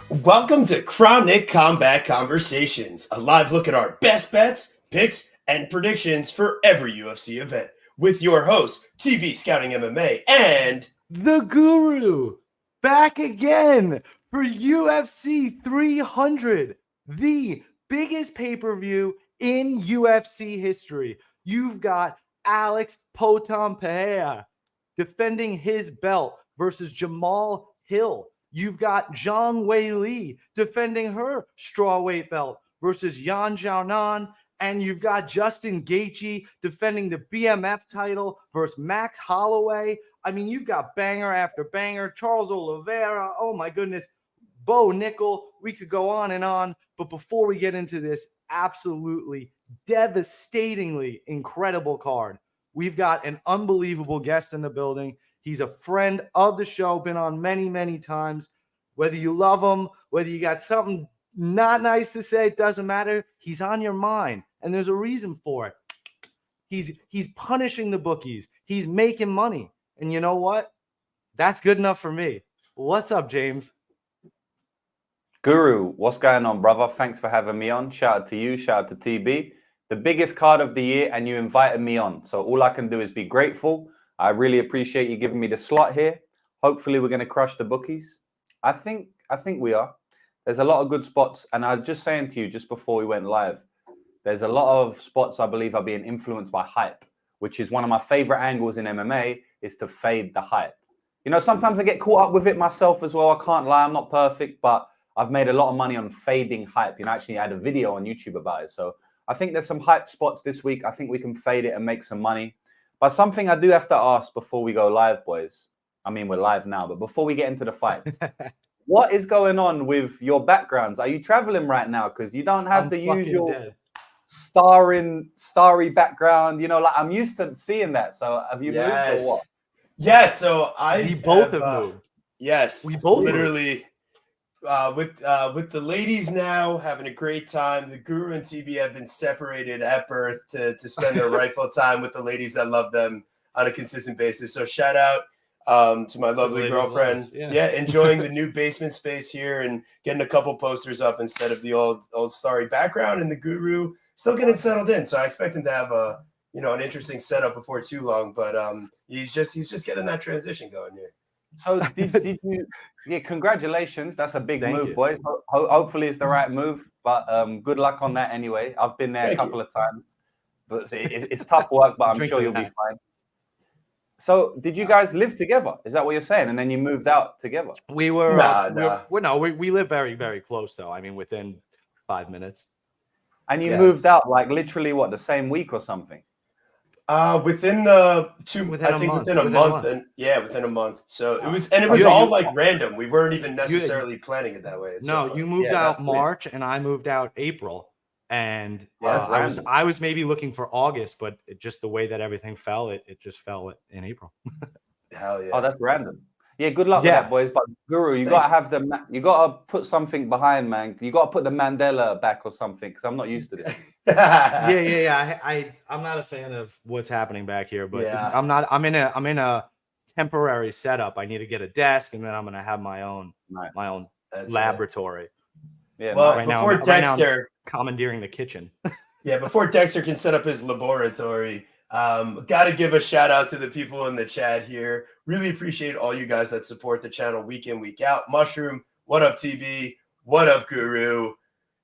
Welcome to Chronic Combat Conversations, a live look at our best bets, picks, and predictions for every UFC event. With your host, TV Scouting MMA, and the Guru, back again for UFC 300, the biggest pay-per-view in UFC history. You've got Alex Potam Pereira defending his belt versus Jamal Hill. You've got Zhang Weili defending her strawweight belt versus Yan Xiaonan. And you've got Justin Gaethje defending the BMF title versus Max Holloway. I mean, you've got banger after banger. Charles Oliveira. Oh, my goodness. Bo Nickel. We could go on and on. But before we get into this absolutely devastatingly incredible card, we've got an unbelievable guest in the building. He's a friend of the show, been on many, many times. Whether you love him, whether you got something not nice to say, it doesn't matter. He's on your mind, and there's a reason for it. He's punishing the bookies. He's making money. And you know what? That's good enough for me. What's up, James? Guru, what's going on, brother? Thanks for having me on. Shout out to you. Shout out to TB. The biggest card of the year, and you invited me on. So all I can do is be grateful. I really appreciate you giving me the slot here. Hopefully we're going to crush the bookies. I think we are. There's a lot of good spots. And I was just saying to you just before we went live, there's a lot of spots I believe are being influenced by hype, which is one of my favorite angles in MMA, is to fade the hype. You know, sometimes I get caught up with it myself as well. I can't lie. I'm not perfect, but I've made a lot of money on fading hype. You know, actually I had a video on YouTube about it. So I think there's some hype spots this week. I think we can fade it and make some money. But something I do have to ask before we go live, boys. I mean, we're live now, but before we get into the fights, what is going on with your backgrounds? Are you traveling right now? Because you don't have the usual starry background. You know, like I'm used to seeing that. So have you moved or what? Yes. So we both have moved. Yes, we both literally with the ladies now having a great time. The Guru and TB have been separated at birth to spend their rightful time with the ladies that love them on a consistent basis. So shout out to my lovely girlfriend. Yeah, enjoying the new basement space here and getting a couple posters up instead of the old starry background. And the Guru still getting settled in. So I expect him to have an interesting setup before too long. But he's just getting that transition going here. So did you? Yeah, congratulations. That's a big move, boys. Hopefully it's the right move. But good luck on that anyway. I've been there a couple of times, but it's tough work. But I'm sure you'll be fine. So did you guys live together? Is that what you're saying? And then you moved out together? We were we live very, very close though. I mean, within 5 minutes. And you moved out like literally what, the same week or something? Within a month. Within a month. So it was all like random. We weren't even necessarily planning it that way. You moved out March and I moved out April. And I was maybe looking for August, but just the way that everything fell, it just fell in April. Hell yeah! Oh, that's random. Yeah, good luck with that, boys. But Guru, you gotta put something behind, man. You gotta put the Mandela back or something, because I'm not used to this. I'm not a fan of what's happening back here, but I'm in a temporary setup. I need to get a desk, and then I'm gonna have my own laboratory. Yeah. Well, before Dexter commandeering the kitchen. Before Dexter can set up his laboratory, got to give a shout out to the people in the chat here. Really appreciate all you guys that support the channel week in, week out. Mushroom, what up, TB? What up, Guru?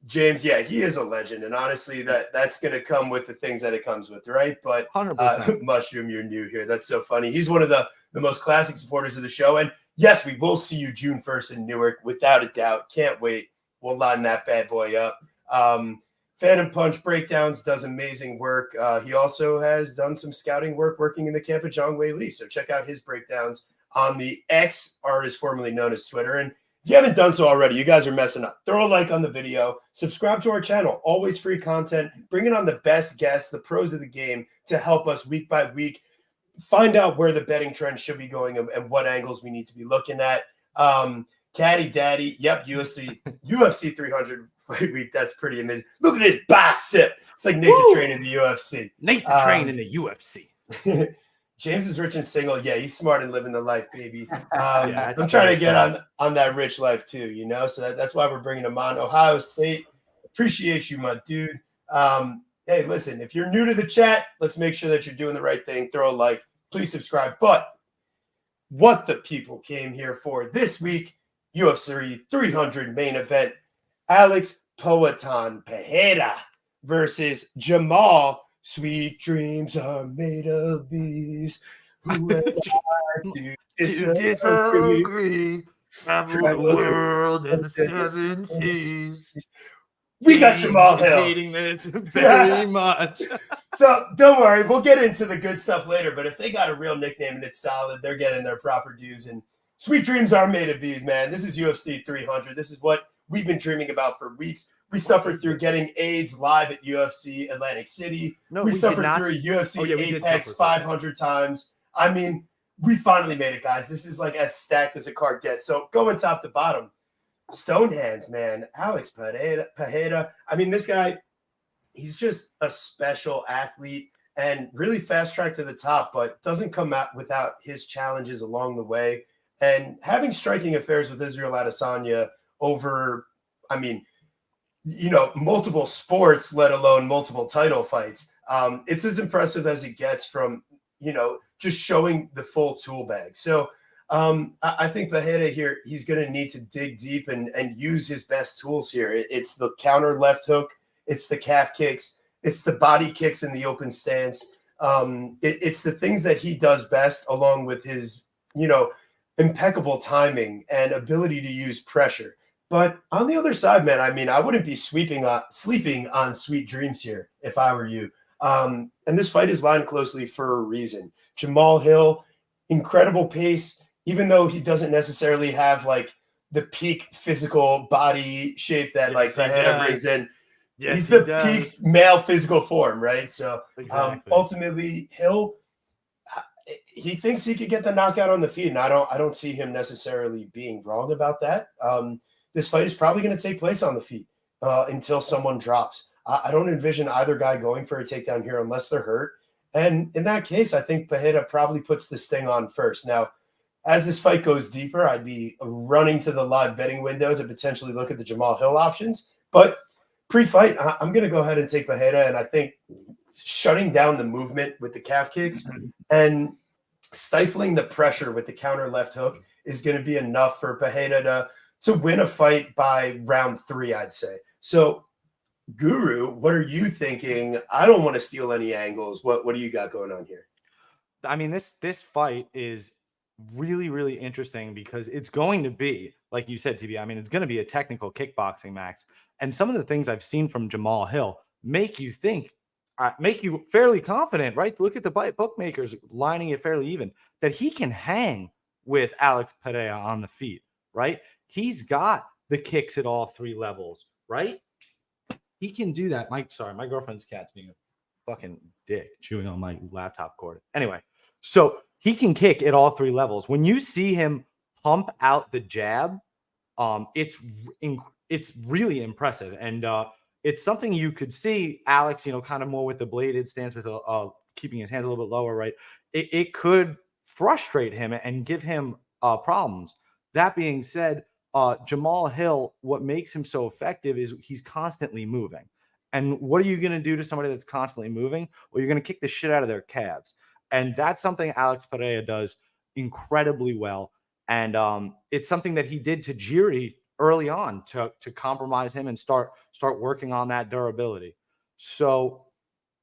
James, he is a legend, and honestly, that's going to come with the things that it comes with, right? But 100%. Mushroom, you're new here. That's so funny. He's one of the most classic supporters of the show, and yes, we will see you June 1st in Newark, without a doubt. Can't wait. We'll line that bad boy up. Phantom Punch Breakdowns does amazing work. He also has done some scouting work working in the camp of Zhang Weili. So check out his breakdowns on the X artist formerly known as Twitter. And if you haven't done so already, you guys are messing up. Throw a like on the video. Subscribe to our channel. Always free content. Bringing on the best guests, the pros of the game, to help us week by week find out where the betting trend should be going and what angles we need to be looking at. Caddy Daddy, UFC 300 fight week. That's pretty amazing. Look at his bicep. It's like Nate the Train in the UFC. Nate the Train in the UFC. James is rich and single. Yeah, he's smart and living the life, baby. Yeah, I'm trying to get on that rich life too, you know. So that's why we're bringing him on. Ohio State, appreciate you, my dude. Hey, listen, if you're new to the chat, let's make sure that you're doing the right thing. Throw a like, please subscribe. But what the people came here for this week, UFC 300 main event, Alex Poatan Pereira versus Jamal. Sweet dreams are made of these. Who am I to disagree? Travel the world and the seven seas. We got Jamal Hill. Hating this very much. So don't worry, we'll get into the good stuff later. But if they got a real nickname and it's solid, they're getting their proper dues. And sweet dreams are made of these, man. This is UFC 300. This is what we've been dreaming about for weeks. We suffered through getting AIDS live at UFC Atlantic City. No, we suffered through UFC Apex 500 times. I mean, we finally made it, guys. This is like as stacked as a card gets. So going top to bottom, stone hands, man. Alex Pereira. I mean, this guy, he's just a special athlete and really fast track to the top, but doesn't come out without his challenges along the way. And having striking affairs with Israel Adesanya over, I mean, you know, multiple sports, let alone multiple title fights. It's as impressive as it gets from, you know, just showing the full tool bag. So I think Pereira here, he's going to need to dig deep and use his best tools here. It's the counter left hook. It's the calf kicks. It's the body kicks in the open stance. It's the things that he does best, along with his, you know, impeccable timing and ability to use pressure. But on the other side, man, I mean, I wouldn't be sleeping on sweet dreams here if I were you. And this fight is lined closely for a reason. Jamal Hill, incredible pace, even though he doesn't necessarily have like the peak physical body shape that like Pereira brings in. Yes, he's the peak male physical form, right? So ultimately, Hill, he thinks he could get the knockout on the feet, and I don't see him necessarily being wrong about that. This fight is probably going to take place on the feet until someone drops. I don't envision either guy going for a takedown here unless they're hurt. And in that case, I think Pereira probably puts this thing on first. Now, as this fight goes deeper, I'd be running to the live betting window to potentially look at the Jamal Hill options. But pre-fight, I'm going to go ahead and take Pereira, and I think shutting down the movement with the calf kicks and stifling the pressure with the counter left hook is going to be enough for Pereira to win a fight by round 3, I'd say. So, Guru, what are you thinking? I don't want to steal any angles. What do you got going on here? I mean, this fight is really, really interesting because it's going to be, like you said, TB, I mean, it's going to be a technical kickboxing match. And some of the things I've seen from Jamal Hill make you think, make you fairly confident, right? Look at the bookmakers lining it fairly even, that he can hang with Alex Pereira on the feet, right? He's got the kicks at all 3 levels, right? He can do that. My girlfriend's cat's being a fucking dick, chewing on my laptop cord. Anyway, so he can kick at all 3 levels. When you see him pump out the jab, it's really impressive. And it's something you could see Alex, you know, kind of more with the bladed stance with keeping his hands a little bit lower, right? It could frustrate him and give him problems. That being said, Jamal Hill, what makes him so effective is he's constantly moving. And what are you going to do to somebody that's constantly moving? Well, you're going to kick the shit out of their calves. And that's something Alex Pereira does incredibly well. And it's something that he did to Jiri early on to compromise him and start working on that durability. So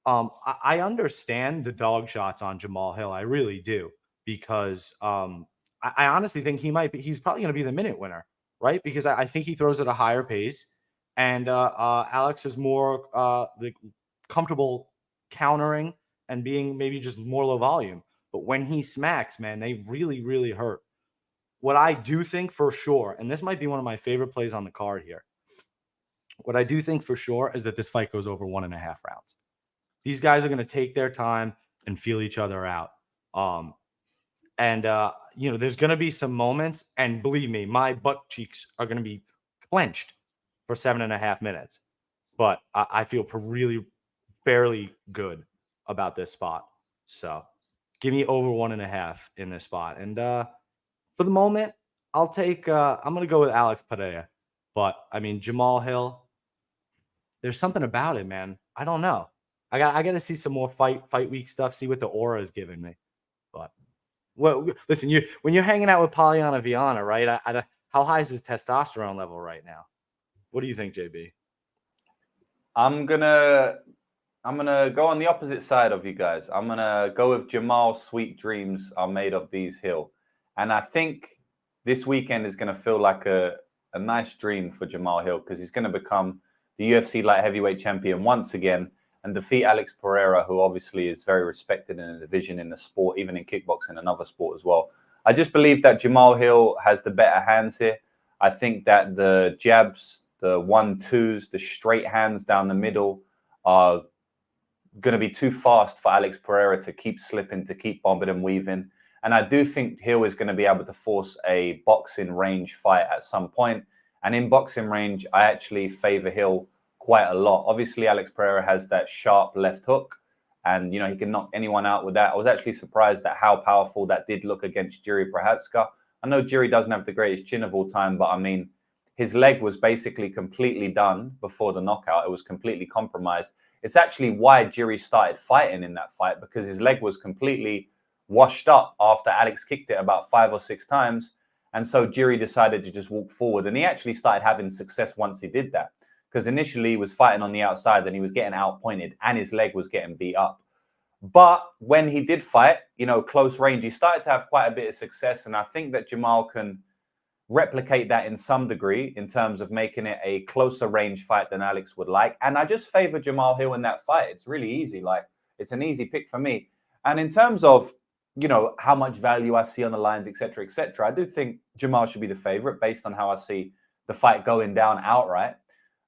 I understand the dog shots on Jamal Hill. I really do, because I honestly think he's probably going to be the minute winner, right? Because I think he throws at a higher pace, and Alex is more comfortable countering and being maybe just more low volume. But when he smacks, man, they really, really hurt. What I do think for sure, and this might be one of my favorite plays on the card here, what I do think for sure is that this fight goes over 1.5 rounds. These guys are going to take their time and feel each other out. You know, there's going to be some moments, and believe me, my butt cheeks are going to be clenched for 7.5 minutes. But I feel really fairly good about this spot. So Give me over 1.5 in this spot. And for the moment, I'll take. I'm gonna go with Alex Pereira. But I mean, Jamal Hill. There's something about it, man. I don't know. I got to see some more fight week stuff. See what the aura is giving me. But well, listen, when you're hanging out with Polyana Viana, right? How high is his testosterone level right now? What do you think, JB? I'm gonna go on the opposite side of you guys. I'm gonna go with Jamal. Sweet dreams are made of these Hill, and I think this weekend is gonna feel like a nice dream for Jamal Hill because he's gonna become the UFC light heavyweight champion once again and defeat Alex Pereira, who obviously is very respected in the division in the sport, even in kickboxing, another sport as well. I just believe that Jamal Hill has the better hands here. I think that the jabs, the 1-2s, the straight hands down the middle are going to be too fast for Alex Pereira to keep slipping, to keep bombing and weaving. And I do think Hill is going to be able to force a boxing range fight at some point. And in boxing range, I actually favor Hill quite a lot. Obviously, Alex Pereira has that sharp left hook, and he can knock anyone out with that. I was actually surprised at how powerful that did look against Jiri Prochazka. I know Jiri doesn't have the greatest chin of all time, but I mean, his leg was basically completely done before the knockout. It was completely compromised. It's actually why Jiri started fighting in that fight, because his leg was completely washed up after Alex kicked it about 5 or 6 times. And so Jiri decided to just walk forward. And he actually started having success once he did that. Because initially he was fighting on the outside and he was getting outpointed and his leg was getting beat up. But when he did fight, close range, he started to have quite a bit of success. And I think that Jamal can replicate that in some degree in terms of making it a closer range fight than Alex would like. And I just favor Jamal Hill in that fight. It's really easy. It's an easy pick for me. And in terms of, how much value I see on the lines, et cetera, I do think Jamal should be the favorite based on how I see the fight going down outright.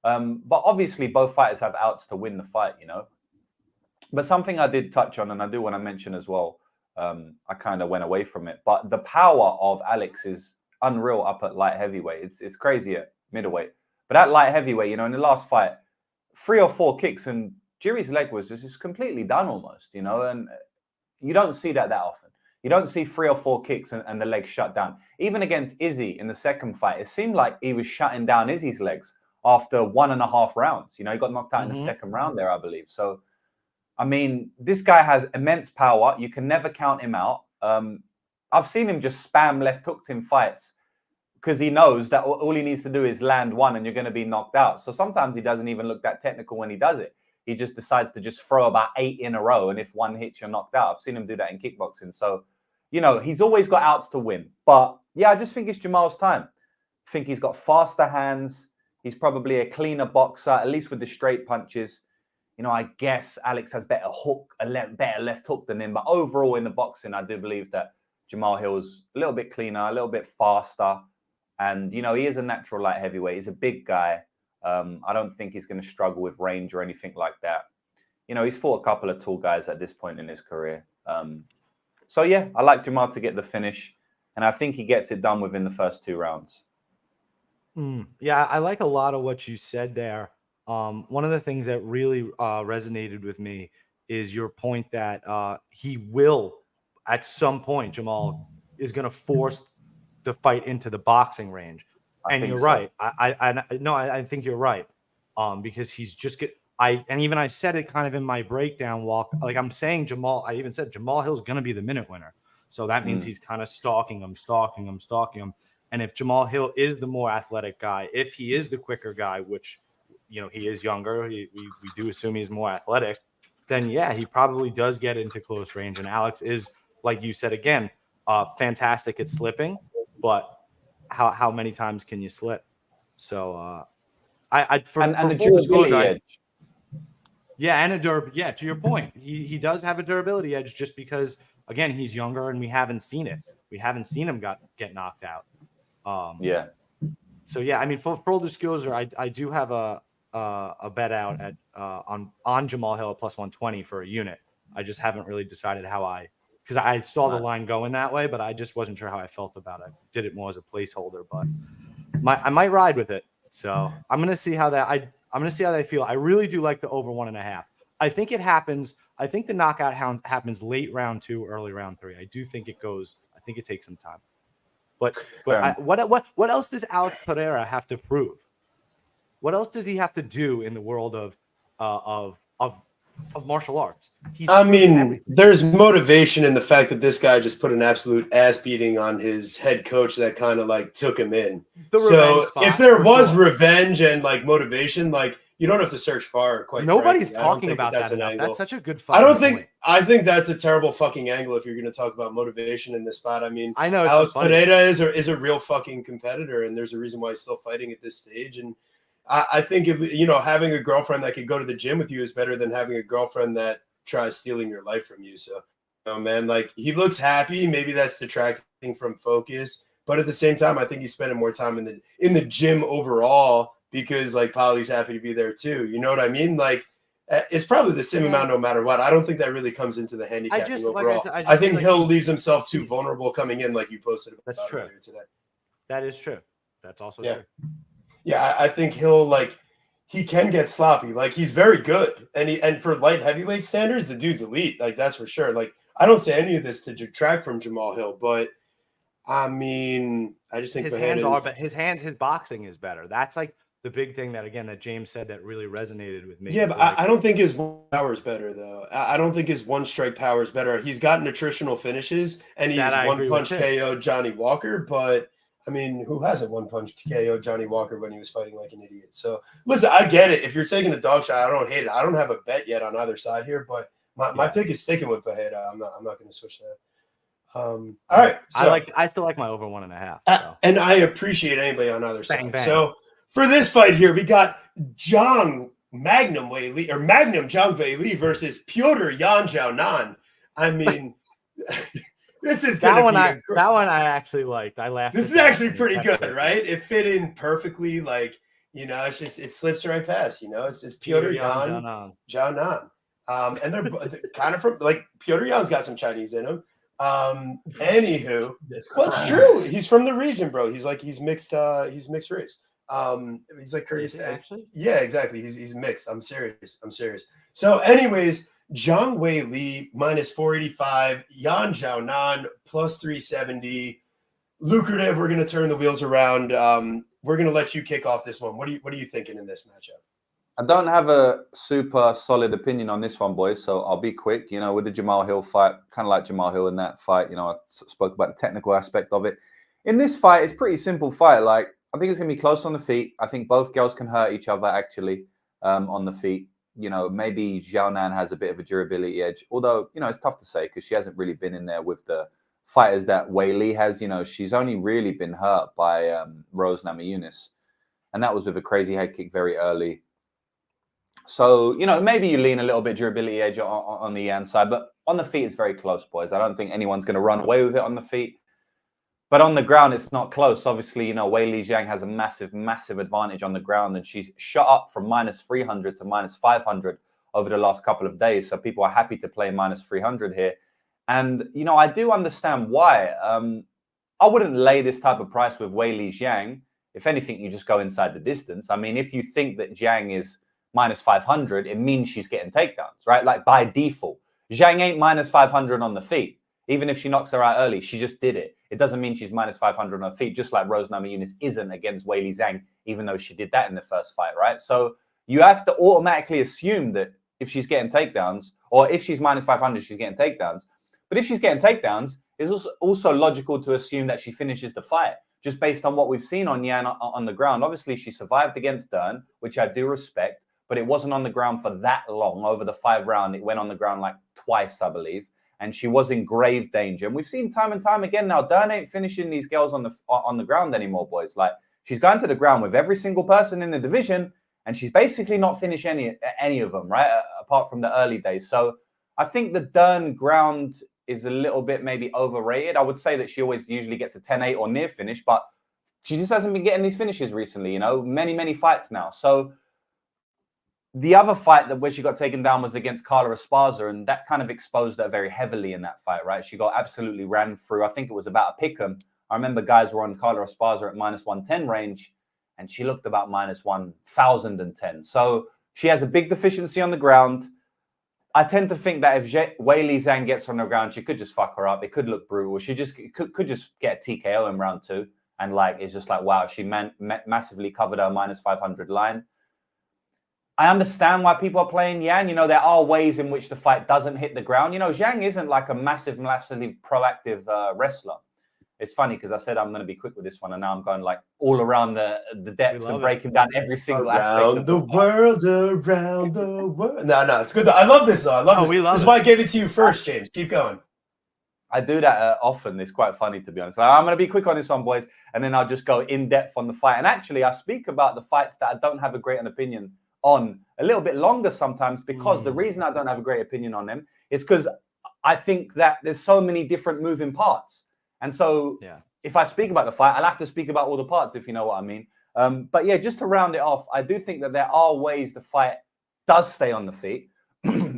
But obviously both fighters have outs to win the fight, But something I did touch on, and I do want to mention as well, I kind of went away from it, but the power of Alex is unreal up at light heavyweight. It's crazy at middleweight. But at light heavyweight, in the last fight, 3 or 4 kicks and Jiri's leg was just completely done almost, and you don't see that often. You don't see 3 or 4 kicks and the leg shut down. Even against Izzy in the second fight, it seemed like he was shutting down Izzy's legs after 1.5 rounds. He got knocked out in the second round there, I believe. So, I mean, this guy has immense power. You can never count him out. I've seen him just spam left hooks in fights because he knows that all he needs to do is land one and you're going to be knocked out. So sometimes he doesn't even look that technical when he does it. He just decides to just throw about 8 in a row. And if one hits, you're knocked out. I've seen him do that in kickboxing. So, he's always got outs to win. But yeah, I just think it's Jamal's time. I think he's got faster hands. He's probably a cleaner boxer, at least with the straight punches. I guess Alex has better left hook than him. But overall in the boxing, I do believe that Jamal Hill's a little bit cleaner, a little bit faster. And, he is a natural light heavyweight. He's a big guy. I don't think he's going to struggle with range or anything like that. He's fought a couple of tall guys at this point in his career. So, yeah, I like Jamal to get the finish. And I think he gets it done within the first 2 rounds. Yeah, I like a lot of what you said there. One of the things that really resonated with me is your point that he will, at some point, Jamal is going to force the fight into the boxing range. And you're right. I think you're right. Because he's just I said it kind of in my breakdown walk. Like I'm saying, I even said Jamal Hill's going to be the minute winner. So that means he's kind of stalking him. And if Jamal Hill is the more athletic guy, if he is the quicker guy, which, he is younger, we do assume he's more athletic, then yeah, he probably does get into close range. And Alex is, like you said, again, fantastic at slipping, but how many times can you slip? So the durability edge. Yeah, and to your point, he does have a durability edge just because, again, he's younger and we haven't seen it. We haven't seen him get knocked out. Yeah. So yeah, I mean, for full disclosure, I do have a bet out at on Jamal Hill at plus 120 for a unit. I just haven't really decided because I saw the line going that way, but I just wasn't sure how I felt about it. I did it more as a placeholder, but I might ride with it. So I'm gonna see how they feel. I really do like the over 1.5. I think it happens. I think the knockout happens late round 2, early round 3. I do think it goes. I think it takes some time. But what else does Alex Pereira have to prove? What else does he have to do in the world of martial arts? I mean, there's motivation in the fact that this guy just put an absolute ass beating on his head coach that kind of like took him in. So if there was revenge and like motivation, like you don't have to search far. Quite nobody's frankly. talking about that enough. That's such a good. I think that's a terrible fucking angle if you're going to talk about motivation in this spot. I mean, I know Alex Pereira is a real fucking competitor, and there's a reason why he's still fighting at this stage. And I think having a girlfriend that could go to the gym with you is better than having a girlfriend that tries stealing your life from you. So, man, like he looks happy. Maybe that's detracting from focus, but at the same time, I think he's spending more time in the gym overall because like Polly's happy to be there too. You know what I mean? Like it's probably the same amount no matter what. I don't think that really comes into the handicapping overall. I think Hill leaves himself too vulnerable coming in, like you posted about earlier today. That is true. That's also true. Yeah, I think he can get sloppy. Like he's very good, and for light heavyweight standards, the dude's elite. Like that's for sure. Like I don't say any of this to detract from Jamal Hill, but I mean, I just think his boxing is better. That's like the big thing that James said that really resonated with me. Yeah, but I don't think his power is better though. I don't think his one strike power is better. He's got nutritional finishes, and he's one punch KO Johnny Walker, but. I mean, who hasn't one punch KO Johnny Walker when he was fighting like an idiot? So listen, I get it. If you're taking a dog shot, I don't hate it. I don't have a bet yet on either side here, but my pick is sticking with Pereira. I'm not going to switch that. All right. So, I still like my over 1.5. So. And I appreciate anybody on either side. Bang. So for this fight here, we got Magnum Zhang Weili versus Petr Yan Xiaonan. I mean. This is that one. That one I actually liked. I laughed. This is actually pretty good, right? It fit in perfectly. Like it's just it slips right past. It's Petr Yan Xiaonan. And they're kind of from like Petr Yan's got some Chinese in him. Anywho, it's true. He's from the region, bro. He's mixed. He's mixed race. He's like Kyrgyzstan. Actually, yeah, exactly. He's mixed. I'm serious. So, anyways. Zhang Weili minus 485, Yan Xiaonan plus 370. Lucrative. We're going to turn the wheels around. We're going to let you kick off this one. What are you thinking in this matchup? I don't have a super solid opinion on this one, boys, so I'll be quick. With the Jamal Hill fight, kind of like Jamal Hill in that fight, I spoke about the technical aspect of it. In this fight, it's a pretty simple fight. Like, I think it's going to be close on the feet. I think both girls can hurt each other, actually, on the feet. Maybe Xiaonan has a bit of a durability edge, although, it's tough to say because she hasn't really been in there with the fighters that Weili has. She's only really been hurt by Rose Namajunas, and that was with a crazy head kick very early. So, maybe you lean a little bit durability edge on the Yan side, but on the feet, it's very close, boys. I don't think anyone's going to run away with it on the feet. But on the ground, it's not close. Obviously, Weili Zhang has a massive, massive advantage on the ground, and she's shot up from minus 300 to minus 500 over the last couple of days. So people are happy to play minus 300 here. And, I do understand why. I wouldn't lay this type of price with Weili Zhang. If anything, you just go inside the distance. I mean, if you think that Zhang is minus 500, it means she's getting takedowns, right? Like by default. Zhang ain't minus 500 on the feet. Even if she knocks her out early, she just did it. It doesn't mean she's minus 500 on her feet, just like Rose Namajunas isn't against Weili Zhang, even though she did that in the first fight, right? So you have to automatically assume that if she's getting takedowns, or if she's minus 500, she's getting takedowns. But if she's getting takedowns, it's also logical to assume that she finishes the fight, just based on what we've seen on Yan on the ground. Obviously, she survived against Dern, which I do respect, but it wasn't on the ground for that long. Over the 5 round, it went on the ground like twice, I believe. And she was in grave danger. And we've seen time and time again now, Dern ain't finishing these girls on the ground anymore, boys. Like, she's going to the ground with every single person in the division, and she's basically not finished any of them, right? Apart from the early days. So I think the Dern ground is a little bit maybe overrated. I would say that she always usually gets a 10-8 or near finish, but she just hasn't been getting these finishes recently, many, many fights now. So the other fight where she got taken down was against Carla Esparza, and that kind of exposed her very heavily in that fight, right? She got absolutely ran through. I think it was about a pick'em. I remember guys were on Carla Esparza at minus 110 range, and she looked about minus 1,010. So she has a big deficiency on the ground. I tend to think that if Weili Zhang gets on the ground, she could just fuck her up. It could look brutal. She just could just get a TKO in round 2. And like, it's just like, wow, she massively covered her -500 line. I understand why people are playing Yan. You know, there are ways in which the fight doesn't hit the ground. You know, Zhang isn't like a massively proactive wrestler. It's funny because I said I'm going to be quick with this one, and now I'm going like all around the depths and breaking down every single aspect of the world, around the world. No, it's good. I love this though. I love this. This is why I gave it to you first, James. Keep going. I do that often. It's quite funny, to be honest. I'm going to be quick on this one, boys, and then I'll just go in depth on the fight. And actually, I speak about the fights that I don't have a great opinion on a little bit longer sometimes, because the reason I don't have a great opinion on them is because I think that there's so many different moving parts. And so if I speak about the fight, I'll have to speak about all the parts, if you know what I mean. But yeah, just to round it off, I do think that there are ways the fight does stay on the feet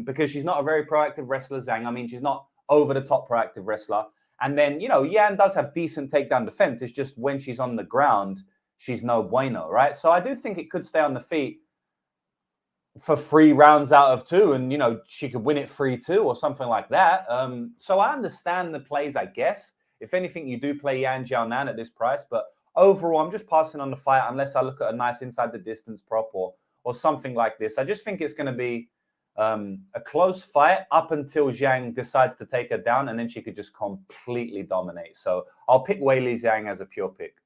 because she's not a very proactive wrestler, Zhang. I mean, she's not over the top proactive wrestler. And then, you know, Yan does have decent takedown defense. It's just when she's on the ground, she's no bueno, right? So I do think it could stay on the feet for 3 rounds out of 2, and you know, she could win it 3-2 or something like that. So I understand the plays, I guess. If anything, you do play Yan Jiaonan at this price, but overall, I'm just passing on the fight unless I look at a nice inside the distance prop or something like this. I just think it's going to be a close fight up until Zhang decides to take her down, and then she could just completely dominate. So I'll pick Weili Zhang as a pure pick.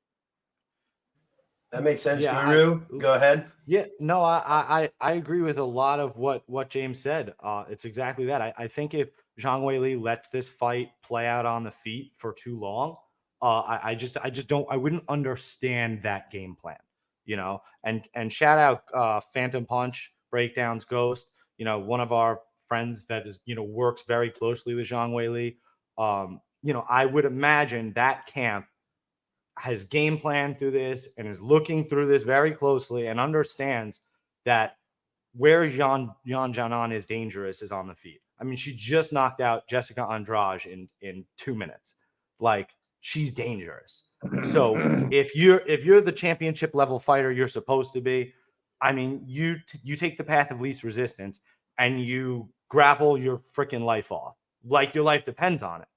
That makes sense. Guru, go ahead. Yeah, no, I agree with a lot of what James said. It's exactly that. I think if Zhang Weili lets this fight play out on the feet for too long, I wouldn't understand that game plan, you know. And shout out Phantom Punch Breakdowns Ghost, you know, one of our friends that is, you know, works very closely with Zhang Weili. You know, I would imagine that camp has game planned through this and is looking through this very closely and understands that where Yan Jianan is dangerous is on the feet. I mean, she just knocked out Jessica Andrade in 2 minutes. Like, she's dangerous. So if you're the championship level fighter you're supposed to be, I mean, you take the path of least resistance and you grapple your freaking life off, like your life depends on it.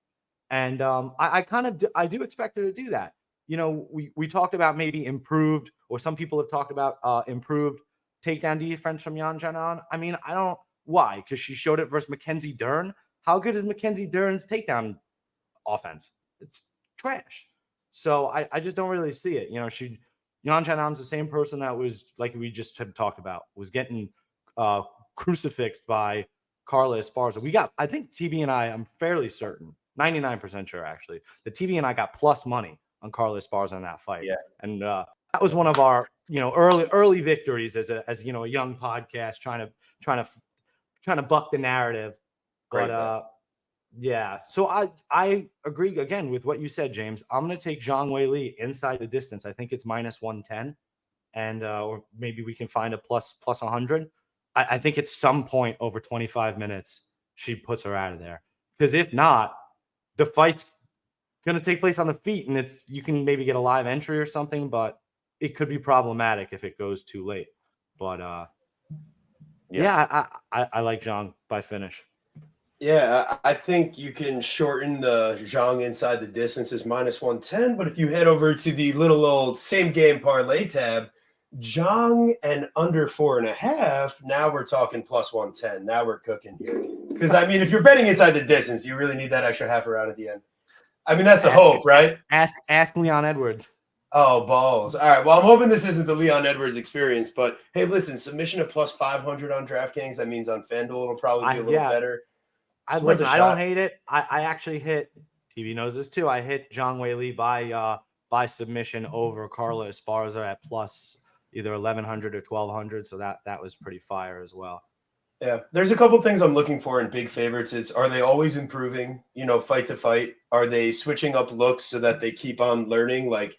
And I do expect her to do that. You know, we talked about maybe improved, or some people have talked about improved takedown defense from Yan Jianan. I mean, I don't why, because she showed it versus Mackenzie Dern. How good is Mackenzie Dern's takedown offense? It's trash. So I just don't really see it. You know, Yan Jianan's the same person that was, like we just had talked about, was getting crucifixed by Carla Esparza. I think TB and I'm fairly certain, 99% sure actually, that TB and I got plus money on Carla Esparza in that fight. Yeah. And that was one of our, you know, early victories as you know, a young podcast trying to buck the narrative. But yeah. So I agree again with what you said, James. I'm going to take Zhang Weili inside the distance. I think it's -110, and or maybe we can find a plus 100. I think at some point over 25 minutes she puts her out of there, because if not, the fight's going to take place on the feet, and you can maybe get a live entry or something, but it could be problematic if it goes too late. But I like Zhang by finish. Yeah, I think you can shorten the Zhang inside the distance as -110, but if you head over to the little old same game parlay tab, Zhang and under 4.5, now we're talking +110. Now we're cooking here. Because I mean, if you're betting inside the distance, you really need that extra half a round at the end. I mean, that's the hope, right? Ask Leon Edwards. Oh, balls. All right. Well, I'm hoping this isn't the Leon Edwards experience, but hey, listen, submission at +500 on DraftKings. That means on FanDuel, it'll probably be a little better. I don't hate it. I actually hit, TV knows this too, I hit Zhang Weili by submission over Carla Esparza at plus either 1,100 or 1,200. So that was pretty fire as well. Yeah, there's a couple things I'm looking for in big favorites. Are they always improving, you know, fight to fight? Are they switching up looks so that they keep on learning? Like,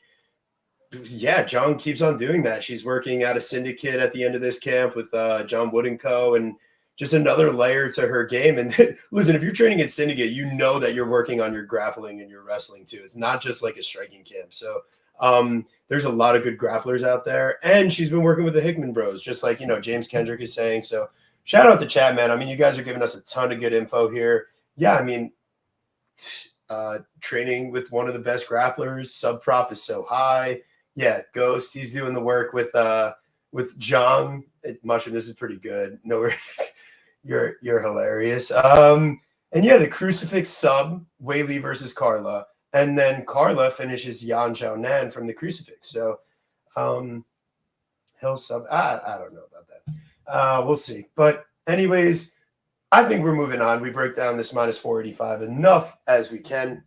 yeah, Zhang keeps on doing that. She's working at a syndicate at the end of this camp with John Wood & Co. and just another layer to her game. And listen, if you're training at syndicate, you know that you're working on your grappling and your wrestling too. It's not just like a striking camp. So there's a lot of good grapplers out there. And she's been working with the Hickman bros, just like, you know, James Kendrick is saying. So shout out the chat, man. I mean, you guys are giving us a ton of good info here. Yeah, I mean, training with one of the best grapplers. Sub prop is so high. Yeah, Ghost, he's doing the work with Jang. Mushroom, this is pretty good. No worries. You're hilarious. And yeah, the crucifix sub, Wei versus Carla. And then Carla finishes Yan Xiaonan from the crucifix. So he'll sub. I don't know about that. We'll see. But anyways, I think we're moving on. We break down this minus 485 enough as we can.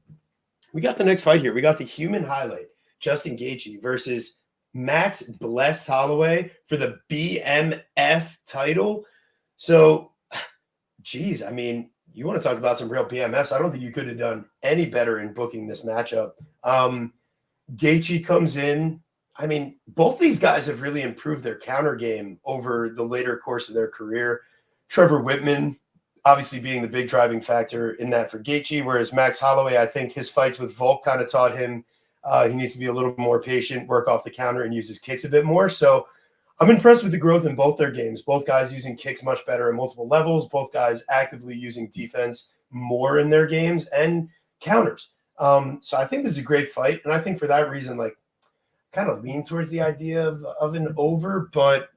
We got the next fight here. We got the human highlight, Justin Gaethje versus Max Blessed Holloway for the BMF title. So, geez, I mean, you want to talk about some real BMFs. I don't think you could have done any better in booking this matchup. Gaethje comes in. I mean, both these guys have really improved their counter game over the later course of their career. Trevor Whitman, obviously being the big driving factor in that for Gaethje, whereas Max Holloway, I think his fights with Volk kind of taught him he needs to be a little more patient, work off the counter, and use his kicks a bit more. So I'm impressed with the growth in both their games. Both guys using kicks much better at multiple levels. Both guys actively using defense more in their games and counters. So I think this is a great fight. And I think for that reason, like, kind of lean towards the idea of an over. But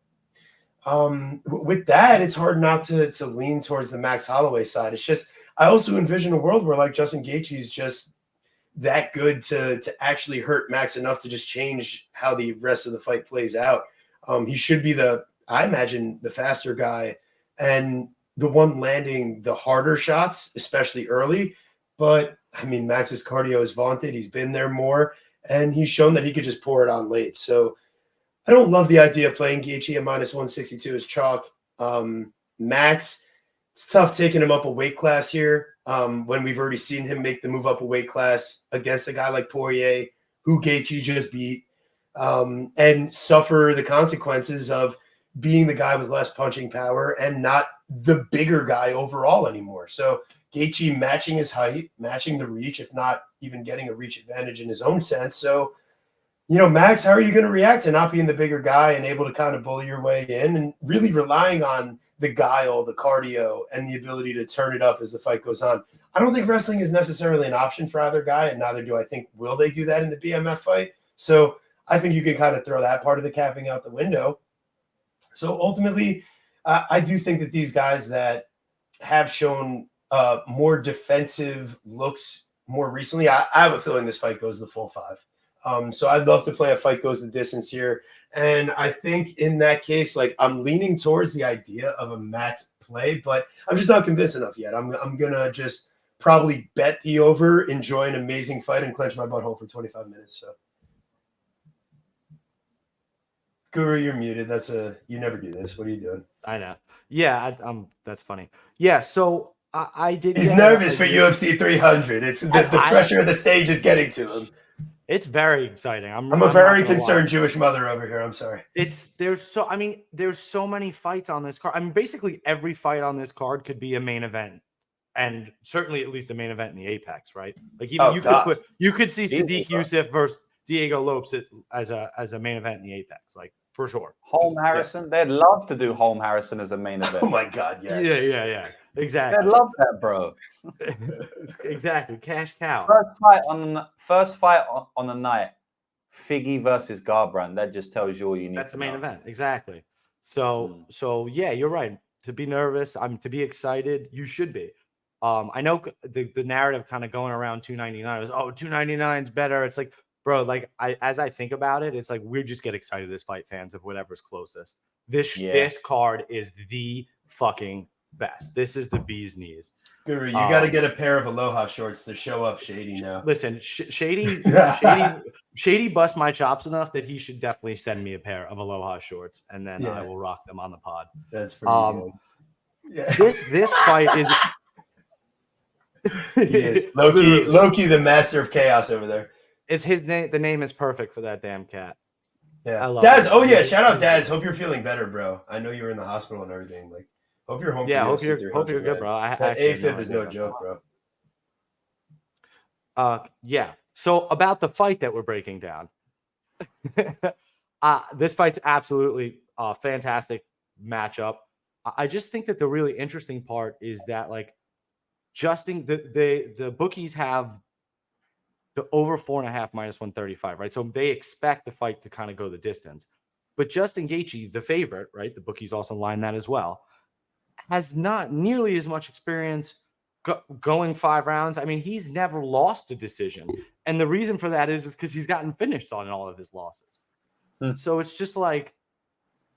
with that, it's hard not to lean towards the Max Holloway side. It's just, I also envision a world where like Justin Gaethje is just that good to actually hurt Max enough to just change how the rest of the fight plays out. He should be I imagine, the faster guy and the one landing the harder shots, especially early. But I mean, Max's cardio is vaunted. He's been there more, and he's shown that he could just pour it on late. So I don't love the idea of playing Gaethje at minus 162 as chalk. Max, it's tough taking him up a weight class here when we've already seen him make the move up a weight class against a guy like Poirier, who Gaethje just beat, and suffer the consequences of being the guy with less punching power and not the bigger guy overall anymore. So Gaethje matching his height, matching the reach, if not even getting a reach advantage in his own sense. So, you know, Max, how are you going to react to not being the bigger guy and able to kind of bully your way in and really relying on the guile, the cardio, and the ability to turn it up as the fight goes on? I don't think wrestling is necessarily an option for either guy, and neither do I think will they do that in the BMF fight. So I think you can kind of throw that part of the capping out the window. So ultimately, I do think that these guys that have shown more defensive looks more recently, I have a feeling this fight goes the full 5. So I'd love to play a fight goes the distance here. And I think in that case, like, I'm leaning towards the idea of a Max play, but I'm just not convinced enough yet. I'm going to just probably bet the over, enjoy an amazing fight, and clench my butthole for 25 minutes. So, Guru, you're muted. You never do this. What are you doing? I know. Yeah, that's funny. Yeah, so I did. He's nervous for UFC 300. It's the pressure of the stage is getting to him. It's very exciting. I'm a very concerned Jewish mother over here. I'm sorry. There's so many fights on this card. I mean, basically every fight on this card could be a main event, and certainly at least a main event in the Apex, right? Like even you could see Sadiq Yusuf versus Diego Lopes as a main event in the Apex, like for sure. Holm Harrison, they'd love to do Holm Harrison as a main event. Oh my God, yeah. Yeah. Exactly. They'd love that, bro. Exactly. Cash cow. First fight on the night, Figgy versus Garbrandt. That just tells you all you need. That's the main event. Exactly. So yeah, you're right. To be nervous, to be excited, you should be. I know the narrative kind of going around 299 was, 299 is better. It's like, bro, like as I think about it, it's like we just get excited as fight fans of whatever's closest. This card is the fucking best. This is the bee's knees. Guru, you got to get a pair of Aloha shorts to show up Shady now. Listen, Shady bust my chops enough that he should definitely send me a pair of Aloha shorts, and then I will rock them on the pod. That's pretty good. Yeah. This fight is. Yes, Loki, the master of chaos over there. It's his name. The name is perfect for that damn cat. Yeah, Daz. Oh yeah, shout out Daz. Hope you're feeling better, bro. I know you were in the hospital and everything. Like, hope you're home. Yeah, hope you're good, bro. AFib is no joke, bro. Yeah. So about the fight that we're breaking down, this fight's absolutely a fantastic matchup. I just think that the really interesting part is that like Justin, the bookies have the over 4.5 minus 135, right? So they expect the fight to kind of go the distance. But Justin Gaethje, the favorite, right? The bookies also line that as well, has not nearly as much experience going 5 rounds. I mean, he's never lost a decision. And the reason for that is because he's gotten finished on all of his losses. So it's just like,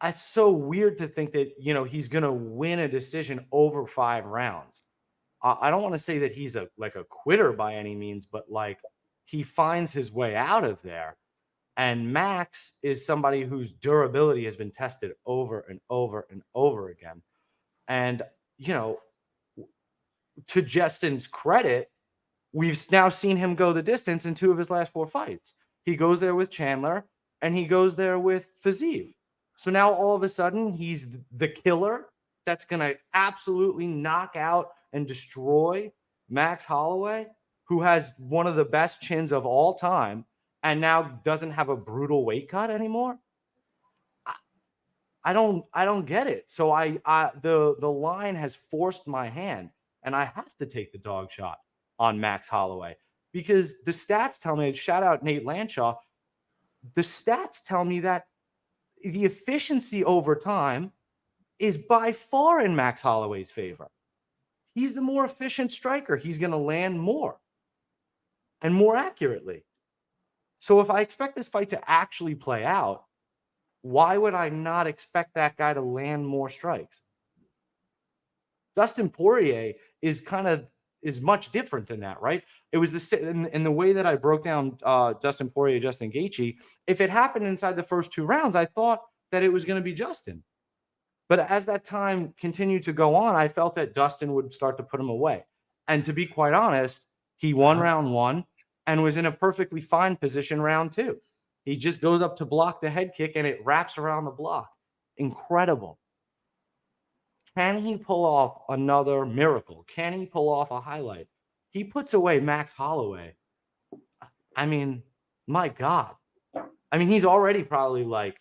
it's so weird to think that, you know, he's going to win a decision over 5 rounds. I don't want to say that he's a quitter by any means, but like he finds his way out of there. And Max is somebody whose durability has been tested over and over and over again. And, you know, to Justin's credit, we've now seen him go the distance in 2 of his last 4 fights. He goes there with Chandler and he goes there with Fiziev. So now all of a sudden he's the killer that's going to absolutely knock out and destroy Max Holloway, who has one of the best chins of all time and now doesn't have a brutal weight cut anymore. I don't get it. So the line has forced my hand, and I have to take the dog shot on Max Holloway because the stats tell me, shout out Nate Lanshaw, the stats tell me that the efficiency over time is by far in Max Holloway's favor. He's the more efficient striker. He's going to land more and more accurately. So if I expect this fight to actually play out, why would I not expect that guy to land more strikes? Dustin Poirier is much different than that, right? It was in the way that I broke down Dustin Poirier, Justin Gaethje. If it happened inside the first 2 rounds, I thought that it was going to be Justin. But as that time continued to go on, I felt that Dustin would start to put him away. And to be quite honest, he won round 1 and was in a perfectly fine position round 2. He just goes up to block the head kick and it wraps around the block. Incredible. Can he pull off another miracle? Can he pull off a highlight? He puts away Max Holloway. I mean, my God. I mean, he's already probably like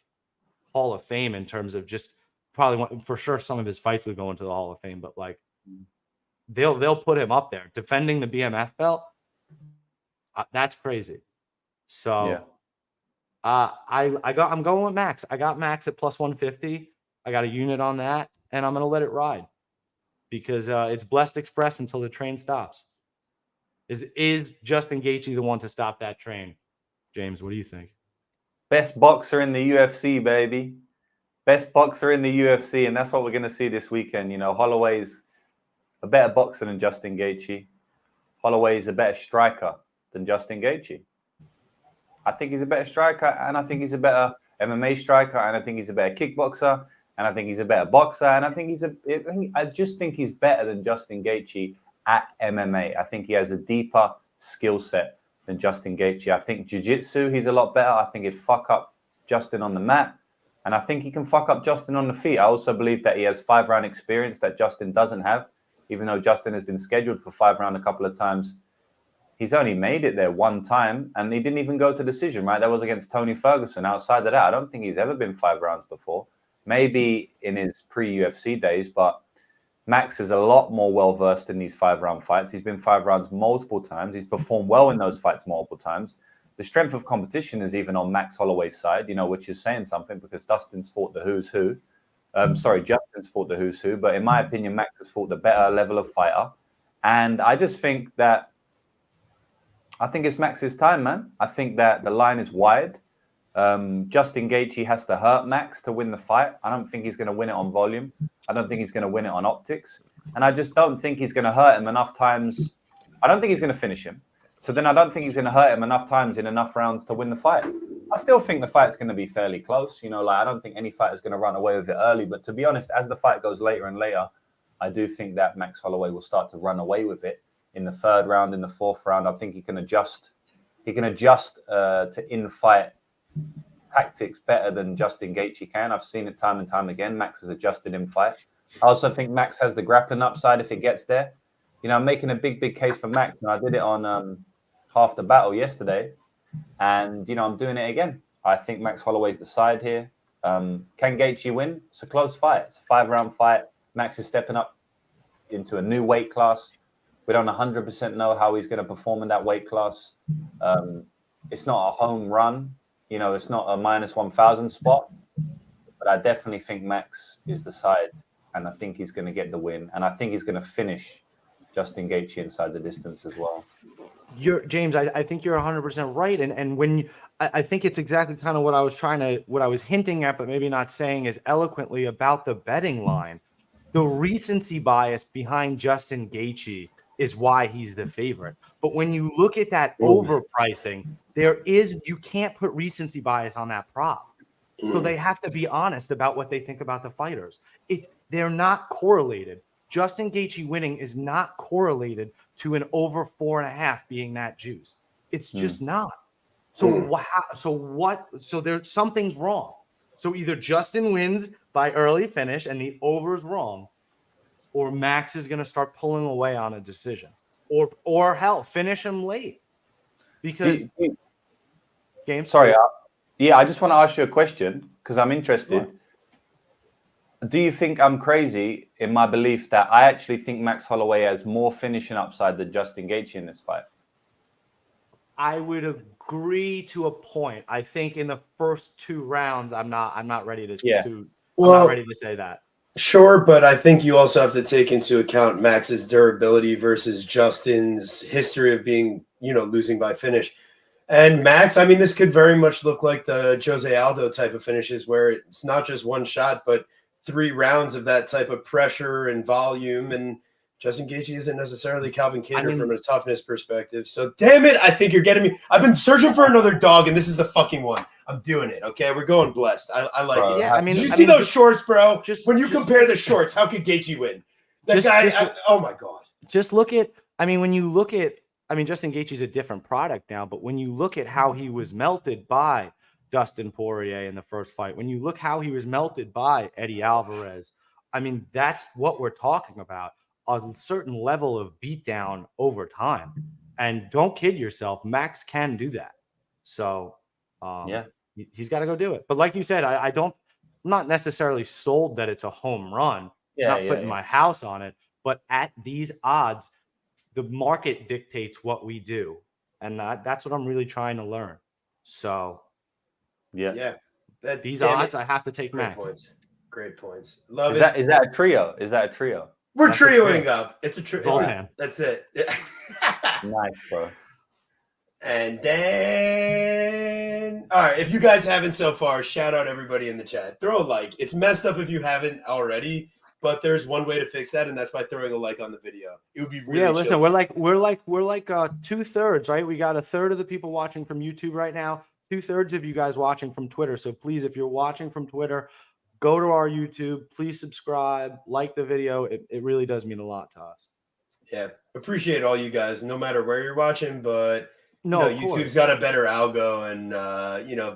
Hall of Fame in terms of just probably for sure some of his fights will go into the Hall of Fame, but like they'll put him up there defending the BMF belt. That's crazy. So Yeah. I'm going with Max. I got Max at plus 150. I got a unit on that, and I'm going to let it ride because it's Blessed Express until the train stops. Is Justin Gaethje the one to stop that train? James, what do you think? Best boxer in the UFC, baby. Best boxer in the UFC, and that's what we're going to see this weekend. You know, Holloway's a better boxer than Justin Gaethje. Holloway's a better striker than Justin Gaethje. I think he's a better striker, and I think he's a better MMA striker, and I think he's a better kickboxer, and I think he's a better boxer, and I just think he's better than Justin Gaethje at MMA. I think he has a deeper skill set than Justin Gaethje. I think jiu-jitsu, he's a lot better. I think he'd fuck up Justin on the mat, and I think he can fuck up Justin on the feet. I also believe that he has 5-round experience that Justin doesn't have, even though Justin has been scheduled for 5-round a couple of times. He's only made it there 1 time, and he didn't even go to decision, right? That was against Tony Ferguson. Outside of that, I don't think he's ever been 5 rounds before. Maybe in his pre-UFC days, but Max is a lot more well-versed in these 5-round fights. He's been 5 rounds multiple times. He's performed well in those fights multiple times. The strength of competition is even on Max Holloway's side, you know, which is saying something because Dustin's fought the who's who. Justin's fought the who's who, but in my opinion, Max has fought the better level of fighter. And I just think that I think it's Max's time, man. I think that the line is wide. Justin Gaethje has to hurt Max to win the fight. I don't think he's going to win it on volume. I don't think he's going to win it on optics. And I just don't think he's going to hurt him enough times. I don't think he's going to finish him. So then I don't think he's going to hurt him enough times in enough rounds to win the fight. I still think the fight's going to be fairly close. You know, like I don't think any fighter is going to run away with it early. But to be honest, as the fight goes later and later, I do think that Max Holloway will start to run away with it. In the 3rd round, in the 4th round, I think he can adjust. He can adjust to in-fight tactics better than Justin Gaethje can. I've seen it time and time again. Max has adjusted in fight. I also think Max has the grappling upside if it gets there. You know, I'm making a big case for Max, and I did it on Half the Battle yesterday. And, you know, I'm doing it again. I think Max Holloway's the side here. Can Gaethje win? It's a close fight. It's a 5-round fight. Max is stepping up into a new weight class. We don't 100% know how he's going to perform in that weight class. It's not a home run. It's not a minus 1,000 spot. But I definitely think Max is the side. And I think he's going to get the win. And I think he's going to finish Justin Gaethje inside the distance as well. James, I think you're 100% right. And when I think it's exactly kind of what I was hinting at, but maybe not saying as eloquently about the betting line. The recency bias behind Justin Gaethje is why he's the favorite. But when you look at that overpricing, you can't put recency bias on that prop. So they have to be honest about what they think about the fighters. They're not correlated. Justin Gaethje winning is not correlated to an over 4.5 being that juice. It's just not. So there's something's wrong. So either Justin wins by early finish and the over is wrong, or Max is going to start pulling away on a decision, or hell, finish him late. Because Sorry, I just want to ask you a question because I'm interested. What? Do you think I'm crazy in my belief that I actually think Max Holloway has more finishing upside than Justin Gaethje in this fight? I would agree to a point. I think in the first 2 rounds, I'm not ready to I'm not ready to say that. Sure, but I think you also have to take into account Max's durability versus Justin's history of being, losing by finish. And Max, I mean, this could very much look like the Jose Aldo type of finishes where it's not just one shot, but 3 rounds of that type of pressure and volume. And Justin Gaethje isn't necessarily Calvin Kattar from a toughness perspective. So, damn it, I think you're getting me. I've been searching for another dog, and this is the fucking one. I'm doing it, okay? We're going blessed. I like it. Yeah, Did you see those shorts, bro? When you compare the shorts, how could Gaethje win? Oh, my God. Just look at – when you look at – Justin Gaethje's a different product now, but when you look at how he was melted by Dustin Poirier in the first fight, when you look how he was melted by Eddie Alvarez, that's what we're talking about. A certain level of beatdown over time. And don't kid yourself, Max can do that. So he's got to go do it. But like you said, I'm not necessarily sold that it's a home run. Not putting my house on it. But at these odds, the market dictates what we do. And that's what I'm really trying to learn. So these odds, I have to take Max. Great points. Love it. Is that a trio? We're trioing up. It's a trio. That's it. Nice, bro. And then, all right, if you guys haven't so far, shout out everybody in the chat. Throw a like. It's messed up if you haven't already, but there's one way to fix that, and that's by throwing a like on the video. It would be really listen, chill. we're like 2/3, right? We got 1/3 of the people watching from YouTube right now, 2/3 of you guys watching from Twitter. So please, if you're watching from Twitter, go to our YouTube. Please subscribe, like the video. It really does mean a lot to us. Yeah, appreciate all you guys, no matter where you're watching. But YouTube's got a better algo and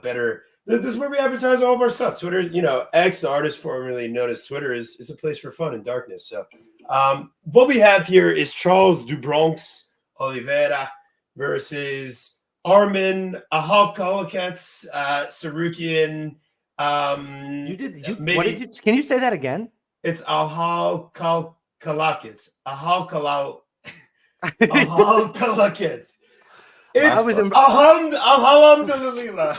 better. This is where we advertise all of our stuff. Twitter, X, the artist formerly known as Twitter, is a place for fun and darkness. So, what we have here is Charles do Bronx Oliveira versus Armin Ahalkalakets Tsarukyan. Can you say that again? It's Ahalkalakets. Ahalkalakets. It's Alhamdulillah.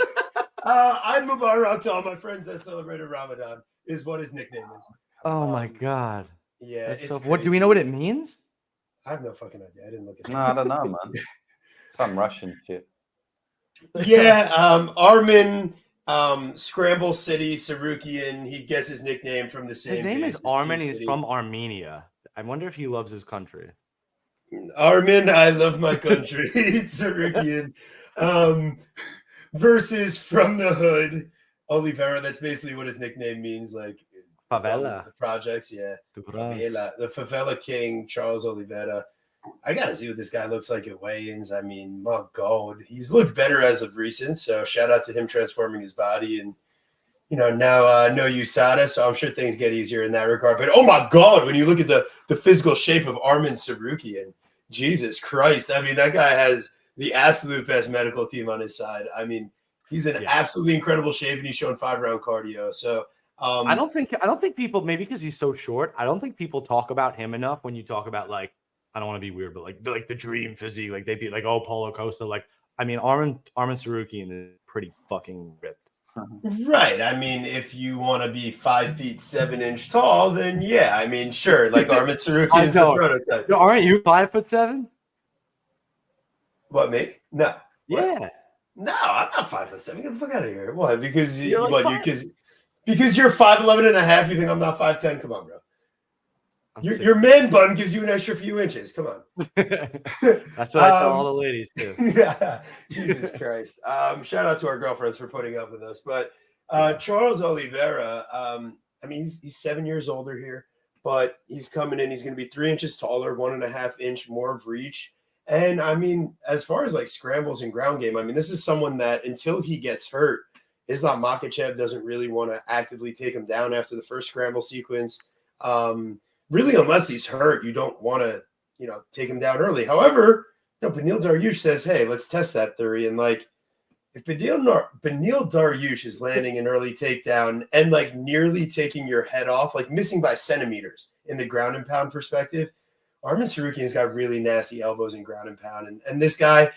I'm Mubarak to all my friends that celebrated Ramadan, is what his nickname is. Oh my God. Yeah. What do we know what it means? I have no fucking idea. I didn't look at it. No, I don't know, man. Some Russian shit. Yeah, Armin, Scramble City, Tsarukyan. He gets his nickname from the same. His name is Armin. He's from Armenia. I wonder if he loves his country. Armin, I love my country. Tsarukyan. Versus from the hood, Oliveira. That's basically what his nickname means. Like favela. The projects, yeah. Favela. The favela king, Charles Oliveira. I got to see what this guy looks like at weigh-ins. My God. He's looked better as of recent. So shout out to him transforming his body. And, now no USADA. So I'm sure things get easier in that regard. But, oh, my God, when you look at the physical shape of Armin Tsarukyan, Jesus Christ. That guy has the absolute best medical team on his side. He's in absolutely incredible shape, and he's showing 5-round cardio. So I don't think people, maybe because he's so short, I don't think people talk about him enough when you talk about, like, I don't want to be weird, but like the dream physique, like they'd be like, oh, Paulo Costa. Like, I mean, Armin Tsarukyan is pretty fucking ripped. Right. I mean, if you want to be 5 feet 7 inch tall, then yeah, I mean, sure. Like Armin Tsarukyan is the prototype. Yo, aren't you 5'7"? What, me? No. What? Yeah. No, I'm not 5'7". Get the fuck out of here. Why? Because You're like because you're 5'11" and a half, you think I'm not 5'10"? Come on, bro. Your man bun gives you an extra few inches. Come on. That's what I tell all the ladies too. Yeah. Jesus Christ. Shout out to our girlfriends for putting up with us. But Charles Oliveira, I mean, he's 7 years older here, but he's coming in. He's going to be 3 inches taller, 1.5 inch more of reach. And I mean, as far as like scrambles and ground game, I mean, this is someone that until he gets hurt, Islam Makhachev doesn't really want to actively take him down after the first scramble sequence. Really, unless he's hurt, you don't want to, take him down early. However, Beneil Dariush says, hey, let's test that theory. And like, if Beneil Dariush is landing an early takedown and like nearly taking your head off, like missing by centimeters in the ground and pound perspective, Armin Tsarukyan's got really nasty elbows in ground and pound. And this guy,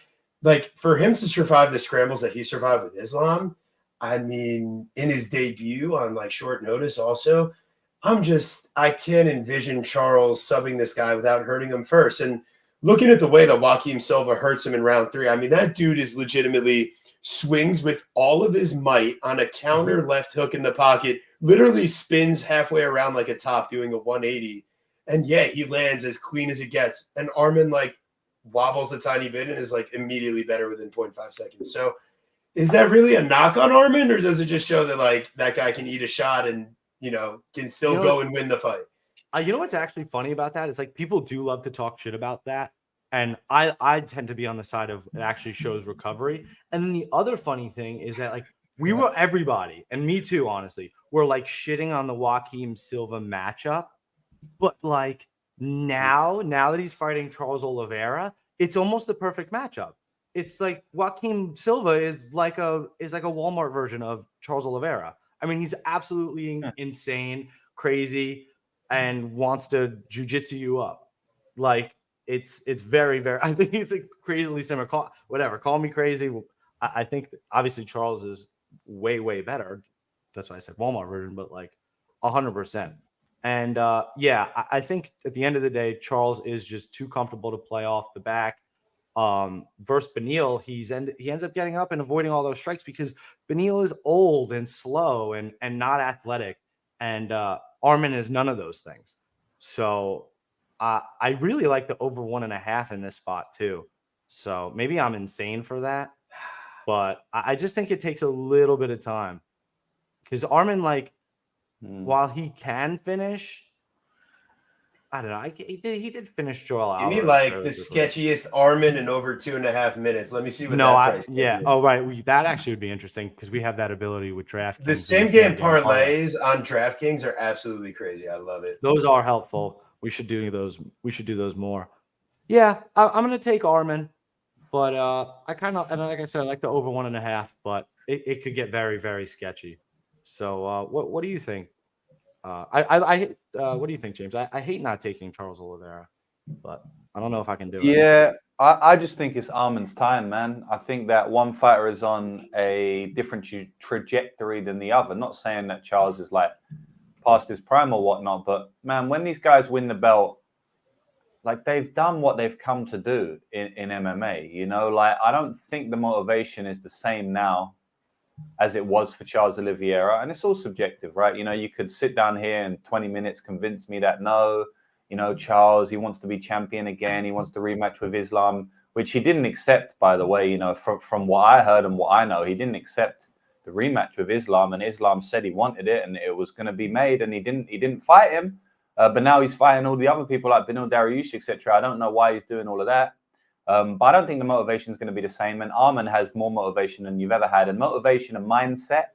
like, for him to survive the scrambles that he survived with Islam, I mean, in his debut on like short notice also, I can't envision Charles subbing this guy without hurting him first. And looking at the way that Joaquim Silva hurts him in round 3, I mean, that dude is legitimately swings with all of his might on a counter left hook in the pocket, literally spins halfway around like a top doing a 180. And yeah, he lands as clean as it gets. And Armin like wobbles a tiny bit and is like immediately better within 0.5 seconds. So is that really a knock on Armin, or does it just show that like that guy can eat a shot and, can still go and win the fight? You know what's actually funny about that is like people do love to talk shit about that. And I tend to be on the side of it actually shows recovery. And then the other funny thing is that like everybody, and me too, honestly, were like shitting on the Joaquim Silva matchup. But like now that he's fighting Charles Oliveira, it's almost the perfect matchup. It's like Joaquim Silva is like a Walmart version of Charles Oliveira. I mean, he's absolutely insane, crazy, and wants to jiu-jitsu you up. Like it's very, very. I think it's like crazily similar. Call me crazy. I think obviously Charles is way, way better. That's why I said Walmart version, but like 100%. And I think at the end of the day, Charles is just too comfortable to play off the back. Versus Beneil, he ends up getting up and avoiding all those strikes because Beneil is old and slow and not athletic, and Armin is none of those things. So I really like the over 1.5 in this spot too. So maybe I'm insane for that, but I just think it takes a little bit of time because Armin, like, while he can finish, I don't know. He did finish Joel Alvarez. You mean like the sketchiest Armin in over 2.5 minutes? Let me see what that price is. Oh, right. That actually would be interesting because we have that ability with DraftKings. The same game parlays on DraftKings are absolutely crazy. I love it. Those are helpful. We should do those. We should do those more. Yeah, I'm going to take Armin, but I kind of, and like I said, I like the over 1.5, but it could get very, very sketchy. So what do you think? What do you think, James? I hate not taking Charles Oliveira, but I don't know if I can do it. Yeah, I just think it's Armin's time, man. I think that one fighter is on a different trajectory than the other. Not saying that Charles is like past his prime or whatnot, but man, when these guys win the belt, like they've done what they've come to do in MMA. Like I don't think the motivation is the same now as it was for Charles Oliveira. And it's all subjective, right? You could sit down here and 20 minutes convince me that no, Charles, he wants to be champion again. He wants to rematch with Islam, which he didn't accept, by the way, from what I heard and what I know, he didn't accept the rematch with Islam, and Islam said he wanted it and it was going to be made, and he didn't fight him. But now he's fighting all the other people like Beneil Dariush, etc. I don't know why he's doing all of that. But I don't think the motivation is going to be the same. And Armin has more motivation than you've ever had. And motivation and mindset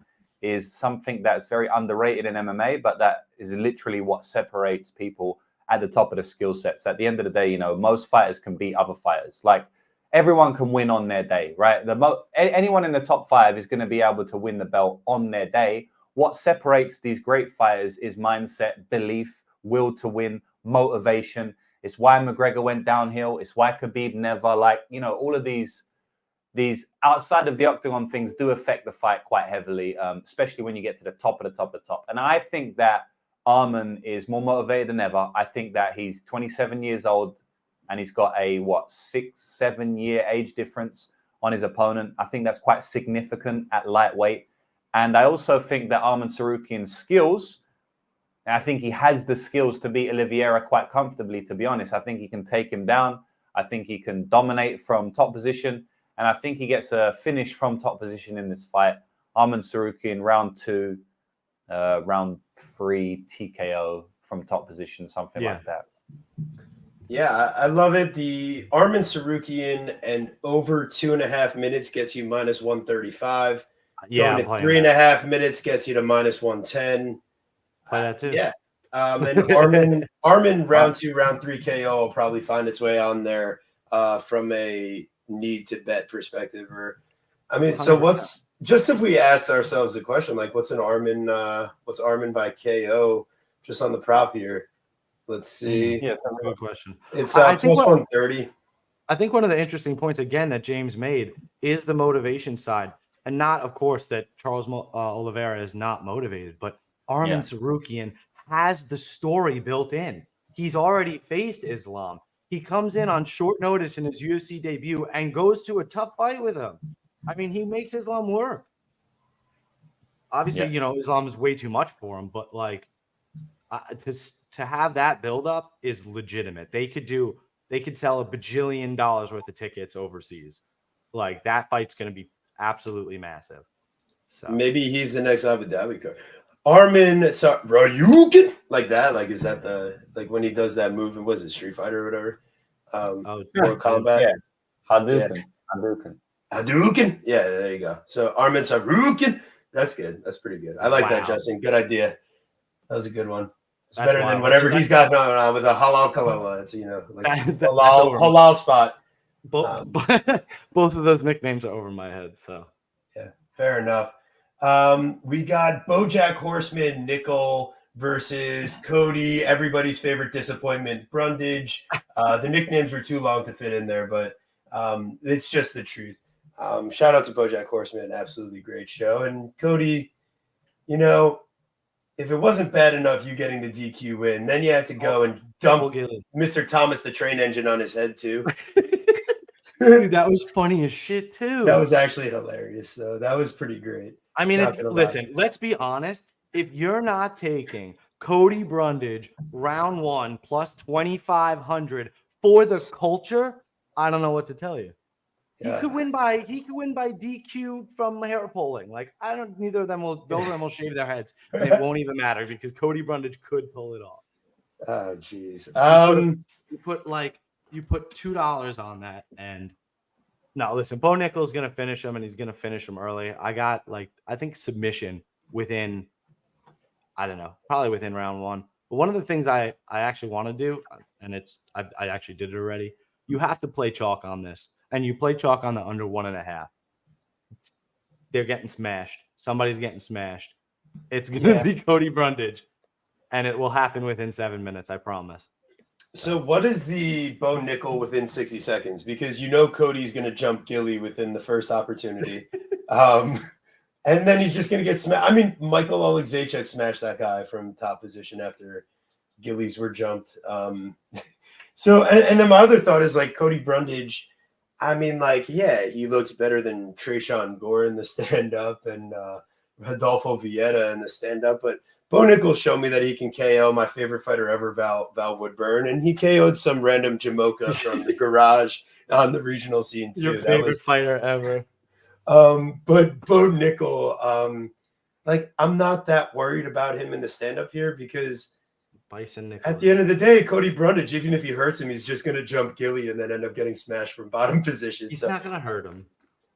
is something that's very underrated in MMA, but that is literally what separates people at the top of the skill sets. At the end of the day, most fighters can beat other fighters. Like everyone can win on their day, right? Anyone in the top 5 is going to be able to win the belt on their day. what separates these great fighters is mindset, belief, will to win, motivation. It's why McGregor went downhill. It's why Khabib never, like, you know, all of these outside of the octagon things do affect the fight quite heavily, especially when you get to the top of the top of the top. And I think that Arman is more motivated than ever. I think that he's 27 years old and he's got a, 6-7 year age difference on his opponent. I think that's quite significant at lightweight. And I also think that Arman Tsarukyan's skills, I think he has the skills to beat Oliveira quite comfortably, to be honest. I think he can take him down. I think he can dominate from top position. And I think he gets a finish from top position in this fight. Arman Tsarukyan, round 2, round 3, TKO from top position, something like that. Yeah, I love it. The Arman Tsarukyan and over 2.5 minutes gets you minus 135. Yeah, going to 3.5 minutes gets you to minus 110. Play that too. Yeah. And Arman round 2, round 3 KO will probably find its way on there from a need to bet perspective. Or, I mean, 100%. So what's, just if we asked ourselves the question, like, what's Arman by KO just on the prop here? Let's see. Yeah, that's a good question. It's plus 130. I think one of the interesting points, again, that James made is the motivation side. And not, of course, that Charles Oliveira is not motivated, but Arman Tsarukyan has the story built in. He's already faced Islam. He comes in on short notice in his UFC debut and goes to a tough fight with him. I mean, he makes Islam work. Obviously, you know, Islam is way too much for him, but like to have that buildup is legitimate. They could sell $1 bajillion worth of tickets overseas. Like, that fight's going to be absolutely massive. So maybe he's the next Abu Dhabi card. Arman Tsarukyan, like that. Like, is that the, like, when he does that move? And was it Street Fighter or whatever? Mortal Kombat. Yeah, Hadouken. Yeah, there you go. So Arman Tsarukyan. That's good. That's pretty good. I like that, Justin. Good idea. That was a good one. It's better than whatever he's got going on with a halal kalala. It's, you know, like halal spot. Both of those nicknames are over my head. So yeah, fair enough. We got BoJack Horseman Nickel versus Cody, everybody's favorite disappointment, Brundage. The nicknames were too long to fit in there, but it's just the truth. Shout out to BoJack Horseman, absolutely great show. And Cody, you know, if it wasn't bad enough you getting the DQ win, then you had to go and dump Mr. Thomas the Train Engine on his head too. Dude, that was funny as shit too. That was actually hilarious, though. That was pretty great. I mean, listen, let's be honest. If you're not taking Cody Brundage round 1 plus 2,500 for the culture, I don't know what to tell you. Yeah. He could win by DQ from hair pulling. Like, neither of them will shave their heads, and it won't even matter because Cody Brundage could pull it off. Oh, jeez. You put $2 on that, and no, listen, Bo Nickel's gonna finish him, and he's gonna finish him early. I got I think submission within, I don't know, probably within round 1. But one of the things I actually want to do, and I actually did it already. You have to play chalk on this, and you play chalk on the under 1.5. They're getting smashed. Somebody's getting smashed. It's gonna be Cody Brundage, and it will happen within 7 minutes. I promise. So what is the Bo Nickel within 60 seconds? Because you know Cody's going to jump Gilly within the first opportunity. And then he's just going to get smashed. I mean, Michael Oleksiejczuk smashed that guy from top position after Gillies were jumped. So, and then my other thought is, like, Cody Brundage, I mean, like, yeah, he looks better than Tresean Gore in the stand-up and Rodolfo Vieira in the stand-up, but Bo Nickel showed me that he can KO my favorite fighter ever, Val Woodburn, and he KO'd some random Jamocha from the garage on the regional scene too. Your favorite fighter ever. But Bo Nickel, like, I'm not that worried about him in the stand-up here because Bison Nickel. At the end of the day, Cody Brundage, even if he hurts him, he's just going to jump Gilly and then end up getting smashed from bottom position. He's not going to hurt him.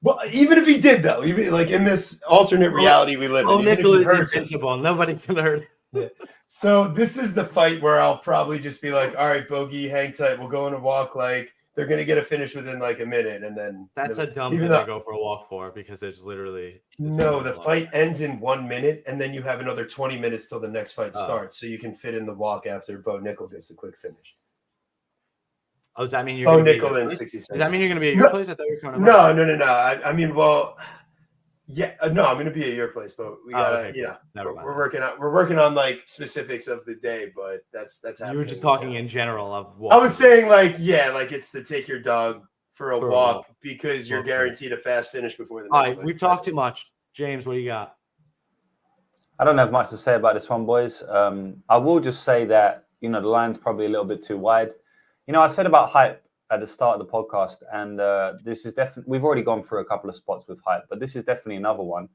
Well, even if he did, though, even like in this alternate reality we live in, Nickel is invincible. Nobody can hurt him. Yeah. So this is the fight where I'll probably just be like, all right, Bogey, hang tight. We'll go on a walk like they're going to get a finish within like a minute, and then That's a dumb thing even to though go for a walk for because there's literally no, the fight ends in 1 minute, and then you have another 20 minutes till the next fight starts, so you can fit in the walk after Bo Nickel gets a quick finish. Oh, does that mean you're Bo going to be Nickel at in your 60 place? seconds. Does that mean you're going to be at your place? I thought you were coming to No. I mean, well, yeah, no, I'm going to be at your place, but we gotta, we're working on like specifics of the day, but that's happening. You were just talking in general of walking. I was saying like it's to take your dog for a walk because you're guaranteed a fast finish before the next fight. All right, we've talked too much. James, what do you got? I don't have much to say about this one, boys. I will just say that, the line's probably a little bit too wide. I said about hype at the start of the podcast, and this is definitely, we've already gone through a couple of spots with hype, but this is definitely another one.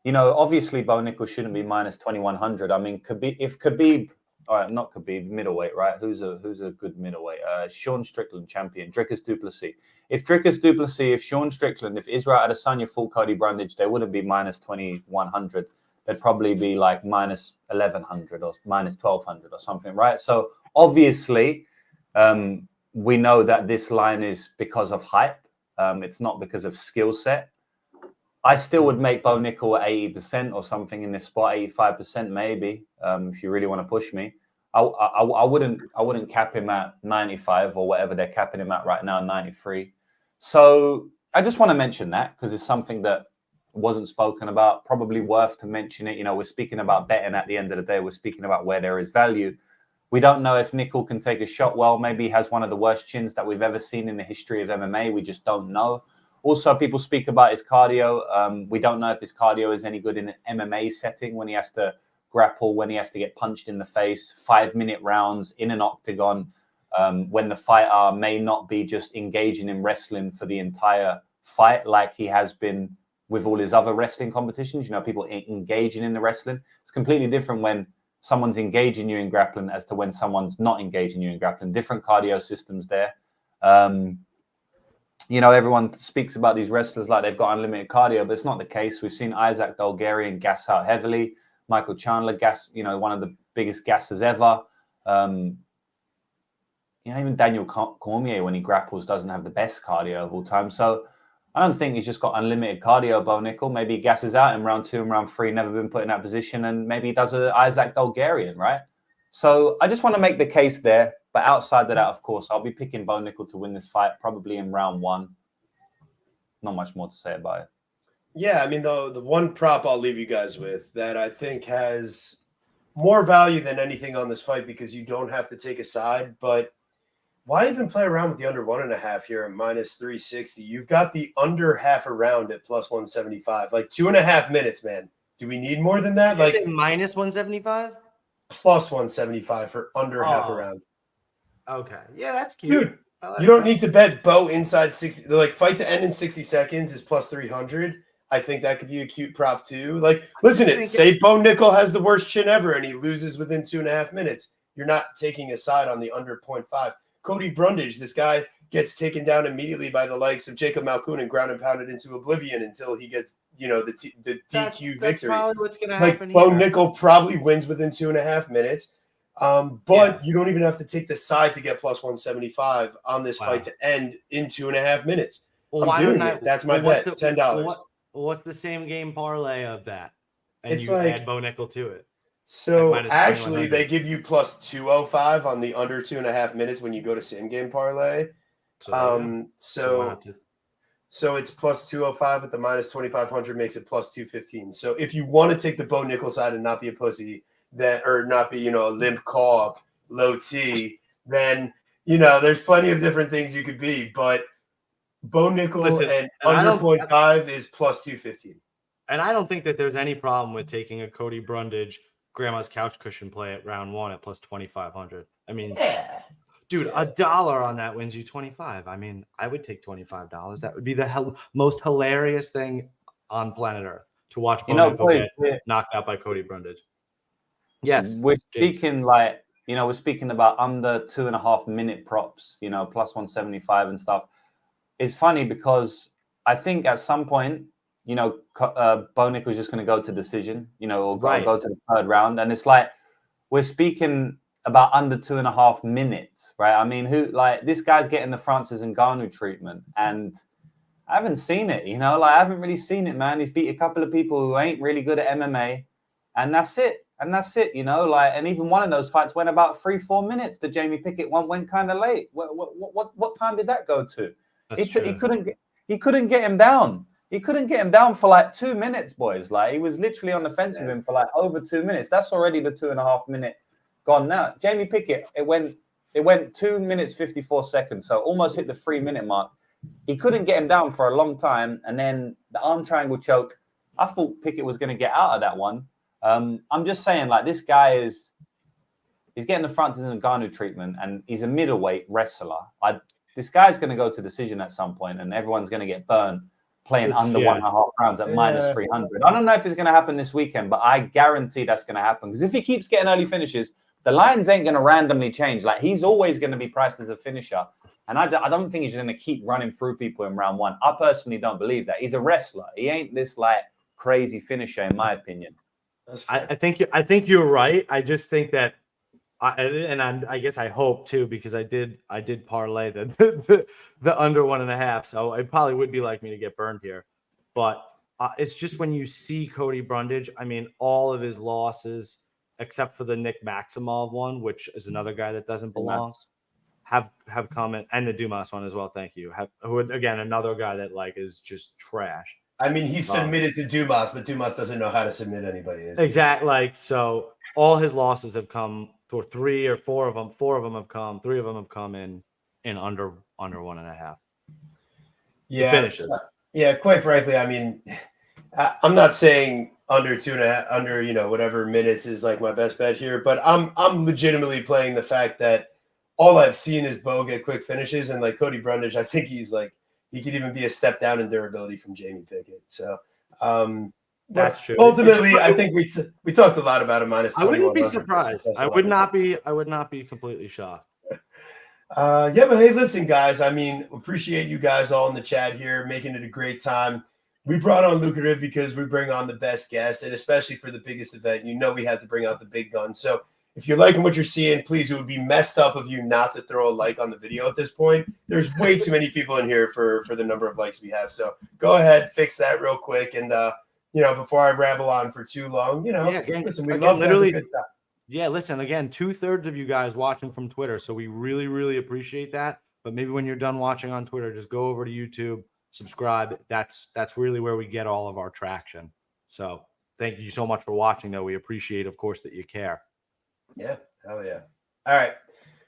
Obviously Bo Nickel shouldn't be minus 2,100. I mean, if Khabib, all right, not Khabib, middleweight, right? Who's a good middleweight? Sean Strickland champion, Dricus du Plessis. If Sean Strickland, if Israel Adesanya fought Cody Brundage, they wouldn't be minus 2,100. They'd probably be like minus 1,100 or minus 1,200 or something, right? So obviously, we know that this line is because of hype. It's not because of skill set. I still would make Bo Nickel at 80% or something in this spot, 85% maybe, if you really want to push me. I wouldn't cap him at 95 or whatever they're capping him at right now, 93. So I just want to mention that because it's something that wasn't spoken about, probably worth to mention it. We're speaking about betting at the end of the day. We're speaking about where there is value. We don't know if Nickel can take a shot well. Maybe he has one of the worst chins that we've ever seen in the history of MMA. We just don't know. Also, people speak about his cardio. We don't know if his cardio is any good in an MMA setting when he has to grapple, when he has to get punched in the face, 5-minute rounds in an octagon, when the fighter may not be just engaging in wrestling for the entire fight like he has been with all his other wrestling competitions. People engaging in the wrestling. It's completely different when someone's engaging you in grappling as to when someone's not engaging you in grappling. Different cardio systems there. Everyone speaks about these wrestlers like they've got unlimited cardio, but it's not the case. We've seen Isaac Bulgarian gas out heavily. Michael Chandler gas, one of the biggest gassers ever. Even Daniel Cormier, when he grapples, doesn't have the best cardio of all time. So I don't think he's just got unlimited cardio, Bo Nickel. Maybe he gasses out in round 2 and round 3, never been put in that position, and maybe he does a Isaac Bulgarian, right? So I just want to make the case there. But outside of that, of course, I'll be picking Bo Nickel to win this fight, probably in round 1. Not much more to say about it. Yeah, I mean, the one prop I'll leave you guys with that I think has more value than anything on this fight because you don't have to take a side, but why even play around with the under 1.5 here at minus 360? You've got the under half a round at plus 175. Like 2.5 minutes, man. Do we need more than that? Did you say minus 175? Plus 175 for under half a round. Okay. Yeah, that's cute. Dude, you don't need to bet Bo inside 60. Like fight to end in 60 seconds is plus 300. I think that could be a cute prop too. Like, listen, say Bo Nickel has the worst chin ever and he loses within 2.5 minutes. You're not taking a side on the under 0.5. Cody Brundage, this guy gets taken down immediately by the likes of Jacob Malkoun and ground and pounded into oblivion until he gets, the DQ victory. That's probably what's going to happen here. Bo Nickel probably wins within 2.5 minutes. But you don't even have to take the side to get plus 175 on this fight to end in 2.5 minutes. Well, I'm doing it. That's my bet. $10. What's the same game parlay of that? And it's you add Bo Nickel to it. So actually, they give you plus 205 on the under 2.5 minutes when you go to same game parlay. So it's plus 205 at the minus 2,500 makes it plus 215. So if you want to take the Bo Nickel side and not be a pussy, or not be a limp call, low T, then there's plenty of different things you could be. But Bo Nickel and under 0.5 is plus 215. And I don't think that there's any problem with taking a Cody Brundage grandma's couch cushion play at round 1 at plus 2,500. I mean, dude, $1 on that wins you 25. I mean, I would take $25. That would be the most hilarious thing on planet Earth to watch Bo Nickel get knocked out by Cody Brundage. Yes, we're speaking we're speaking about under 2.5 minute props, plus 175 and stuff. It's funny because I think at some point, Bo Nickel's just going to go to decision, or go to the 3rd round. And it's like, we're speaking about under 2.5 minutes, right? I mean, this guy's getting the Francis Ngannou treatment, and I haven't seen it, I haven't really seen it, man. He's beat a couple of people who ain't really good at MMA, and that's it. And even one of those fights went about 3-4 minutes. The Jamie Pickett one went kind of late. What time did that go to? He couldn't get him down. He couldn't get him down for like 2 minutes, boys. Like, he was literally on the fence with him for like over 2 minutes. That's already the 2.5 minute gone now. Jamie Pickett, it went 2 minutes 54 seconds, so almost hit the 3 minute mark. He couldn't get him down for a long time, and then the arm triangle choke. I thought Pickett was going to get out of that one. I'm just saying, like, this guy he's getting the Francis Ngannou treatment, and he's a middleweight wrestler. This guy's going to go to decision at some point, and everyone's going to get burned playing under 1.5 rounds at minus 300. I don't know if it's going to happen this weekend, but I guarantee that's going to happen, because if he keeps getting early finishes, the lines ain't going to randomly change. Like, he's always going to be priced as a finisher. And I don't think he's going to keep running through people in round one. I personally don't believe that. He's a wrestler. He ain't this like crazy finisher, in my opinion. I think you're right. I just think that, I guess I hope too, because I did parlay the under 1.5. So it probably would be like me to get burned here, but it's just when you see Cody Brundage. I mean, all of his losses except for the Nick Maximov one, which is another guy that doesn't belong, have come in, and the Dumas one as well. Thank you. Who again, another guy that like is just trash. I mean, he's submitted to Dumas, but Dumas doesn't know how to submit anybody. Exactly. Like, so all his losses have come, or 3 or 4 of them. 4 of them have come. 3 of them have come in under 1.5. Yeah. Finishes. Yeah. Quite frankly, I mean, I'm not saying under 2.5, under whatever minutes is like my best bet here, but I'm legitimately playing the fact that all I've seen is Bo get quick finishes, and like Cody Brundage, I think he's like, he could even be a step down in durability from Jamie Pickett. So that's true. Ultimately, I think we talked a lot about a minus 21. I wouldn't be surprised. I would not be completely shocked. Yeah, but hey, listen, guys. I mean, appreciate you guys all in the chat here, making it a great time. We brought on Lucrative because we bring on the best guests, and especially for the biggest event, we had to bring out the big guns. So if you're liking what you're seeing, please, it would be messed up of you not to throw a like on the video at this point. There's way too many people in here for the number of likes we have. So go ahead, fix that real quick. And, before I ramble on for too long, listen, we love literally a good time. Yeah, listen, again, 2/3 of you guys watching from Twitter. So we really, really appreciate that. But maybe when you're done watching on Twitter, just go over to YouTube, subscribe. That's really where we get all of our traction. So thank you so much for watching, though. We appreciate, of course, that you care. Yeah, hell yeah. All right,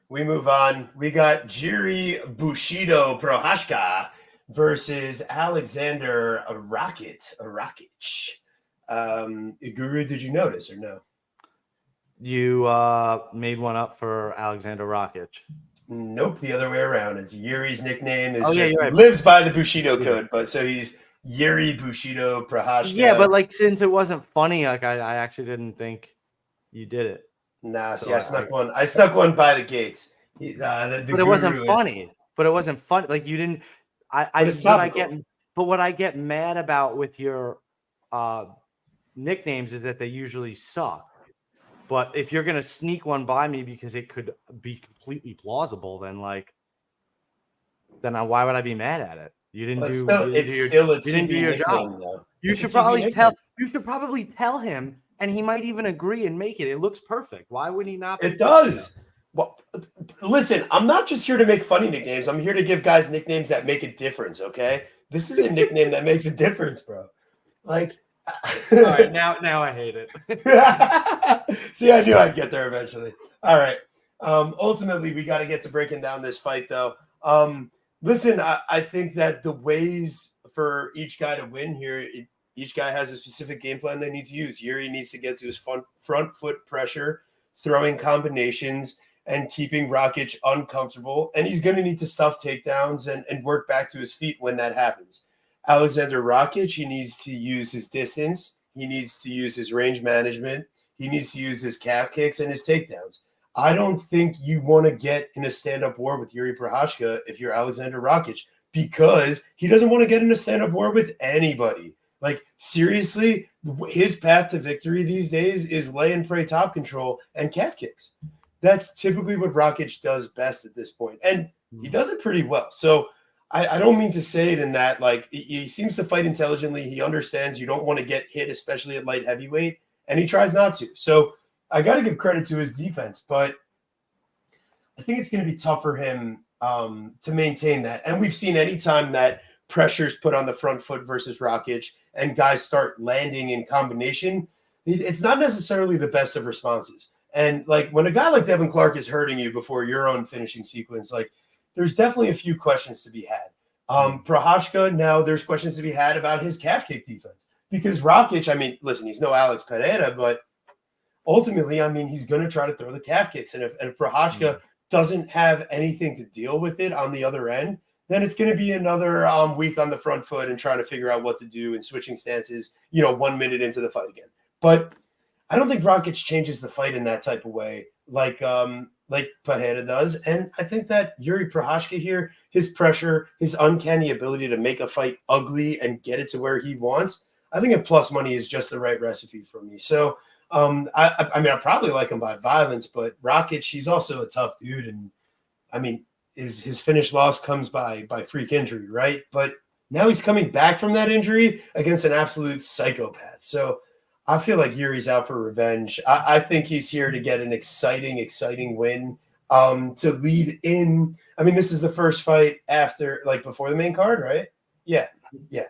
we move on. We got Jiri Bushido Prochazka versus Alexander Rakic. Guru, did you notice or no? You made one up for Alexander Rakic. Nope, the other way around. It's Yuri's nickname. Right. Lives by the Bushido code, but so he's Yuri Bushido Prochazka. Yeah, but like since it wasn't funny, like I actually didn't think you did it. Nah, see, I snuck one. I snuck one by the gates. But it wasn't funny. But it wasn't funny. Like you didn't. What I get mad about with your nicknames is that they usually suck. But if you're gonna sneak one by me because it could be completely plausible, then why would I be mad at it? You didn't do your job. You should probably tell him. And he might even agree and make it. It looks perfect. Why would he not? It does. Well, listen, I'm not just here to make funny nicknames. I'm here to give guys nicknames that make a difference, okay? This is a nickname that makes a difference, bro. Like, all right, now I hate it. See, I knew I'd get there eventually. All right. Ultimately, we got to get to breaking down this fight, though. Listen, I think that the ways for each guy to win here, each guy has a specific game plan they need to use. Yuri needs to get to his front foot pressure, throwing combinations, and keeping Rakic uncomfortable. And he's going to need to stuff takedowns and work back to his feet when that happens. Alexander Rakic, he needs to use his distance. He needs to use his range management. He needs to use his calf kicks and his takedowns. I don't think you want to get in a stand-up war with Jiri Prochazka if you're Alexander Rakic, because he doesn't want to get in a stand-up war with anybody. Like, seriously, his path to victory these days is lay and pray top control and calf kicks. that's typically what Rakic does best at this point. And he does it pretty well. So I don't mean to say it in that, like, he seems to fight intelligently. He understands you don't want to get hit, especially at light heavyweight, and he tries not to. So I got to give credit to his defense, but I think it's going to be tough for him to maintain that. And we've seen anytime that pressure's put on the front foot versus Rakic and guys start landing in combination, it's not necessarily the best of responses. And like when a guy like Devin Clark is hurting you before your own finishing sequence, like there's definitely a few questions to be had. Prochazka, now there's questions to be had about his calf kick defense because Rakic, I mean, listen, he's no Alex Pereira, but ultimately, I mean, he's going to try to throw the calf kicks. And if Prochazka doesn't have anything to deal with it on the other end, then it's going to be another week on the front foot and trying to figure out what to do and switching stances, 1 minute into the fight again. But I don't think Rakic changes the fight in that type of way like Pereira does. And I think that Yuri Prochazka here, his pressure, his uncanny ability to make a fight ugly and get it to where he wants, I think at plus money is just the right recipe for me. So, I mean, I probably like him by violence, but Rakic, he's also a tough dude. And I mean, his finish loss comes by freak injury, right? But now he's coming back from that injury against an absolute psychopath. So I feel like Yuri's out for revenge. I think he's here to get an exciting win to lead in. I mean, this is the first fight before the main card, right? Yeah.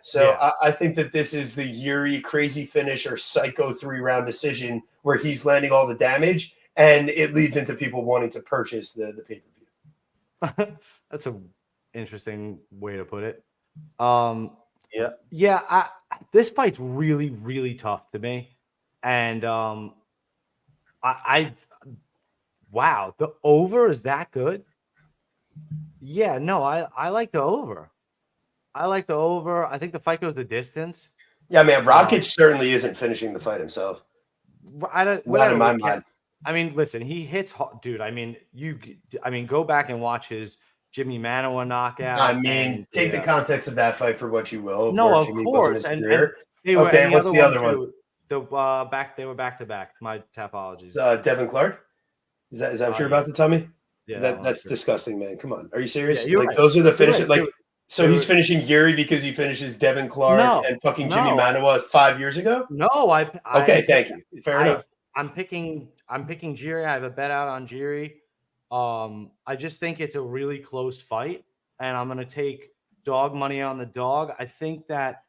So yeah. I think that this is the Yuri crazy finish or psycho 3-round decision where he's landing all the damage, and it leads into people wanting to purchase the pay-per-view. That's an interesting way to put it. This fight's really, really tough to me. And wow, the over is that good? Yeah, no, I like the over. I think the fight goes the distance. Yeah, man, Rakic certainly isn't finishing the fight himself. Not in my mind. I mean, listen, he hits, dude. I mean, go back and watch his Jimmy Manoa knockout. I mean, take the context of that fight for what you will. No, of course. And okay, what's the other one? They were back to back. My apologies. Devin Clark. Is that what you're about to tell me? Yeah, that's disgusting, man. Come on, are you serious? Yeah, right. Those are the finishes. So he's finishing Yuri because he finishes Devin Clark and fucking Jimmy Manoa 5 years ago. No, okay, thank you. Fair enough. I'm picking Jiri. I have a bet out on Jiri. I just think it's a really close fight, and I'm gonna take dog money on the dog. I think that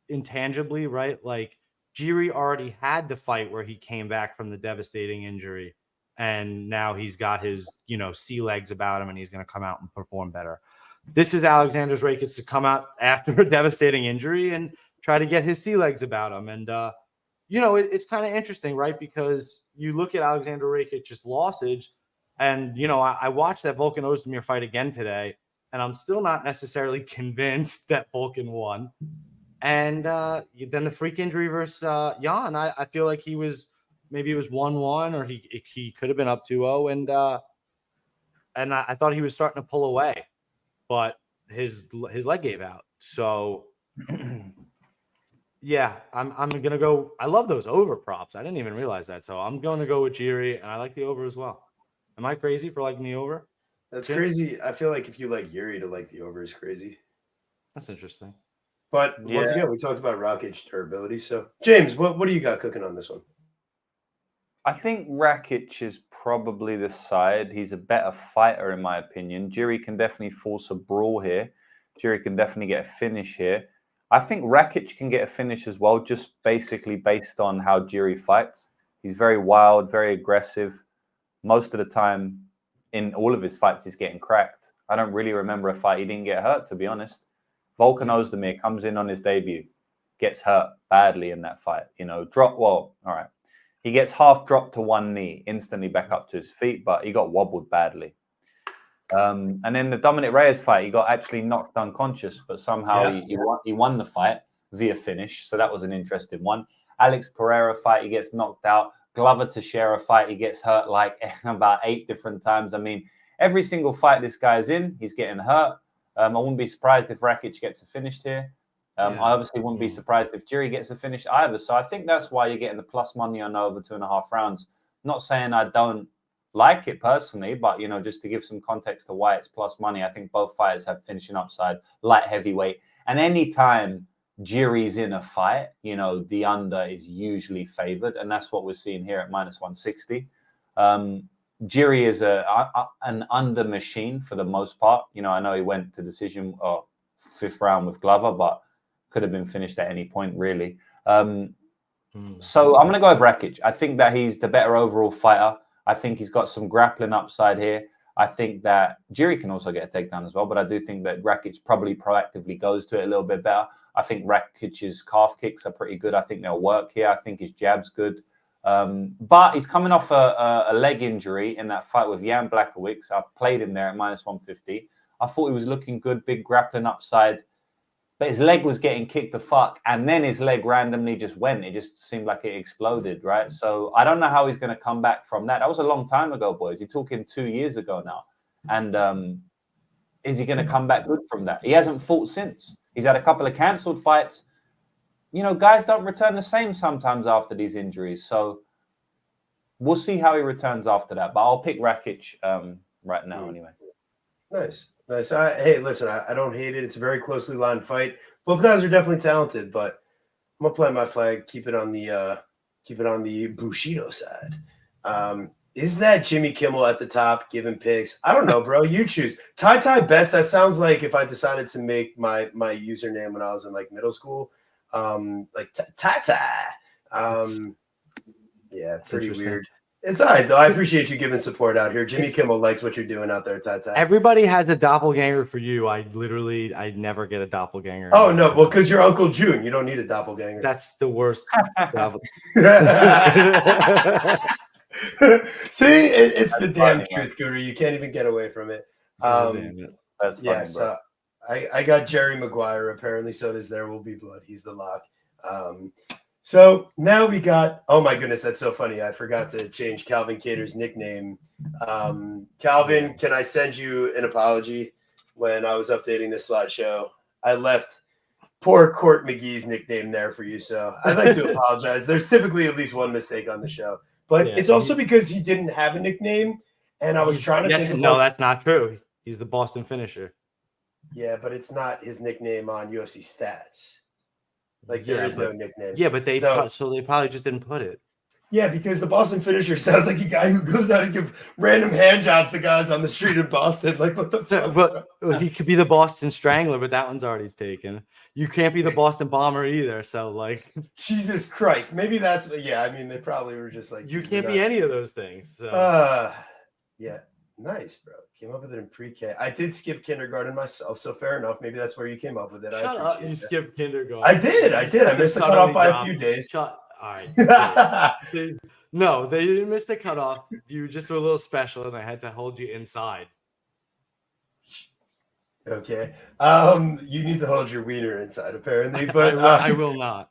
intangibly, right? Like Jiri already had the fight where he came back from the devastating injury, and now he's got his sea legs about him, and he's gonna come out and perform better. This is Alexander Rakic to come out after a devastating injury and try to get his sea legs about him. And, it's kind of interesting, right? Because you look at Alexander Rakic's losses and, I watched that Volkan Ozdemir fight again today, and I'm still not necessarily convinced that Volkan won. And then the freak injury versus Jan, I feel like maybe it was 1-1 or he could have been up 2-0. And I thought he was starting to pull away. But his leg gave out. So, yeah, I'm going to go. I love those over props. I didn't even realize that. So I'm going to go with Jiri, and I like the over as well. Am I crazy for liking the over? That's crazy. I feel like if you like Yuri, to like the over is crazy. That's interesting. But once again, we talked about Rakic durability. So, James, what do you got cooking on this one? I think Rakic is probably the side. He's a better fighter, in my opinion. Jiri can definitely force a brawl here. Jiri can definitely get a finish here. I think Rakic can get a finish as well, just basically based on how Jiri fights. He's very wild, very aggressive. Most of the time, in all of his fights, he's getting cracked. I don't really remember a fight he didn't get hurt, to be honest. Volkan Ozdemir comes in on his debut, gets hurt badly in that fight. All right. He gets half dropped to one knee, instantly back up to his feet, but he got wobbled badly. And then the Dominic Reyes fight, he got actually knocked unconscious, but somehow he won the fight via finish. So that was an interesting one. Alex Pereira fight, he gets knocked out. Glover Teixeira fight, he gets hurt like about 8 different times. I mean, every single fight this guy's in, he's getting hurt. I wouldn't be surprised if Rakic gets a finish here. I obviously wouldn't be surprised if Jiri gets a finish either. So I think that's why you're getting the plus money on over 2.5 rounds. Not saying I don't like it personally, but just to give some context to why it's plus money, I think both fighters have finishing upside, light heavyweight, and anytime Jiri's in a fight, the under is usually favored, and that's what we're seeing here at -160. Jiri is an under machine for the most part. I know he went to decision or 5th round with Glover, but could have been finished at any point, really. So I'm going to go with Rakic. I think that he's the better overall fighter. I think he's got some grappling upside here. I think that Jiri can also get a takedown as well, but I do think that Rakic probably proactively goes to it a little bit better. I think Rakic's calf kicks are pretty good. I think they'll work here. I think his jab's good. But he's coming off a leg injury in that fight with Jan Blachowicz. I played him there at -150. I thought he was looking good, big grappling upside. But his leg was getting kicked the fuck, and then his leg randomly just went. It just seemed like it exploded, right? So I don't know how he's going to come back from that. That was a long time ago, boys. You're talking 2 years ago now. And is he going to come back good from that? He hasn't fought since. He's had a couple of cancelled fights. Guys don't return the same sometimes after these injuries. So we'll see how he returns after that. But I'll pick Rakic right now anyway. Nice. Hey, listen, I don't hate it. It's a very closely lined fight. Both guys are definitely talented, but I'm gonna plant my flag. Keep it on the Bushido side. Is that Jimmy Kimmel at the top giving picks? I don't know, bro. You choose. Tai Best. That sounds like if I decided to make my username when I was in like middle school. Like Tai. Yeah, pretty weird. It's all right, though. I appreciate you giving support out here. Jimmy Kimmel likes what you're doing out there, Tai. Everybody has a doppelganger for you. I never get a doppelganger. Oh, no. Well, because you're Uncle June. You don't need a doppelganger. That's the worst. See, it's the damn truth, Guru. You can't even get away from it. That's funny, so I got Jerry Maguire. Apparently, so does There Will Be Blood. He's the lock. So now we got, oh my goodness, that's so funny. I forgot to change Calvin Kattar's nickname. Calvin, can I send you an apology? When I was updating this slideshow, I left poor Court McGee's nickname there for you. So I'd like to apologize. There's typically at least one mistake on the show, but it's also because he didn't have a nickname. And I was trying to think no, that's not true. He's the Boston finisher. Yeah, but it's not his nickname on UFC stats. Like there is no nickname. Yeah, but they probably just didn't put it. Yeah, because the Boston finisher sounds like a guy who goes out and gives random hand jobs to guys on the street in Boston. Like what the fuck? But he could be the Boston Strangler, but that one's already taken. You can't be the Boston Bomber either. So like Jesus Christ. Maybe that's I mean they probably were just like you can't be any of those things. So. Yeah. Nice, bro. Came up with it in pre-K. I did skip kindergarten myself, so fair enough. Maybe that's where you came up with it. Shut up. You skipped kindergarten. I did. I missed the cutoff by a few days. All right. No, they didn't miss the cutoff. You just were a little special, and I had to hold you inside. Okay. You need to hold your wiener inside, apparently. But I will not.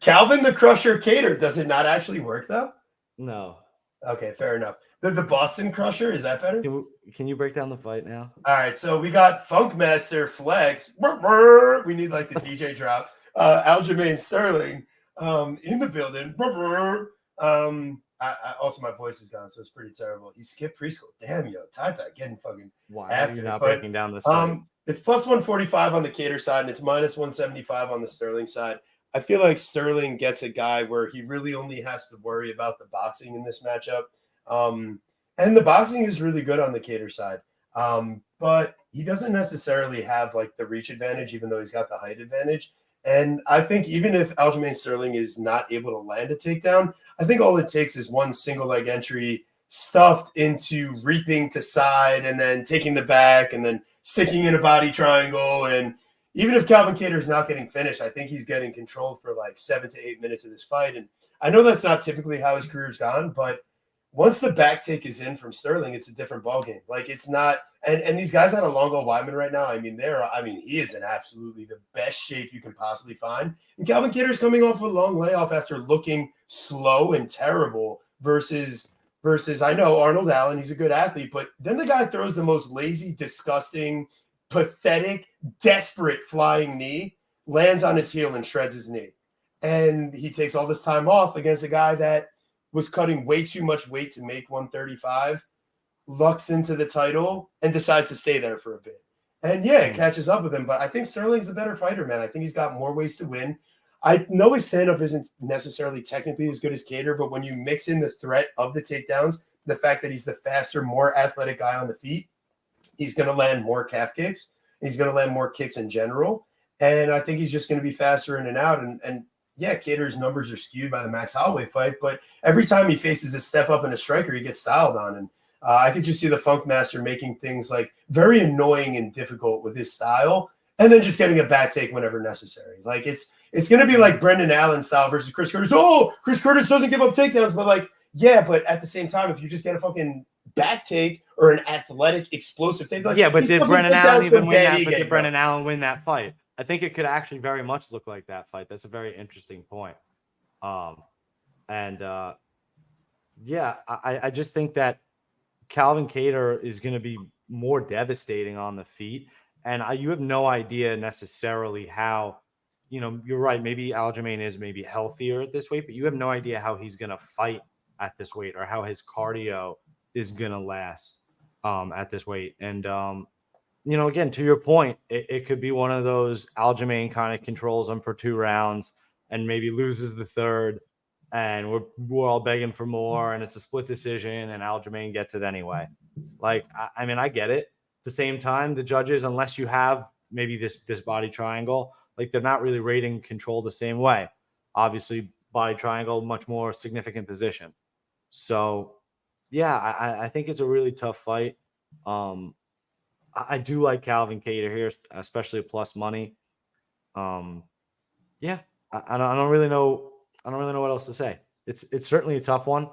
Calvin the Crusher Cater. Does it not actually work, though? No. Okay, fair enough. The Boston Crusher, is that better? Can you break down the fight now? All right, so we got Funkmaster Flex. We need like the DJ drop. Aljamain Sterling in the building. Also, my voice is gone, so it's pretty terrible. He skipped preschool. Damn, yo, Tai getting fucking Why after. Are you not breaking down this fight? It's plus 145 on the Cater side, and it's minus 175 on the Sterling side. I feel like Sterling gets a guy where he really only has to worry about the boxing in this matchup. And the boxing is really good on the Cater side. But he doesn't necessarily have like the reach advantage, even though he's got the height advantage. And I think even if Aljamain Sterling is not able to land a takedown, I think all it takes is one single leg entry stuffed into reaping to side and then taking the back and then sticking in a body triangle. And even if Calvin Kattar is not getting finished, I think he's getting controlled for like 7 to 8 minutes of this fight. And I know that's not typically how his career's gone, but once the back take is in from Sterling, it's a different ballgame. Like it's not, and these guys out of Longo Wyman right now, he is in absolutely the best shape you can possibly find. And Calvin Kattar's coming off a long layoff after looking slow and terrible versus I know Arnold Allen, he's a good athlete, but then the guy throws the most lazy, disgusting, pathetic, desperate flying knee, lands on his heel and shreds his knee. And he takes all this time off against a guy that was cutting way too much weight to make 135, lucks into the title, and decides to stay there for a bit. And yeah, it catches up with him. But I think Sterling's a better fighter, man. I think he's got more ways to win. I know his stand-up isn't necessarily technically as good as Kattar, but when you mix in the threat of the takedowns, the fact that he's the faster, more athletic guy on the feet, he's going to land more calf kicks. He's going to land more kicks in general. And I think he's just going to be faster in and out. And yeah, Kattar's numbers are skewed by the Max Holloway fight, but every time he faces a step up in a striker, he gets styled on. And I could just see the Funk Master making things like very annoying and difficult with his style, and then just getting a back take whenever necessary. Like it's going to be like Brendan Allen style versus Chris Curtis. Oh, Chris Curtis doesn't give up takedowns, but like, yeah, but at the same time, if you just get a fucking back take or an athletic explosive take, like, yeah, but did Brendan Allen even win that? But did Brendan Allen Allen win that fight? I think it could actually very much look like that fight. That's a very interesting point. Yeah, I just think that Calvin Kattar is going to be more devastating on the feet. And you have no idea necessarily how, you're right. Maybe Aljamain is maybe healthier at this weight, but you have no idea how he's going to fight at this weight or how his cardio is going to last at this weight. And, again, to your point, it could be one of those Aljamain kind of controls him for 2 rounds and maybe loses the third. And we're all begging for more, and it's a split decision, and Aljamain gets it anyway. Like, I mean, I get it. At the same time, the judges, unless you have maybe this body triangle, like they're not really rating control the same way. Obviously, body triangle, much more significant position. So, yeah, I think it's a really tough fight. I do like Calvin Kattar here, especially plus money. Yeah, I don't really know. I don't really know what else to say. It's certainly a tough one.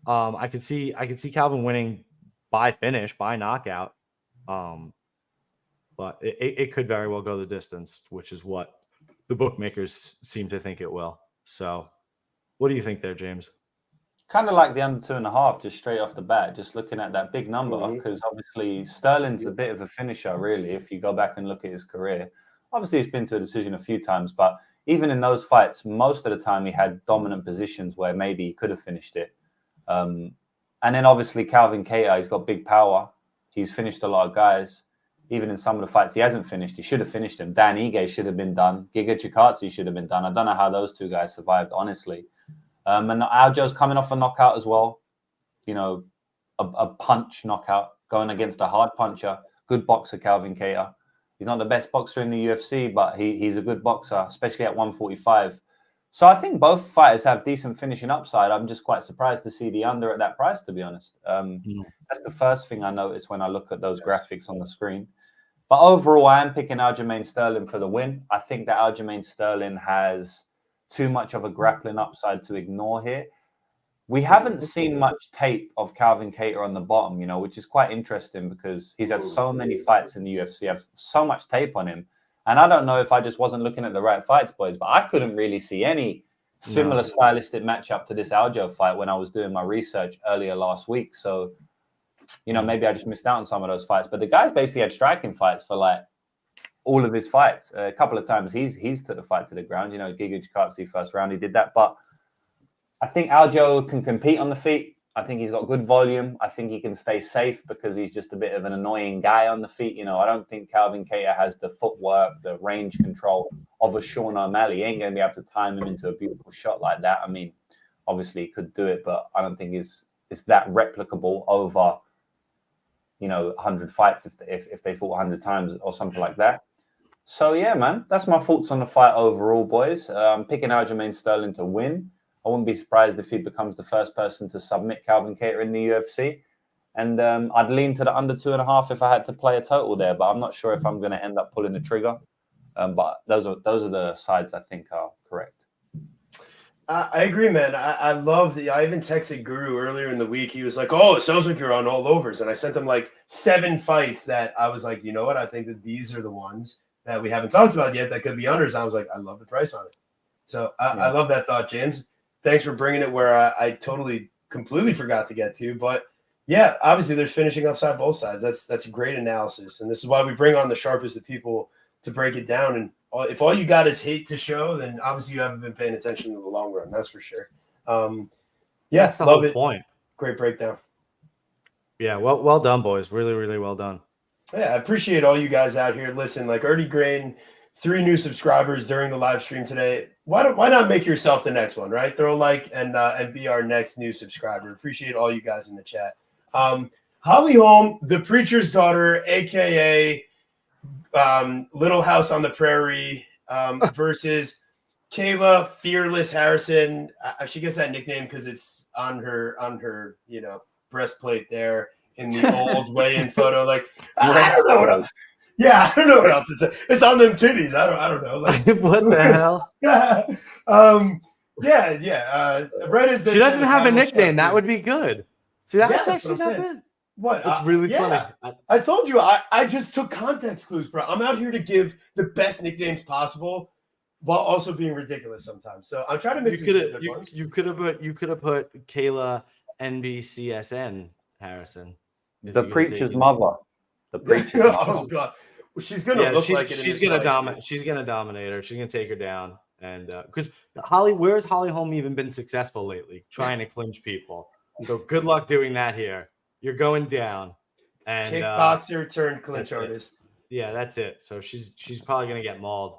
I could see Calvin winning by finish, by knockout. But it could very well go the distance, which is what the bookmakers seem to think it will. So, what do you think there, James? Kind of like the under 2.5, just straight off the bat, just looking at that big number, because obviously Sterling's a bit of a finisher, really, if you go back and look at his career. Obviously, he's been to a decision a few times, but even in those fights, most of the time he had dominant positions where maybe he could have finished it. And then obviously Calvin Kattar, he's got big power. He's finished a lot of guys. Even in some of the fights he hasn't finished, he should have finished them. Dan Ige should have been done. Giga Chikadze should have been done. I don't know how those 2 guys survived, honestly. And Aljo's coming off a knockout as well. A punch knockout, going against a hard puncher. Good boxer, Calvin Kattar. He's not the best boxer in the UFC, but he's a good boxer, especially at 145. So I think both fighters have decent finishing upside. I'm just quite surprised to see the under at that price, to be honest. That's the first thing I notice when I look at those graphics on the screen. But overall, I am picking Aljamain Sterling for the win. I think that Aljamain Sterling has too much of a grappling upside to ignore here. We haven't seen much tape of Calvin Kattar on the bottom, which is quite interesting because he's had so many fights in the UFC. I have so much tape on him. And I don't know if I just wasn't looking at the right fights, boys, but I couldn't really see any similar stylistic matchup to this Aljo fight when I was doing my research earlier last week. So, maybe I just missed out on some of those fights. But the guy's basically had striking fights for like all of his fights. A couple of times he's took the fight to the ground. Giga Chikadze first round, he did that. But I think Aljo can compete on the feet. I think he's got good volume. I think he can stay safe because he's just a bit of an annoying guy on the feet. I don't think Calvin Kattar has the footwork, the range control of a Sean O'Malley. He ain't going to be able to time him into a beautiful shot like that. I mean, obviously he could do it, but I don't think it's that replicable over, 100 fights if they fought 100 times or something like that. So, yeah, man, that's my thoughts on the fight overall, boys. I'm picking Aljamain Sterling to win. I wouldn't be surprised if he becomes the first person to submit Calvin Kattar in the UFC. And I'd lean to the under 2.5 if I had to play a total there, but I'm not sure if I'm going to end up pulling the trigger. But those are the sides I think are correct. I agree, man. I love I even texted Guru earlier in the week. He was like, oh, it sounds like you're on all overs. And I sent him like 7 fights that I was like, you know what? I think that these are the ones that we haven't talked about yet that could be unders. I was like, I love the price on it. So I love that thought, James. Thanks for bringing it where I totally, completely forgot to get to. But, yeah, obviously there's finishing upside both sides. That's a great analysis. And this is why we bring on the sharpest of people to break it down. And if all you got is hate to show, then obviously you haven't been paying attention in the long run. That's for sure. Yeah, That's the love whole it. point. Great breakdown. Yeah, well done, boys. Really, really well done. Yeah, I appreciate all you guys out here. Listen, like Ernie Grain, 3 new subscribers during the live stream today. Why not make yourself the next one, right? Throw a like and be our next new subscriber. Appreciate all you guys in the chat. Holly Holm, the preacher's daughter, aka Little House on the Prairie, versus Kayla Fearless Harrison. She gets that nickname because it's on her breastplate there in the old weigh-in photo. Like I don't know what else. Yeah, I don't know what else to say. It's on them titties. I don't know. Like what the hell? yeah. Red is She doesn't have a nickname. That would be good. See, that's what actually I'm not saying. bad. What? It's really funny. I told you I just took context clues, bro. I'm out here to give the best nicknames possible while also being ridiculous sometimes. So I'm trying to make you could have put Kayla NBCSN Harrison. The preacher's mother. The preacher. Oh god. Well, she's gonna look like it. She's gonna dominate. She's gonna dominate her. She's gonna take her down. And because where's Holly Holm even been successful lately? Trying to clinch people. So good luck doing that here. You're going down. And kickboxer turned clinch artist. Yeah, that's it. So she's probably gonna get mauled.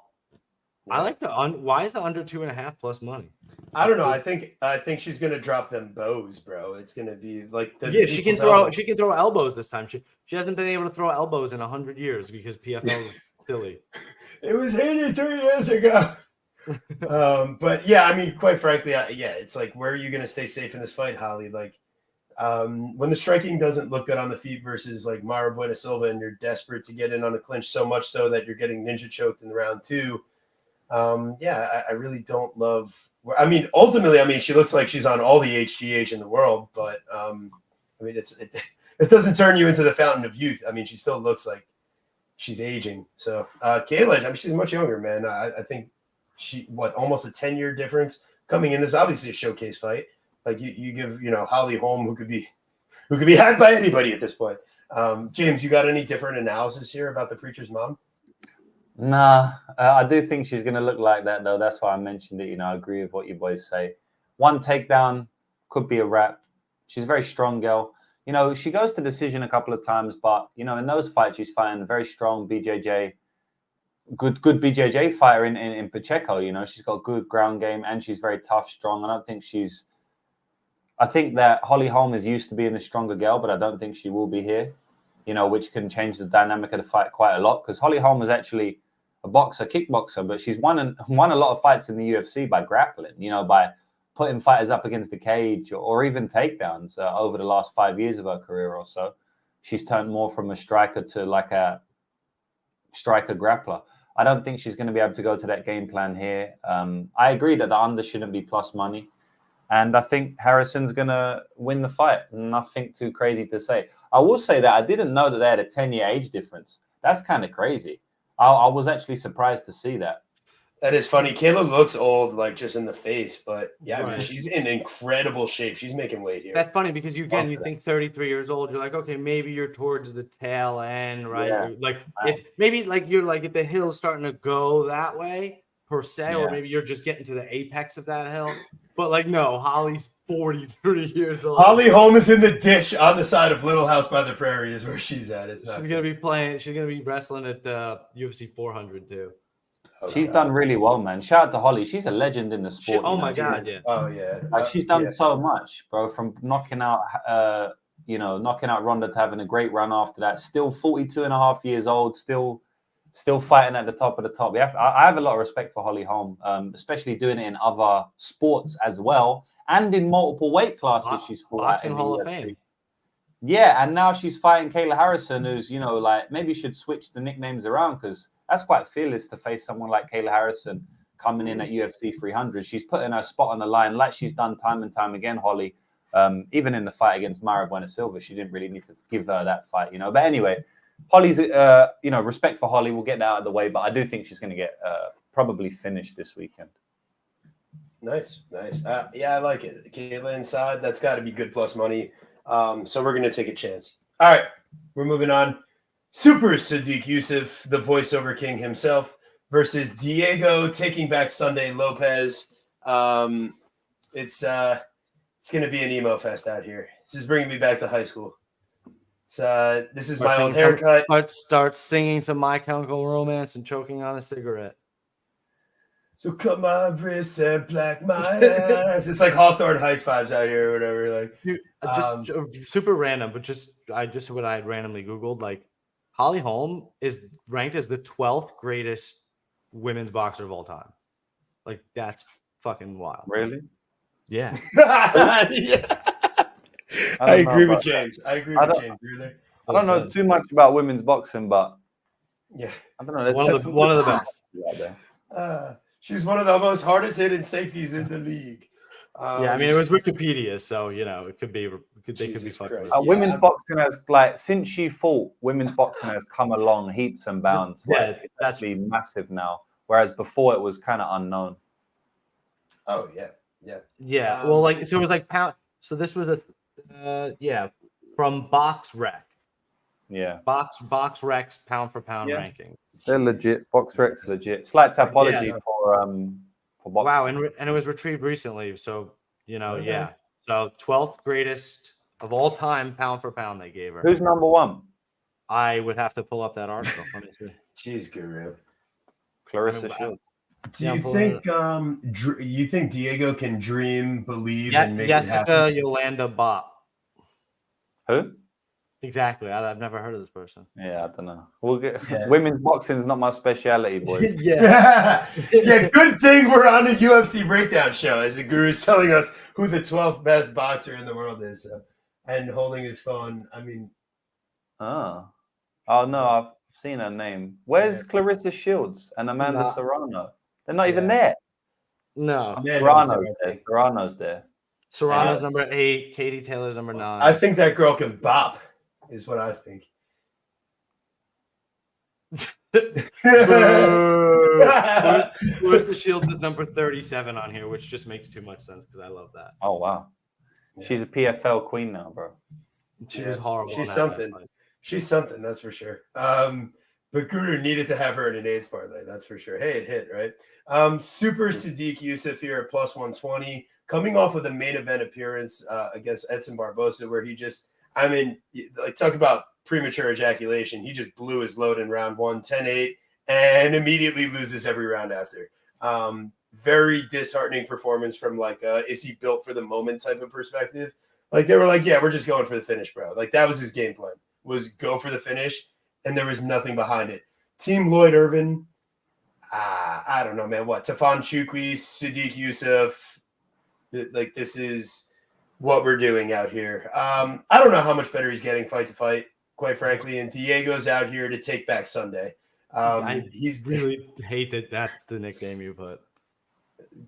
I like why is the under 2.5 plus money? I don't know. I think she's gonna drop them bows, bro. It's gonna be like she can throw elbows this time. She hasn't been able to throw elbows in 100 years because PFL is silly. It was 83 years ago. But yeah, I mean, quite frankly, it's like, where are you gonna stay safe in this fight, Holly? Like, when the striking doesn't look good on the feet versus like Mara Buena Silva, and you're desperate to get in on a clinch so much so that you're getting ninja choked in round 2. I really don't love. I mean, ultimately, she looks like she's on all the HGH in the world, but it doesn't turn you into the fountain of youth. I mean, she still looks like she's aging. So Kayla, she's much younger, man. I think almost a 10-year difference coming in. This is obviously a showcase fight. Like you give Holly Holm, who could be hacked by anybody at this point. James, you got any different analysis here about the preacher's mom? Nah, I do think she's going to look like that, though. That's why I mentioned it. I agree with what you boys say. One takedown could be a wrap. She's a very strong girl. She goes to decision a couple of times, but, in those fights, she's fighting a very strong BJJ, good BJJ fighter in Pacheco. She's got good ground game, and she's very tough, strong. I think that Holly Holm is used to being a stronger girl, but I don't think she will be here, which can change the dynamic of the fight quite a lot, because Holly Holm is actually a kickboxer, but she's won a lot of fights in the UFC by grappling, by putting fighters up against the cage or even takedowns over the last 5 years of her career or so. She's turned more from a striker to like a striker grappler. I don't think she's going to be able to go to that game plan here. I agree that the under shouldn't be plus money. And I think Harrison's going to win the fight. Nothing too crazy to say. I will say that I didn't know that they had a 10-year age difference. That's kind of crazy. I was actually surprised to see that. That is funny. Kayla looks old, like just in the face, but yeah, right. I mean, she's in incredible shape. She's making weight here. That's funny because you think 33 years old, you're like, okay, maybe you're towards the tail end, right? Yeah. Like you're like if the hill's starting to go that way per se, or maybe you're just getting to the apex of that hill. But like, no, Holly's 43 years old. Holly Holm is in the ditch on the side of Little House by the Prairie is where she's at. She's gonna be playing. She's gonna be wrestling at UFC 400 too. She's done really well, man. Shout out to Holly. She's a legend in the sport. My God, yeah. Oh yeah. Like she's done so much, bro. From knocking out Ronda to having a great run after that. Still 42 and a half years old. Still fighting at the top of the top. I have a lot of respect for Holly Holm, especially doing it in other sports as well, and in multiple weight classes. She's fought Boxing Hall of Fame. Yeah, and now she's fighting Kayla Harrison, who's maybe should switch the nicknames around, because that's quite fearless to face someone like Kayla Harrison coming in at UFC 300. She's putting her spot on the line like she's done time and time again, Holly. Even in the fight against Mara Buena Silva, she didn't really need to give her that fight, But anyway, Holly's, respect for Holly. We'll get that out of the way, but I do think she's going to get probably finished this weekend. Nice. I like it. Kayla inside, that's got to be good plus money. So we're going to take a chance. All right, we're moving on. Super Sadiq Yusuf, the voiceover king himself, versus Diego taking back Sunday Lopes. It's It's going to be an emo fest out here. This is bringing me back to high school. This is my old haircut. Start singing some My Chemical Romance and choking on a cigarette. So cut my wrist and black my ass. It's like Hawthorne Heights vibes out here or whatever. Like, Dude, just super random, but just what I had randomly Googled, like Holly Holm is ranked as the 12th greatest women's boxer of all time. Like, that's fucking wild. Really? Yeah. Yeah. I agree with James. I agree with James. Really? I don't know too much about women's boxing, but yeah, I don't know. One of the best. Out there. She's one of the most hardest hitting safeties in the league. Yeah, I mean, it was Wikipedia, so it could be. They could be fucking. Women's boxing has since she fought, women's boxing has come along heaps and bounds. Yeah, it's actually massive now. Whereas before it was kind of unknown. Oh yeah. Well, so it was like pound. So this was from Box Rec. Yeah. Box Rec's pound for pound ranking. They're legit. Box Rec's legit. Slight typology for boxing. Wow, and it was retrieved recently. So yeah. So 12th greatest of all time pound for pound they gave her. Who's number one? I would have to pull up that article. Let me see. Jeez, Guru. Clarissa Shields. Do you think you think Diego can dream, believe, and make Jessica it happen? Yolanda Bott. Who? Exactly. I've never heard of this person. Yeah, I don't know. We'll get women's boxing is not my speciality, boys. Yeah. Good thing we're on a UFC breakdown show, as the Guru's telling us who the 12th best boxer in the world is, and holding his phone. I mean, oh no, I've seen her name. Where's Clarissa Shields and Amanda Serrano? They're not even there. No, Serrano's there. Serrano's number 8. Katie Taylor's number 9. I think that girl can bop, is what I think. Clarissa Shields is number 37 on here, which just makes too much sense because I love that. Oh wow, she's a PFL queen now, bro. She was horrible. She's something. She's something, that's for sure. But Guru needed to have her in an AIDS parlay, that's for sure. Hey, it hit, right? Super Sadiq Yusuf here at plus 120, coming off of the main event appearance against Edson Barbosa, where he just, talk about premature ejaculation. He just blew his load in round 1, 10-8, and immediately loses every round after. Very disheartening performance from is he built for the moment type of perspective. They were like, yeah, we're just going for the finish, bro. That was his game plan, was go for the finish, and there was nothing behind it. Team Lloyd Irvin, I don't know, man. What? Tafon Chukwi, Sadiq Yusuf. This is what we're doing out here. I don't know how much better he's getting fight to fight, quite frankly. And Diego's out here to take back Sunday. He's really hate that that's the nickname you put.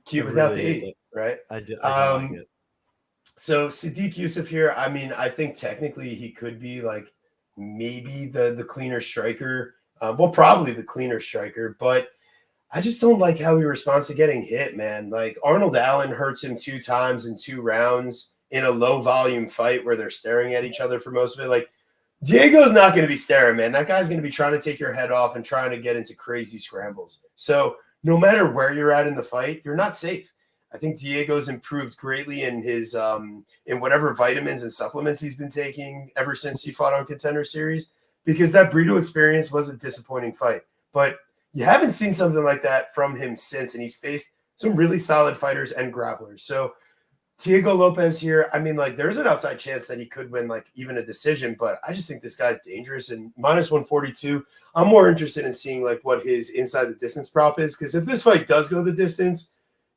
Cute without the E, right? I don't like it. So Sadiq Yusuf here, I think technically he could be maybe the cleaner striker. Probably the cleaner striker, but I just don't like how he responds to getting hit, man. Arnold Allen hurts him 2 times in 2 rounds in a low volume fight where they're staring at each other for most of it. Diego's not going to be staring, man. That guy's going to be trying to take your head off and trying to get into crazy scrambles. So no matter where you're at in the fight, you're not safe. I think Diego's improved greatly in his in whatever vitamins and supplements he's been taking ever since he fought on Contender Series, because that Brito experience was a disappointing fight. But you haven't seen something like that from him since, and he's faced some really solid fighters and grapplers. So Diego Lopes here, there's an outside chance that he could win even a decision, but I just think this guy's dangerous. And minus 142, I'm more interested in seeing what his inside the distance prop is, because if this fight does go the distance,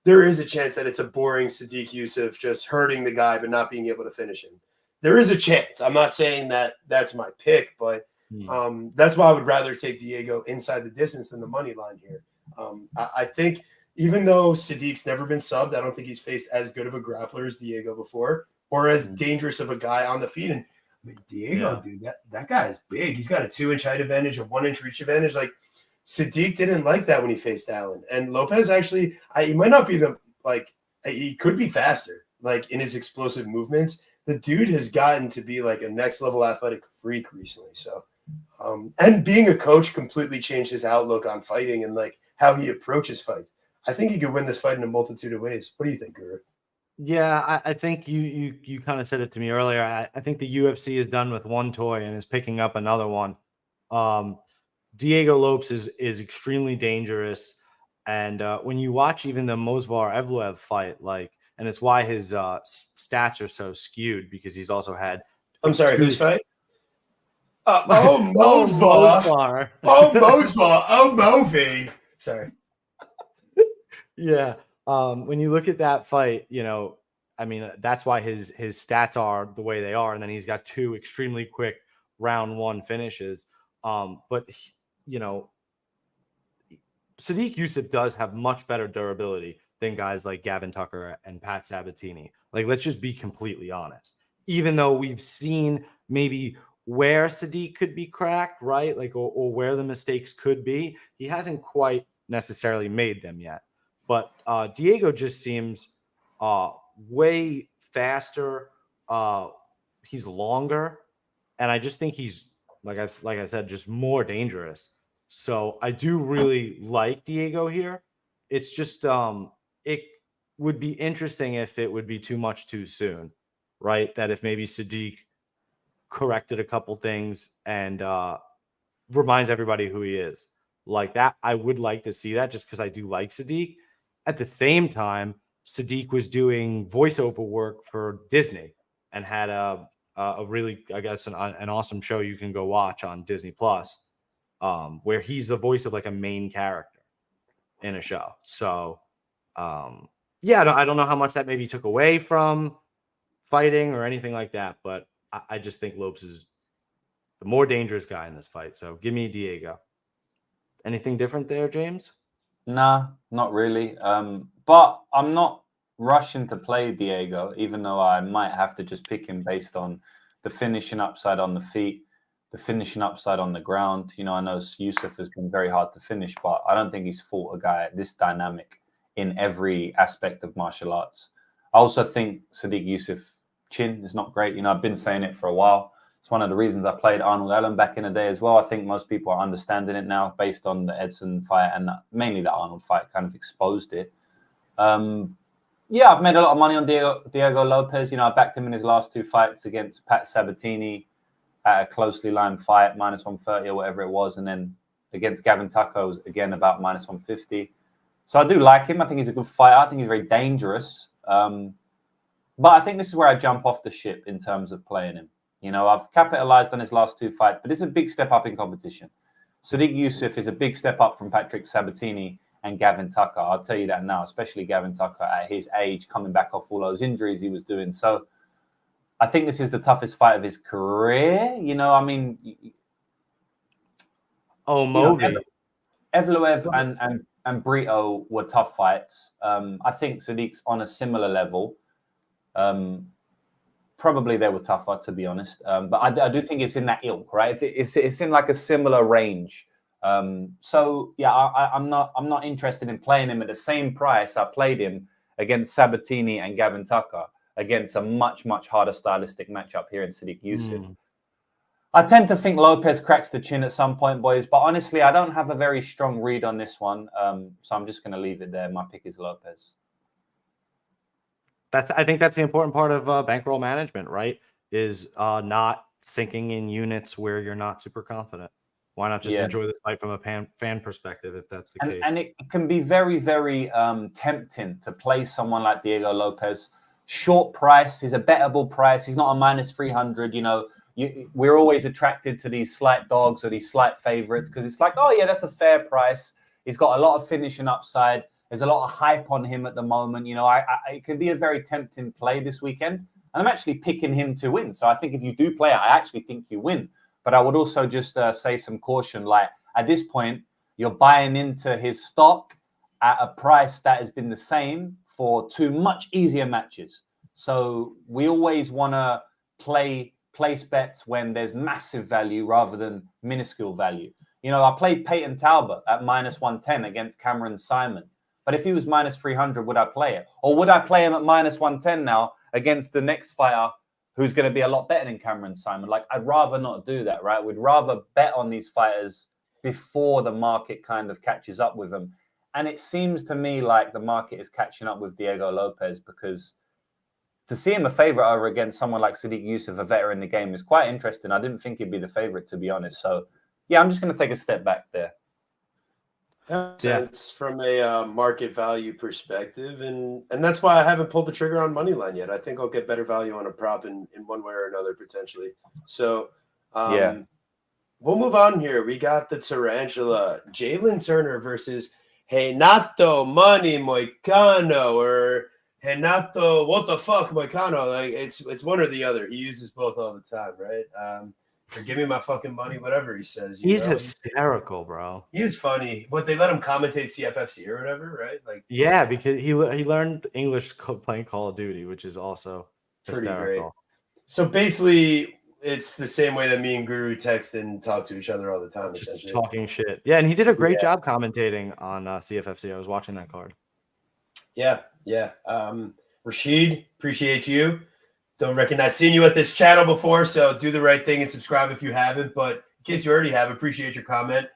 there is a chance that it's a boring Sadiq Yusuf just hurting the guy but not being able to finish him. There is a chance. I'm not saying that that's my pick, but that's why I would rather take Diego inside the distance than the money line here. I think even though Sadiq's never been subbed, I don't think he's faced as good of a grappler as Diego before, or as dangerous of a guy on the feet. And Diego, dude, that guy is big. He's got a 2-inch height advantage, a 1-inch reach advantage. Sadiq didn't like that when he faced Allen. And Lopes actually, he might not be he could be faster, in his explosive movements. The dude has gotten to be a next level athletic freak recently. So, and being a coach completely changed his outlook on fighting and how he approaches fights. I think he could win this fight in a multitude of ways. What do you think, Guru? Yeah, I think you kind of said it to me earlier. I think the UFC is done with one toy and is picking up another one. Um, Diego Lopes is extremely dangerous, and when you watch even the Movsar Evloev fight, like, and it's why his stats are so skewed because he's also had. I'm sorry, whose fight? Oh, Mosva. Movsar. Oh, Mosva. Oh, Movi. Sorry. Yeah. When you look at that fight, I mean, that's why his stats are the way they are, and then he's got 2 extremely quick round 1 finishes. But Sadiq Yusuf does have much better durability than guys like Gavin Tucker and Pat Sabatini. Like, let's just be completely honest. Even though we've seen maybe where Sadiq could be cracked, right? Like, or where the mistakes could be, he hasn't quite necessarily made them yet. But Diego just seems way faster. He's longer, and I just think he's like I said, just more dangerous. So I do really like Diego here. It's just it would be interesting if it would be too much too soon, right? That if maybe Sadiq corrected a couple things and reminds everybody who he is. Like that, I would like to see that just because I do like Sadiq. At the same time, Sadiq was doing voiceover work for Disney and had a really, I guess, an awesome show you can go watch on Disney Plus, where he's the voice of like a main character in a show. So, yeah, I don't know how much that maybe took away from fighting or anything like that, but I just think Lopes is the more dangerous guy in this fight. So give me Diego. Anything different there, James? Nah, not really. But I'm not rushing to play Diego, even though I might have to just pick him based on the finishing upside on the feet, the finishing upside on the ground. I know Yusuf has been very hard to finish, but I don't think he's fought a guy this dynamic in every aspect of martial arts. I also think Sadiq Yusuf chin is not great. I've been saying it for a while. It's one of the reasons I played Arnold Allen back in the day as well. I think most people are understanding it now based on the Edson fight and mainly the Arnold fight kind of exposed it. Yeah, I've made a lot of money on Diego Lopes. I backed him in his last 2 fights against Pat Sabatini at a closely lined fight, -130 or whatever it was. And then against Gavin Tucker, again, about -150. So I do like him. I think he's a good fighter. I think he's very dangerous. But I think this is where I jump off the ship in terms of playing him. I've capitalized on his last 2 fights, but it's a big step up in competition. Sadiq Yusuf is a big step up from Patrick Sabatini and Gavin Tucker. I'll tell you that now, especially Gavin Tucker at his age, coming back off all those injuries he was doing. So I think this is the toughest fight of his career. I mean, Evloev and Brito were tough fights. I think Sadiq's on a similar level. Probably they were tougher, to be honest. But I do think it's in that ilk, right? It's in like a similar range. So yeah, I'm not interested in playing him at the same price I played him against Sabatini and Gavin Tucker against a much, much harder stylistic matchup here in Sadiq Yusuf. I tend to think Lopes cracks the chin at some point, boys. But honestly, I don't have a very strong read on this one. So I'm just going to leave it there. My pick is Lopes. I think that's the important part of bankroll management, right? Is not sinking in units where you're not super confident. Why not just enjoy this fight from a fan perspective if that's the case? And it can be very, very tempting to play someone like Diego Lopes. Short price, he's a bettable price. He's not a -300. We're always attracted to these slight dogs or these slight favorites because it's like, oh yeah, that's a fair price. He's got a lot of finishing upside. There's a lot of hype on him at the moment. It can be a very tempting play this weekend. And I'm actually picking him to win. So I think if you do play it, I actually think you win. But I would also just say some caution. Like at this point, you're buying into his stock at a price that has been the same for 2 much easier matches. So we always want to place bets when there's massive value rather than minuscule value. I played Peyton Talbot at -110 against Cameron Simon. But if he was -300, would I play it? Or would I play him at -110 now against the next fighter who's going to be a lot better than Cameron Simon? Like, I'd rather not do that, right? We'd rather bet on these fighters before the market kind of catches up with them. And it seems to me like the market is catching up with Diego Lopes because to see him a favorite over against someone like Sadiq Yusuf, a veteran in the game, is quite interesting. I didn't think he'd be the favorite, to be honest. So, yeah, I'm just going to take a step back there. Sense from a market value perspective, and that's why I haven't pulled the trigger on money line yet. I think I'll get better value on a prop in one way or another potentially. So we'll move on here. We got the tarantula, Jalen Turner versus Renato Money Moicano, or Renato what the fuck Moicano. Like it's one or the other. He uses both all the time, right? Or give me my fucking money, whatever he says. He's hysterical, bro. He is funny, but they let him commentate CFFC or whatever, right? Like, yeah, because he learned English playing Call of Duty, which is also pretty hysterical. Great. So basically, it's the same way that me and Guru text and talk to each other all the time, just essentially. Talking shit. Yeah, and he did a great job commentating on CFFC. I was watching that card. Yeah. Rashid, appreciate you. Don't recognize seeing you at this channel before, so do the right thing and subscribe if you haven't. But in case you already have, appreciate your comment.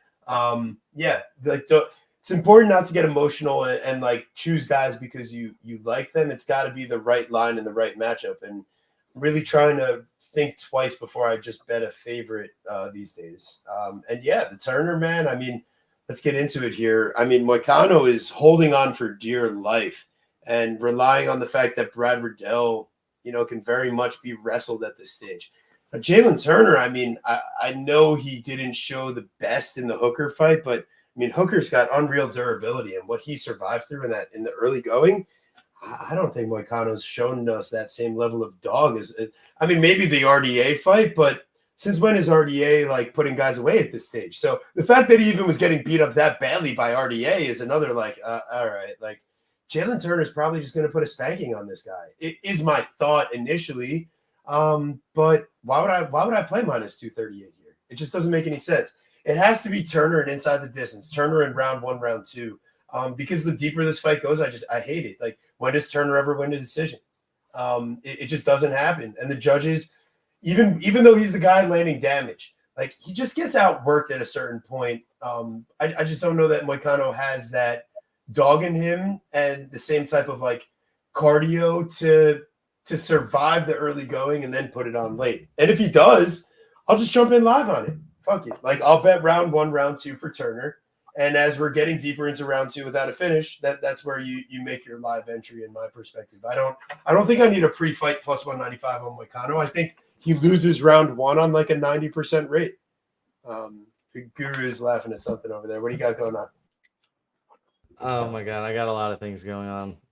It's important not to get emotional and like choose guys because you like them. It's got to be the right line and the right matchup. And really trying to think twice before I just bet a favorite these days. The Turner, man. I mean, let's get into it here. I mean, Moicano is holding on for dear life and relying on the fact that Brad Riddell, can very much be wrestled at this stage. But Jalen Turner, I mean, I know he didn't show the best in the Hooker fight, but I mean, Hooker's got unreal durability, and what he survived through in the early going, I don't think Moicano's shown us that same level of dog as. I mean, maybe the RDA fight, but since when is RDA like putting guys away at this stage? So the fact that he even was getting beat up that badly by RDA is another like, all right, like. Jalen Turner is probably just going to put a spanking on this guy. It is my thought initially, but why would I play minus 238 here? It just doesn't make any sense. It has to be Turner and inside the distance, Turner in round 1, round 2, because the deeper this fight goes, I hate it. Like, when does Turner ever win a decision? It just doesn't happen. And the judges, even though he's the guy landing damage, like he just gets outworked at a certain point. I just don't know that Moicano has that dog in him and the same type of like cardio to survive the early going and then put it on late. And if he does, I'll just jump in live on it. Fuck it. Like I'll bet round 1, round 2 for Turner. And as we're getting deeper into round 2 without a finish, that's where you make your live entry in my perspective. I don't think I need a pre-fight plus 195 on Moicano. I think he loses round 1 on like a 90% rate. Guru is laughing at something over there. What do you got going on? Oh my God, I got a lot of things going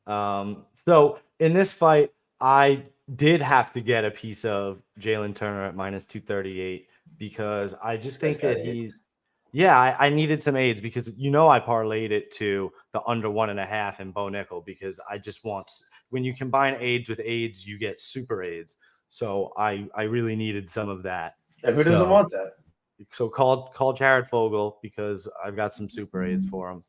on. So in this fight, I did have to get a piece of Jalen Turner at minus 238 because I just think that I needed some aids because I parlayed it to the under 1.5 in Bo Nickel because I just want, when you combine aids with aids, you get super aids. So I really needed some of that. And who doesn't want that? So call Jared Fogle because I've got some super aids for him.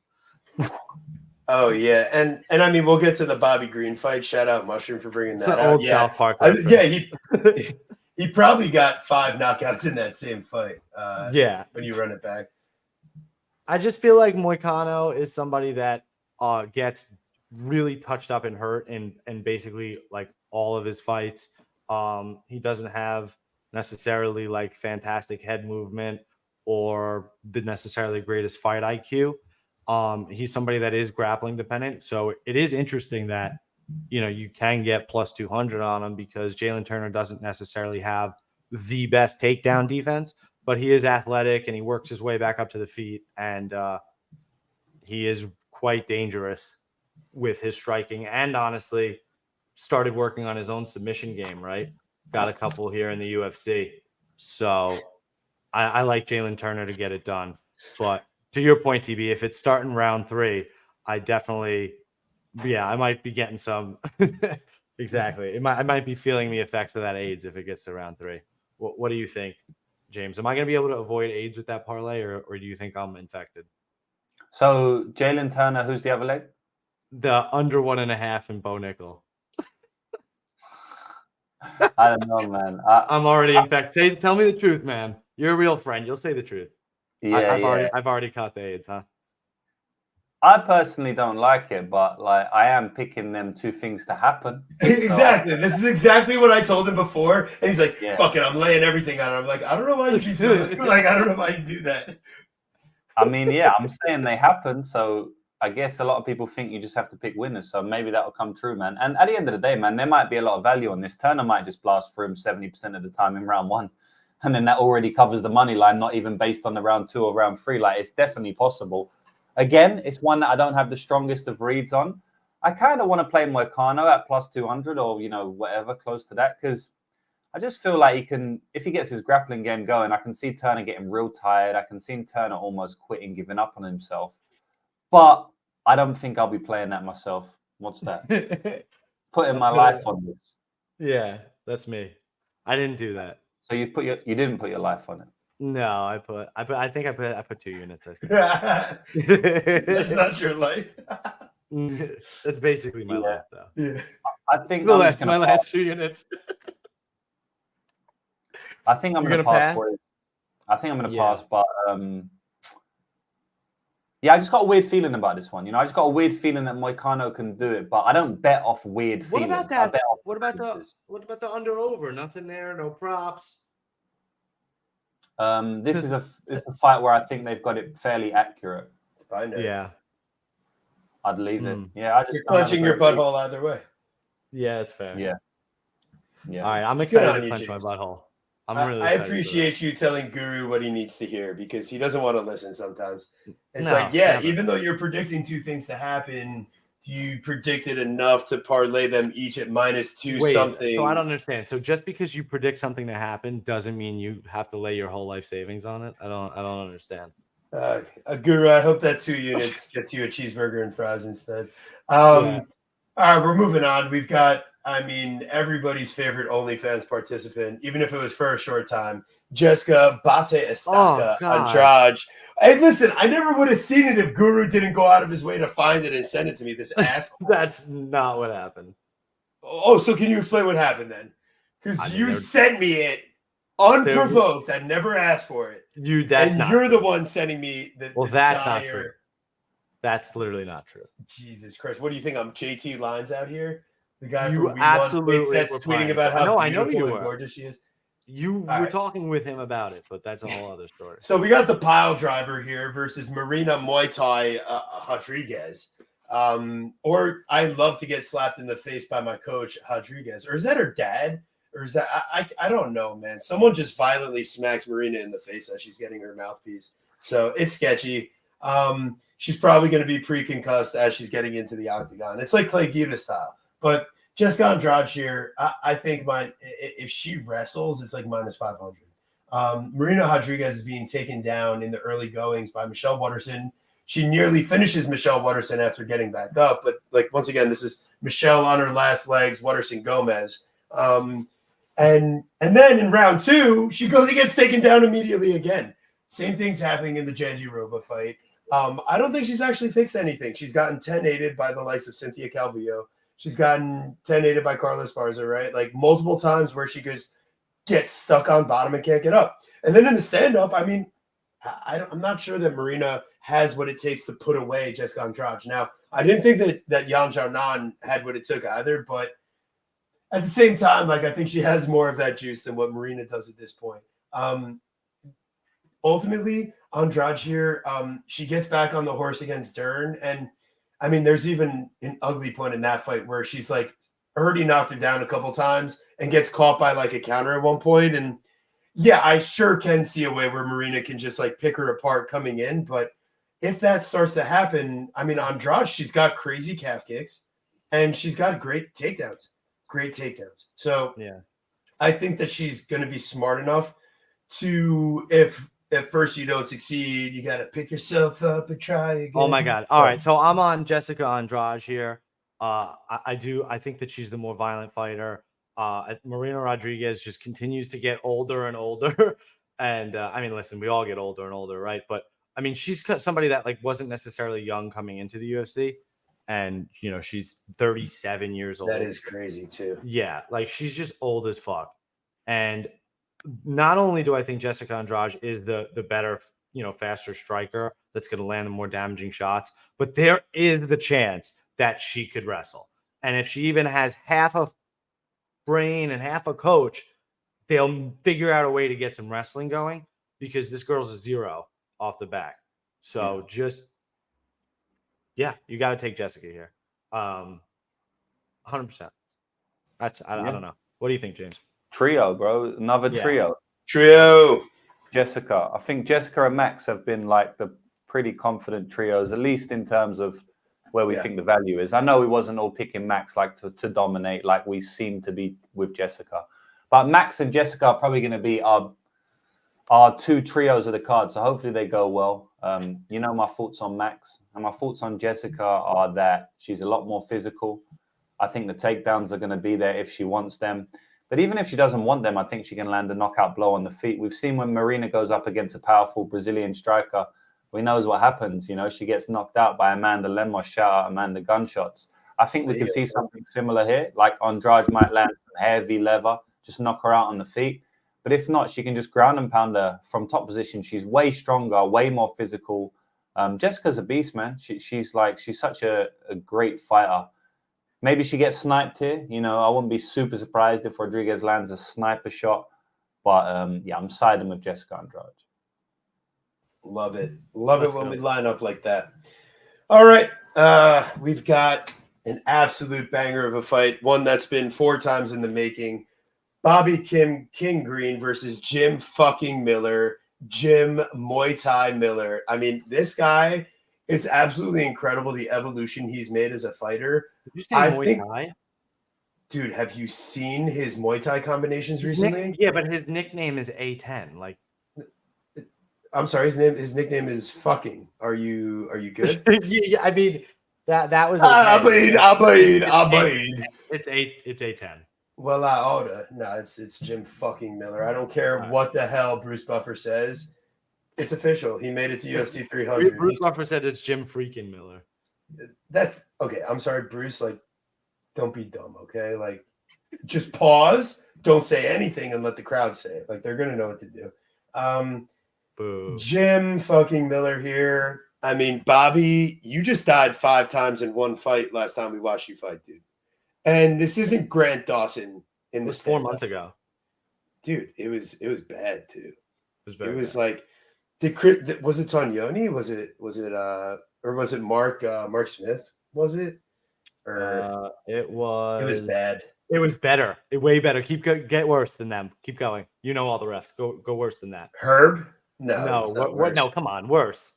Oh yeah, and I mean we'll get to the Bobby Green fight. Shout out Mushroom for bringing that out. Old South Park. He probably got 5 knockouts in that same fight. When you run it back, I just feel like Moicano is somebody that gets really touched up and hurt and basically like all of his fights. He doesn't have necessarily like fantastic head movement or the necessarily greatest fight IQ. He's somebody that is grappling dependent. So it is interesting that, you can get plus 200 on him because Jalen Turner doesn't necessarily have the best takedown defense, but he is athletic and he works his way back up to the feet. And he is quite dangerous with his striking and honestly started working on his own submission game, right? Got a couple here in the UFC. So I like Jalen Turner to get it done. But to your point, TB, if it's starting round 3, I definitely, I might be getting some. Exactly. I might be feeling the effects of that AIDS if it gets to round 3. What do you think, James? Am I going to be able to avoid AIDS with that parlay, or do you think I'm infected? So Jalen Turner, who's the other leg? The under 1.5 in Bo Nickel. I don't know, man. I'm already infected. Tell me the truth, man. You're a real friend. You'll say the truth. Yeah, I've already caught the AIDS, huh? I personally don't like it, but like I am picking them two things to happen. Exactly. This is exactly what I told him before. And he's like, Yeah. fuck it, I'm laying everything on it. I'm like, I don't know why you be so like, I don't know why you do that. I mean, yeah, I'm saying they happen. So I guess a lot of people think you just have to pick winners. So maybe that'll come true, man. And at the end of the day, man, there might be a lot of value on this. Turner might just blast through him 70% of the time in round 1. And then that already covers the money line, not even based on the round 2 or round 3. Like, it's definitely possible. Again, it's one that I don't have the strongest of reads on. I kind of want to play Moicano at plus 200 or, whatever, close to that. Because I just feel like he can, if he gets his grappling game going, I can see Turner getting real tired. I can see Turner almost quitting, giving up on himself. But I don't think I'll be playing that myself. What's that? Putting my life on this. Yeah, that's me. I didn't do that. So you didn't put your life on it. No, I think I put 2 units. I think. That's not your life. That's basically my life, though. Yeah. I think my last 2 units. I think I'm going to pass for it. I think I'm going to pass, but yeah, I just got a weird feeling about this one. I just got a weird feeling that Moicano can do it, but I don't bet off weird feelings. What about that? What about the under over? Nothing there, no props. This is a fight where I think they've got it fairly accurate. Yeah, I'd leave it. Yeah, I just you're clenching your butthole either way. Yeah, that's fair. Yeah. All right, I'm excited to clench my butthole. I appreciate you telling Guru what he needs to hear because he doesn't want to listen sometimes. It's never. Even though you're predicting 2 things to happen, you predicted enough to parlay them each at -2 something. So I don't understand. So just because you predict something to happen doesn't mean you have to lay your whole life savings on it? I don't understand. Guru, I hope that 2 units gets you a cheeseburger and fries instead. All right, we're moving on. We've got, everybody's favorite OnlyFans participant, even if it was for a short time, Jessica Bate Estaca Andrade. Hey, listen, I never would have seen it if Guru didn't go out of his way to find it and send it to me, this asshole. That's not what happened. Oh, so can you explain what happened then? Because you sent me it unprovoked. I never asked for it. You're the one sending me the that's not true. That's literally not true. Jesus Christ. What do you think? I'm JT Lines out here? The guy you from absolutely that's tweeting about how I know you and gorgeous she is. You were talking with him about it, but that's a whole other story. So we got the pile driver here versus Marina Muay Thai Rodriguez. Or I love to get slapped in the face by my coach, Rodriguez. Or is that her dad? Or is that I don't know, man. Someone just violently smacks Marina in the face as she's getting her mouthpiece. So it's sketchy. She's probably going to be pre-concussed as she's getting into the octagon. It's like Clay Guida style. But Jessica Andrade here, I think if she wrestles, it's like -500. Marina Rodriguez is being taken down in the early goings by Michelle Watterson. She nearly finishes Michelle Watterson after getting back up. But once again, this is Michelle on her last legs, Watterson Gomez. And then in round 2, she goes and gets taken down immediately again. Same thing's happening in the Jandiroba fight. I don't think she's actually fixed anything. She's gotten 10-8'd by the likes of Cynthia Calvillo. She's gotten 10-8'd by Carla Esparza, right? Multiple times where she gets stuck on bottom and can't get up. And then in the stand-up, I'm not sure that Marina has what it takes to put away Jessica Andrade. Now, I didn't think that Yan Xiaonan had what it took either, but at the same time, I think she has more of that juice than what Marina does at this point. Ultimately, Andrade here, she gets back on the horse against Dern, and there's even an ugly point in that fight where she's already knocked her down a couple times and gets caught by a counter at one point. And yeah, I sure can see a way where Marina can just pick her apart coming in. But if that starts to happen, Andrade, she's got crazy calf kicks and she's got great takedowns. So yeah, I think that she's going to be smart enough to, if at first you don't succeed, you got to pick yourself up and try again. Oh my God. All right. So I'm on Jessica Andrade here. I think that she's the more violent fighter. Marina Rodriguez just continues to get older and older. And listen, we all get older and older, right? But she's somebody that wasn't necessarily young coming into the UFC. And, she's 37 years old. That is crazy too. Yeah. She's just old as fuck. And not only do I think Jessica Andrade is the better faster striker that's going to land the more damaging shots. But there is the chance that she could wrestle. And if she even has half a brain and half a coach, they'll figure out a way to get some wrestling going, because this girl's a 0 off the back. So you got to take Jessica here. 100%. I don't know. What do you think, James? Trio, bro. Another trio. Jessica. I think Jessica and Max have been like the pretty confident trios, at least in terms of where we think the value is. I know we wasn't all picking Max like to dominate like we seem to be with Jessica. But Max and Jessica are probably going to be our two trios of the card. So hopefully they go well. My thoughts on Max and my thoughts on Jessica are that she's a lot more physical. I think the takedowns are going to be there if she wants them. But even if she doesn't want them, I think she can land a knockout blow on the feet. We've seen when Marina goes up against a powerful Brazilian striker, we knows what happens. She gets knocked out by Amanda Lemos. Shout out Amanda Gunshots. I think we can see something similar here. Like Andrade might land some heavy leather, just knock her out on the feet. But if not, she can just ground and pound her from top position. She's way stronger, way more physical. Jessica's a beast, man. She's such a great fighter. Maybe she gets sniped here. I wouldn't be super surprised if Rodriguez lands a sniper shot. But I'm siding with Jessica Andrade. Love it. Love it when we line up like that. All right. We've got an absolute banger of a fight. One that's been 4 times in the making. Bobby Kim King Green versus Jim fucking Miller. Jim Muay Thai Miller. I mean, this guy, it's absolutely incredible the evolution he's made as a fighter. Did you say Muay Thai? Dude, have you seen his Muay Thai combinations recently? But his nickname is A10. Like, I'm sorry, his nickname is fucking. Are you good? Yeah, I mean that was. Okay. It's A10. Well, I oughta. No, it's Jim fucking Miller. I don't care what the hell Bruce Buffer says. It's official. He made it to UFC 300. Bruce Buffer said it's Jim freaking Miller. That's okay. I'm sorry, Bruce. Like, don't be dumb, okay? Like, just pause. Don't say anything and let the crowd say it. Like, they're gonna know what to do. Boo. Jim fucking Miller here. I mean, Bobby, you just died 5 times in one fight last time we watched you fight, dude. And this isn't Grant Dawson in the 4 months ago. Dude, it was bad too. It was like was it Tonyoni? Was it or was it Mark Smith? Was it? Or it was bad. It was better. Way better. Get worse than them. Keep going. You know all the refs. Go worse than that. Herb? No. No, come on, worse.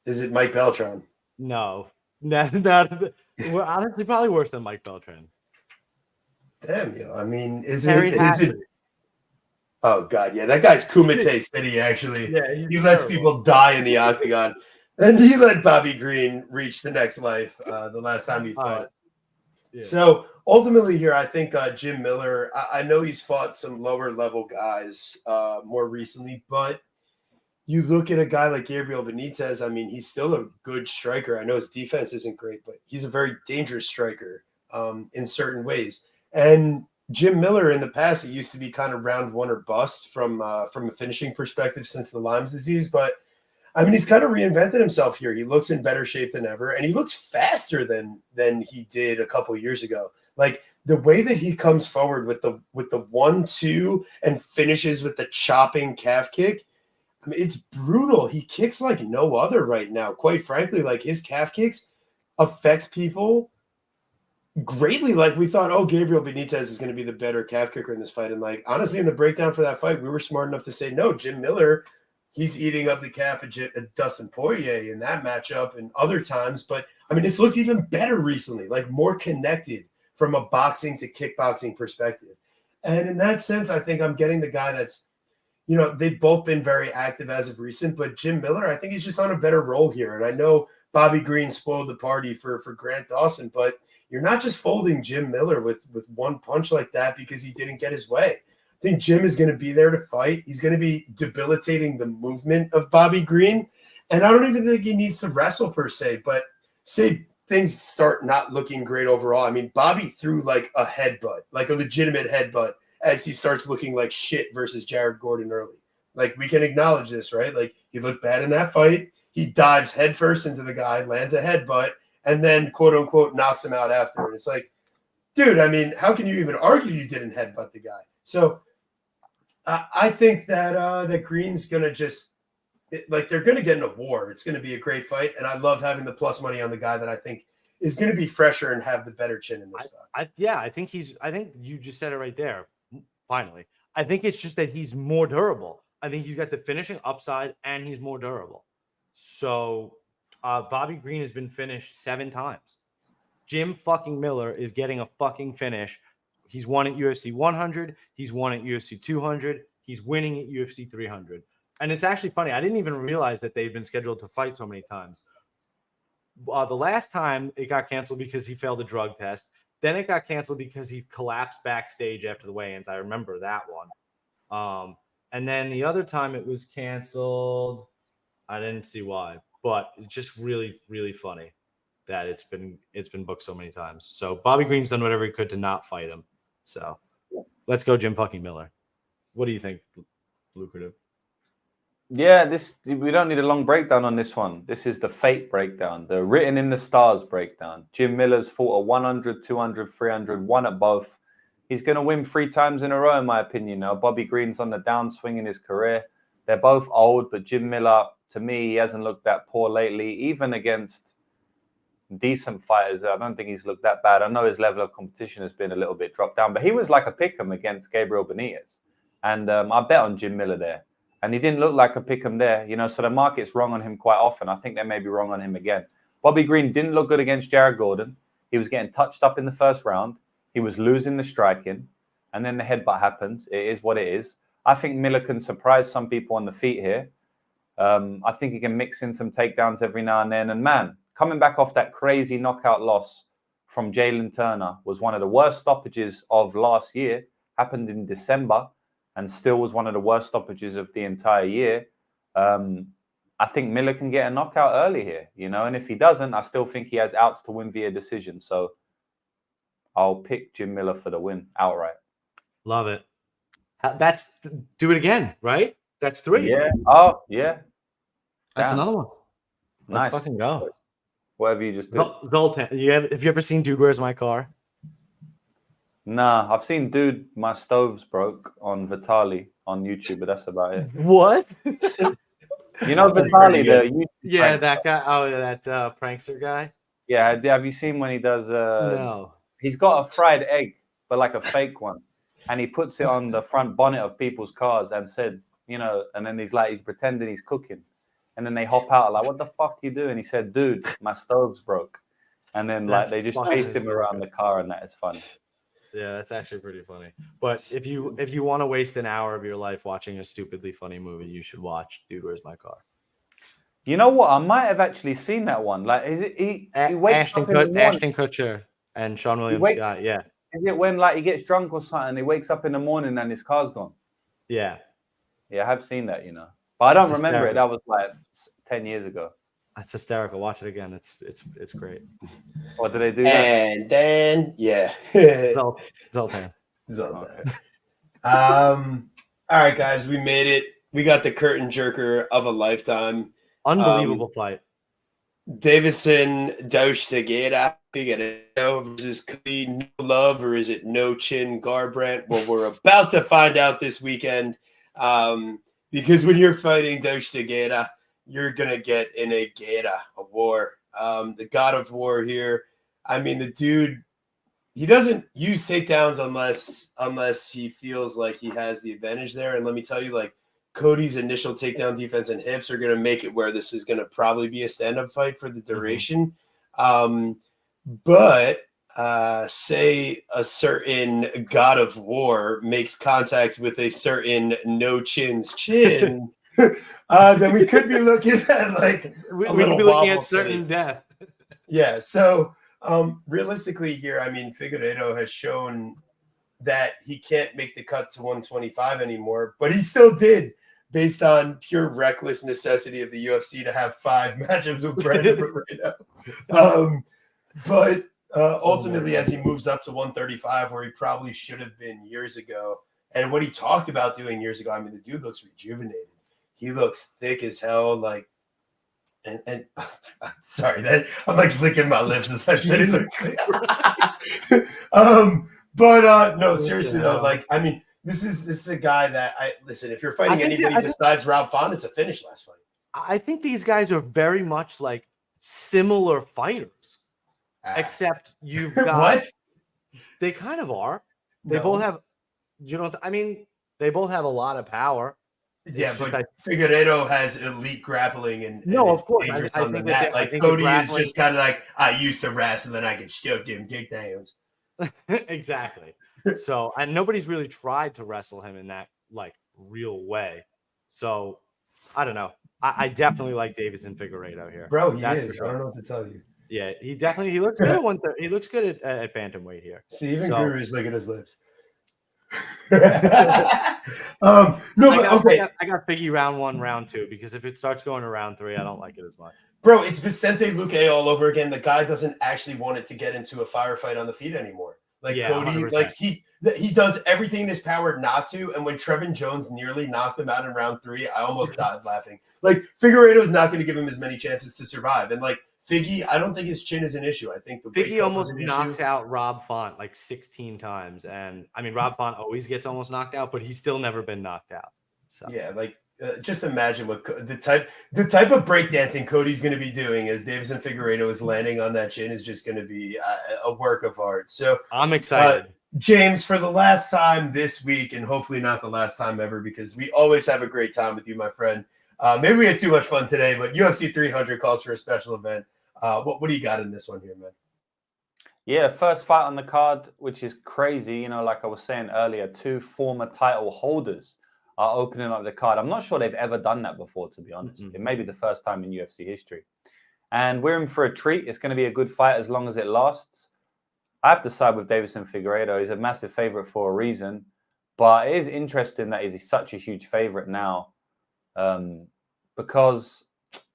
Is it Mike Beltran? No. Not honestly, probably worse than Mike Beltran. Damn, yo. I mean, is it? Oh God, yeah, that guy's Kumite City. Actually, yeah, he lets people die in the octagon, and he let Bobby Green reach the next life. The last time he fought. Yeah. So ultimately, here, I think Jim Miller. I know he's fought some lower level guys more recently, but you look at a guy like Gabriel Benitez. I mean, he's still a good striker. I know his defense isn't great, but he's a very dangerous striker in certain ways. And Jim Miller in the past, it used to be kind of round one or bust from a finishing perspective since the Lyme's disease. But I mean, he's kind of reinvented himself here. He looks in better shape than ever, and he looks faster than he did a couple of years ago. Like the way that he comes forward with the 1-2 and finishes with the chopping calf kick. I mean, it's brutal. He kicks like no other right now. Quite frankly, like his calf kicks affect people greatly. Like we thought, oh, Gabriel Benitez is going to be the better calf kicker in this fight. And like, honestly, in the breakdown for that fight, we were smart enough to say, no, Jim Miller, he's eating up the calf of Dustin Poirier in that matchup and other times. But I mean, it's looked even better recently, like more connected from a boxing to kickboxing perspective. And in that sense, I think I'm getting the guy that's, they've both been very active as of recent, but Jim Miller, I think he's just on a better roll here. And I know Bobby Green spoiled the party for Grant Dawson, but you're not just folding Jim Miller with one punch like that because he didn't get his way. I think Jim is going to be there to fight. He's going to be debilitating the movement of Bobby Green. And I don't even think he needs to wrestle per se, but say things start not looking great overall. I mean, Bobby threw like a headbutt, like a legitimate headbutt, as he starts looking like shit versus Jared Gordon early. Like, we can acknowledge this, right? Like, he looked bad in that fight. He dives headfirst into the guy, lands a headbutt, and then, quote unquote, knocks him out after. And it's like, dude, I mean, how can you even argue you didn't headbutt the guy? So I think that that Green's going to just, they're going to get in a war. It's going to be a great fight. And I love having the plus money on the guy that I think is going to be fresher and have the better chin in this fight. I think you just said it right there. Finally, I think it's just that he's more durable. I think he's got the finishing upside and he's more durable. So Bobby Green has been finished 7 times. Jim fucking Miller is getting a fucking finish. He's won at UFC 100. He's won at UFC 200. He's winning at UFC 300. And it's actually funny. I didn't even realize that they've been scheduled to fight so many times. The last time it got canceled because he failed a drug test. Then it got canceled because he collapsed backstage after the weigh-ins. I remember that one. And then the other time it was canceled, I didn't see why. But it's just really, really funny that it's been booked so many times. So Bobby Green's done whatever he could to not fight him. So let's go Jim fucking Miller. What do you think, Lucrative? Yeah, we don't need a long breakdown on this one. This is the fate breakdown, the written in the stars breakdown. Jim Miller's fought at 100, 200, 300, won at both. He's going to win 3 times in a row, in my opinion. Now, Bobby Green's on the downswing in his career. They're both old, but Jim Miller, to me, he hasn't looked that poor lately, even against decent fighters. I don't think he's looked that bad. I know his level of competition has been a little bit dropped down, but he was like a pick'em against Gabriel Benitez. And I bet on Jim Miller there. And he didn't look like a pick'em there, so the market's wrong on him quite often. I think they may be wrong on him again. Bobby Green didn't look good against Jared Gordon. He was getting touched up in the first round. He was losing the striking. And then the headbutt happens. It is what it is. I think Miller can surprise some people on the feet here. I think he can mix in some takedowns every now and then. And man, coming back off that crazy knockout loss from Jalen Turner was one of the worst stoppages of last year. Happened in December. And still was one of the worst stoppages of the entire year. I think Miller can get a knockout early here, and if he doesn't, I still think he has outs to win via decision. So I'll pick Jim Miller for the win outright. Love it. Do it again, right? That's 3. Yeah. Oh, yeah. That's another one. Let's Nice. fucking go. Whatever you just did. Zoltan, have you ever seen Dude, Where's My Car? Nah, I've seen Dude, My Stove's Broke on Vitali on YouTube, but that's about it. What? Vitali, the YouTube that guy. Oh, that prankster guy. Yeah, have you seen when he does? No. He's got a fried egg, but like a fake one, and he puts it on the front bonnet of people's cars and said, and then he's pretending he's cooking, and then they hop out like, "What the fuck you doing?" He said, "Dude, my stove's broke," and then they just chase him around the car, and that is funny. Yeah, that's actually pretty funny. But if you want to waste an hour of your life watching a stupidly funny movie, you should watch Dude, Where's My Car? You know what? I might have actually seen that one. Like, is it he Ashton Kutcher and Sean William Scott? Yeah. Is it when he gets drunk or something? He wakes up in the morning and his car's gone. Yeah. Yeah, I have seen that. But I don't remember it. That was like 10 years ago. That's hysterical. Watch it again. It's great. What do they do? And then Zoltan. All right, guys, we made it. We got the curtain jerker of a lifetime. Unbelievable fight. Davison Daushtegera versus Cody No Love, or is it No Chin Garbrandt? Well, we're about to find out this weekend. Because when you're fighting Daushtegera, you're going to get in a war. The god of war here. I mean, the dude, he doesn't use takedowns unless he feels like he has the advantage there. And let me tell you, Cody's initial takedown defense and hips are going to make it where this is going to probably be a stand-up fight for the duration. But say a certain god of war makes contact with a certain no chin's chin, then we could be looking at we could be looking at certain death. Yeah. So realistically here, I mean, Figueiredo has shown that he can't make the cut to 125 anymore, but he still did, based on pure reckless necessity of the UFC to have 5 matchups with Brandon Pereira. But ultimately, as he moves up to 135, where he probably should have been years ago, And what he talked about doing years ago, I mean, the dude looks rejuvenated. He looks thick as hell. Like, and sorry, that I'm like licking my lips as I said he looks thick. But no, seriously though, like, I mean, this is a guy that listen. If you're fighting anybody besides Rob Font, it's a finish last fight. I think these guys are very much like similar fighters, except you've got what? They kind of are. They both have, I mean, they both have a lot of power. Yeah, but Figueiredo has elite grappling and of course. I think that like Cody is just kind of like, I used to wrestle and I get shoved in takedowns. Exactly. So, and nobody's really tried to wrestle him in that like real way. So, I don't know. I definitely like Deiveson Figueiredo here, bro. He is. Sure. I don't know what to tell you. Yeah, he looks good at 130. He looks good at bantamweight here. See, even Guru's licking his lips. No, but I got Figgy round 1, round 2 because if it starts going to round 3, I don't like it as much. Bro, it's Vicente Luque all over again. The guy doesn't actually want it to get into a firefight on the feet anymore. Like Cody, 100%. Like he does everything in his power not to. And when Trevin Jones nearly knocked him out in round 3, I almost died laughing. Like Figueiredo's not going to give him as many chances to survive. And like Figgy, I don't think his chin is an issue. I think Figgy almost knocks out Rob Font like 16 times. And I mean, Rob Font always gets almost knocked out, but he's still never been knocked out. So yeah, like just imagine what the type of breakdancing Cody's going to be doing as Deiveson Figueiredo is landing on that chin is just going to be a work of art. So I'm excited. James, for the last time this week, and hopefully not the last time ever, because we always have a great time with you, my friend. Maybe we had too much fun today, but UFC 300 calls for a special event. What do you got in this one here, man? Yeah, first fight on the card, which is crazy. You know, like I was saying earlier, 2 former title holders are opening up the card. I'm not sure they've ever done that before, to be honest. It may be the first time in UFC history. And we're in for a treat. It's going to be a good fight as long as it lasts. I have to side with Deiveson Figueiredo. He's a massive favorite for a reason. But it is interesting that he's such a huge favorite now. Because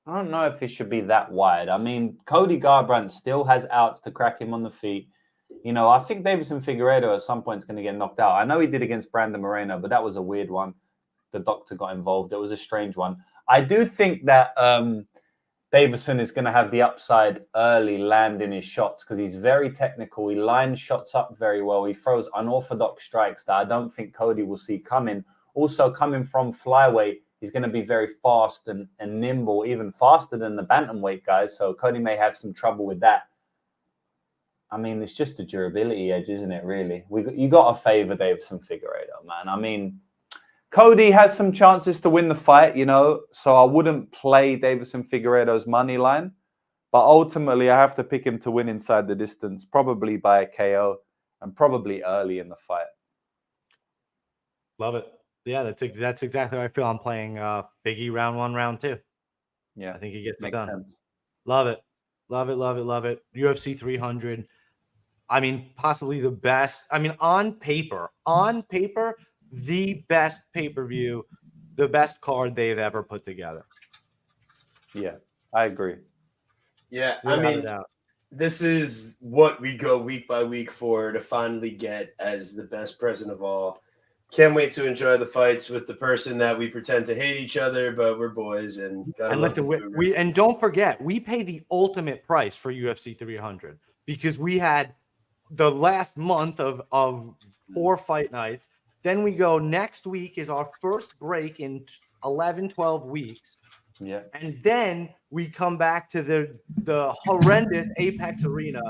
I don't know if it should be that wide. I mean, Cody Garbrandt still has outs to crack him on the feet. You know, I think Deiveson Figueiredo at some point is going to get knocked out. I know he did against Brandon Moreno, but that was a weird one. The doctor got involved. It was a strange one. I do think that Deiveson is going to have the upside early landing his shots because he's very technical. He lines shots up very well. He throws unorthodox strikes that I don't think Cody will see coming. Also, coming from flyweight, he's going to be very fast and nimble, even faster than the bantamweight guys. So Cody may have some trouble with that. I mean, it's just a durability edge, isn't it, really? You got to favor Deiveson Figueiredo, man. I mean, Cody has some chances to win the fight, you know, so I wouldn't play Deiveson Figueiredo's money line. But ultimately, I have to pick him to win inside the distance, probably by a KO and probably early in the fight. Love it. Yeah, that's exactly how I feel. I'm playing Figgy round 1, round 2. Yeah, I think he gets it makes done. sense. Love it. Love it, love it, love it. UFC 300. I mean, possibly the best. I mean, on paper, the best pay-per-view, the best card they've ever put together. Yeah, I agree. Yeah, I mean, this is what we go week by week for to finally get as the best present of all. Can't wait to enjoy the fights with the person that we pretend to hate each other, but we're boys. And listen, we and don't forget, we pay the ultimate price for UFC 300 because we had the last month of 4 fight nights. Then we go next week is our first break in 11, 12 weeks. Yeah. And then we come back to the horrendous Apex Arena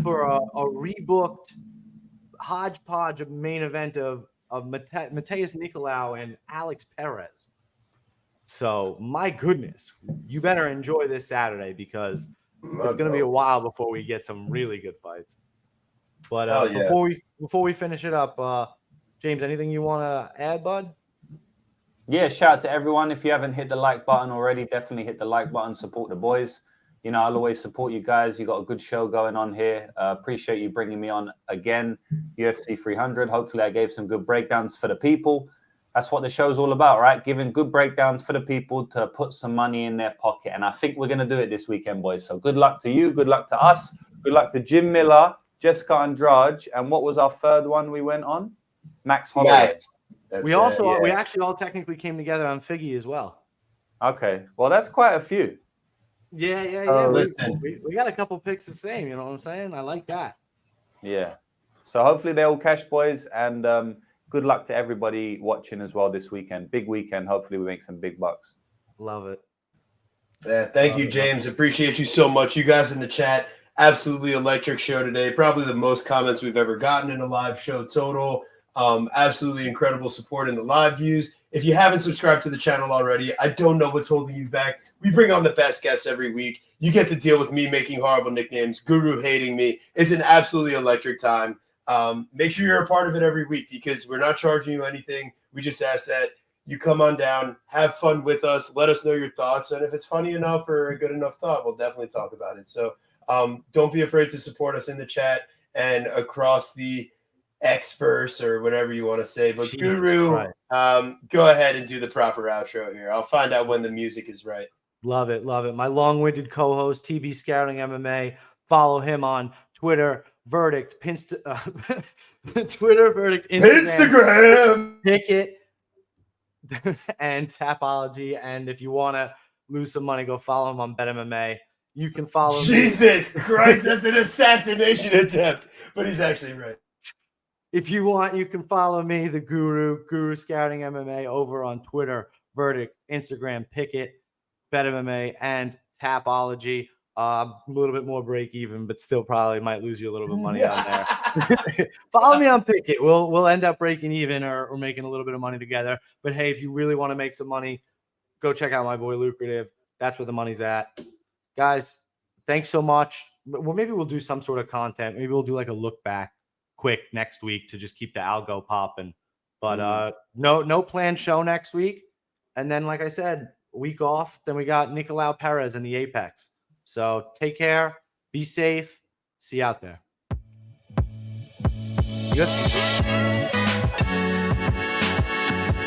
for a rebooked hodgepodge of main event of Mateus Nicolau and Alex Perez. So, my goodness, you better enjoy this Saturday because it's going to be a while before we get some really good fights. But before we finish it up, James, anything you want to add, bud? Yeah, shout out to everyone. If you haven't hit the like button already, definitely hit the like button. Support the boys. You know, I'll always support you guys. You got a good show going on here. Appreciate you bringing me on again. UFC 300. Hopefully, I gave some good breakdowns for the people. That's what the show's all about, right? Giving good breakdowns for the people to put some money in their pocket. And I think we're going to do it this weekend, boys. So good luck to you. Good luck to us. Good luck to Jim Miller, Jessica Andrade. And what was our third one we went on? Max Holloway. We actually all technically came together on Figgy as well. Okay, well, that's quite a few. Yeah. Listen. We got a couple picks the same. You know what I'm saying? I like that. Yeah. So hopefully they're all cash, boys, and good luck to everybody watching as well this weekend. Big weekend. Hopefully we make some big bucks. Love it. Yeah, thank you, James. Appreciate you so much. You guys in the chat, absolutely electric show today. Probably the most comments we've ever gotten in a live show total. Absolutely incredible support in the live views. If you haven't subscribed to the channel already, I don't know what's holding you back. We bring on the best guests every week. You get to deal with me making horrible nicknames, Guru hating me. It's an absolutely electric time. Make sure you're a part of it every week because we're not charging you anything. We just ask that you come on down, have fun with us, let us know your thoughts. And if it's funny enough or a good enough thought, we'll definitely talk about it. So don't be afraid to support us in the chat and across the Xverse or whatever you want to say. But Jesus Guru, Christ. go ahead and do the proper outro here. I'll find out when the music is right. Love it. My long-winded co-host, TB Scouting MMA. Follow him on Twitter, Verdict, Twitter, Verdict, Instagram. Pick it, and Tapology. And if you want to lose some money, go follow him on BetMMA. You can follow Jesus Christ, that's an assassination attempt. But he's actually right. If you want, you can follow me, the Guru Scouting MMA, over on Twitter, Verdict, Instagram, Picket, BetMMA, and Tapology. A little bit more break even, but still probably might lose you a little bit of money on there. Follow me on Picket. We'll end up breaking even or making a little bit of money together. But hey, if you really want to make some money, go check out my boy Lucrative. That's where the money's at. Guys, thanks so much. Well, maybe we'll do some sort of content. Maybe we'll do like a look back quick next week to just keep the algo popping. But no planned show next week. And then, like I said, a week off. Then we got Nicolau Perez in the Apex. So take care, be safe, see you out there. UFC.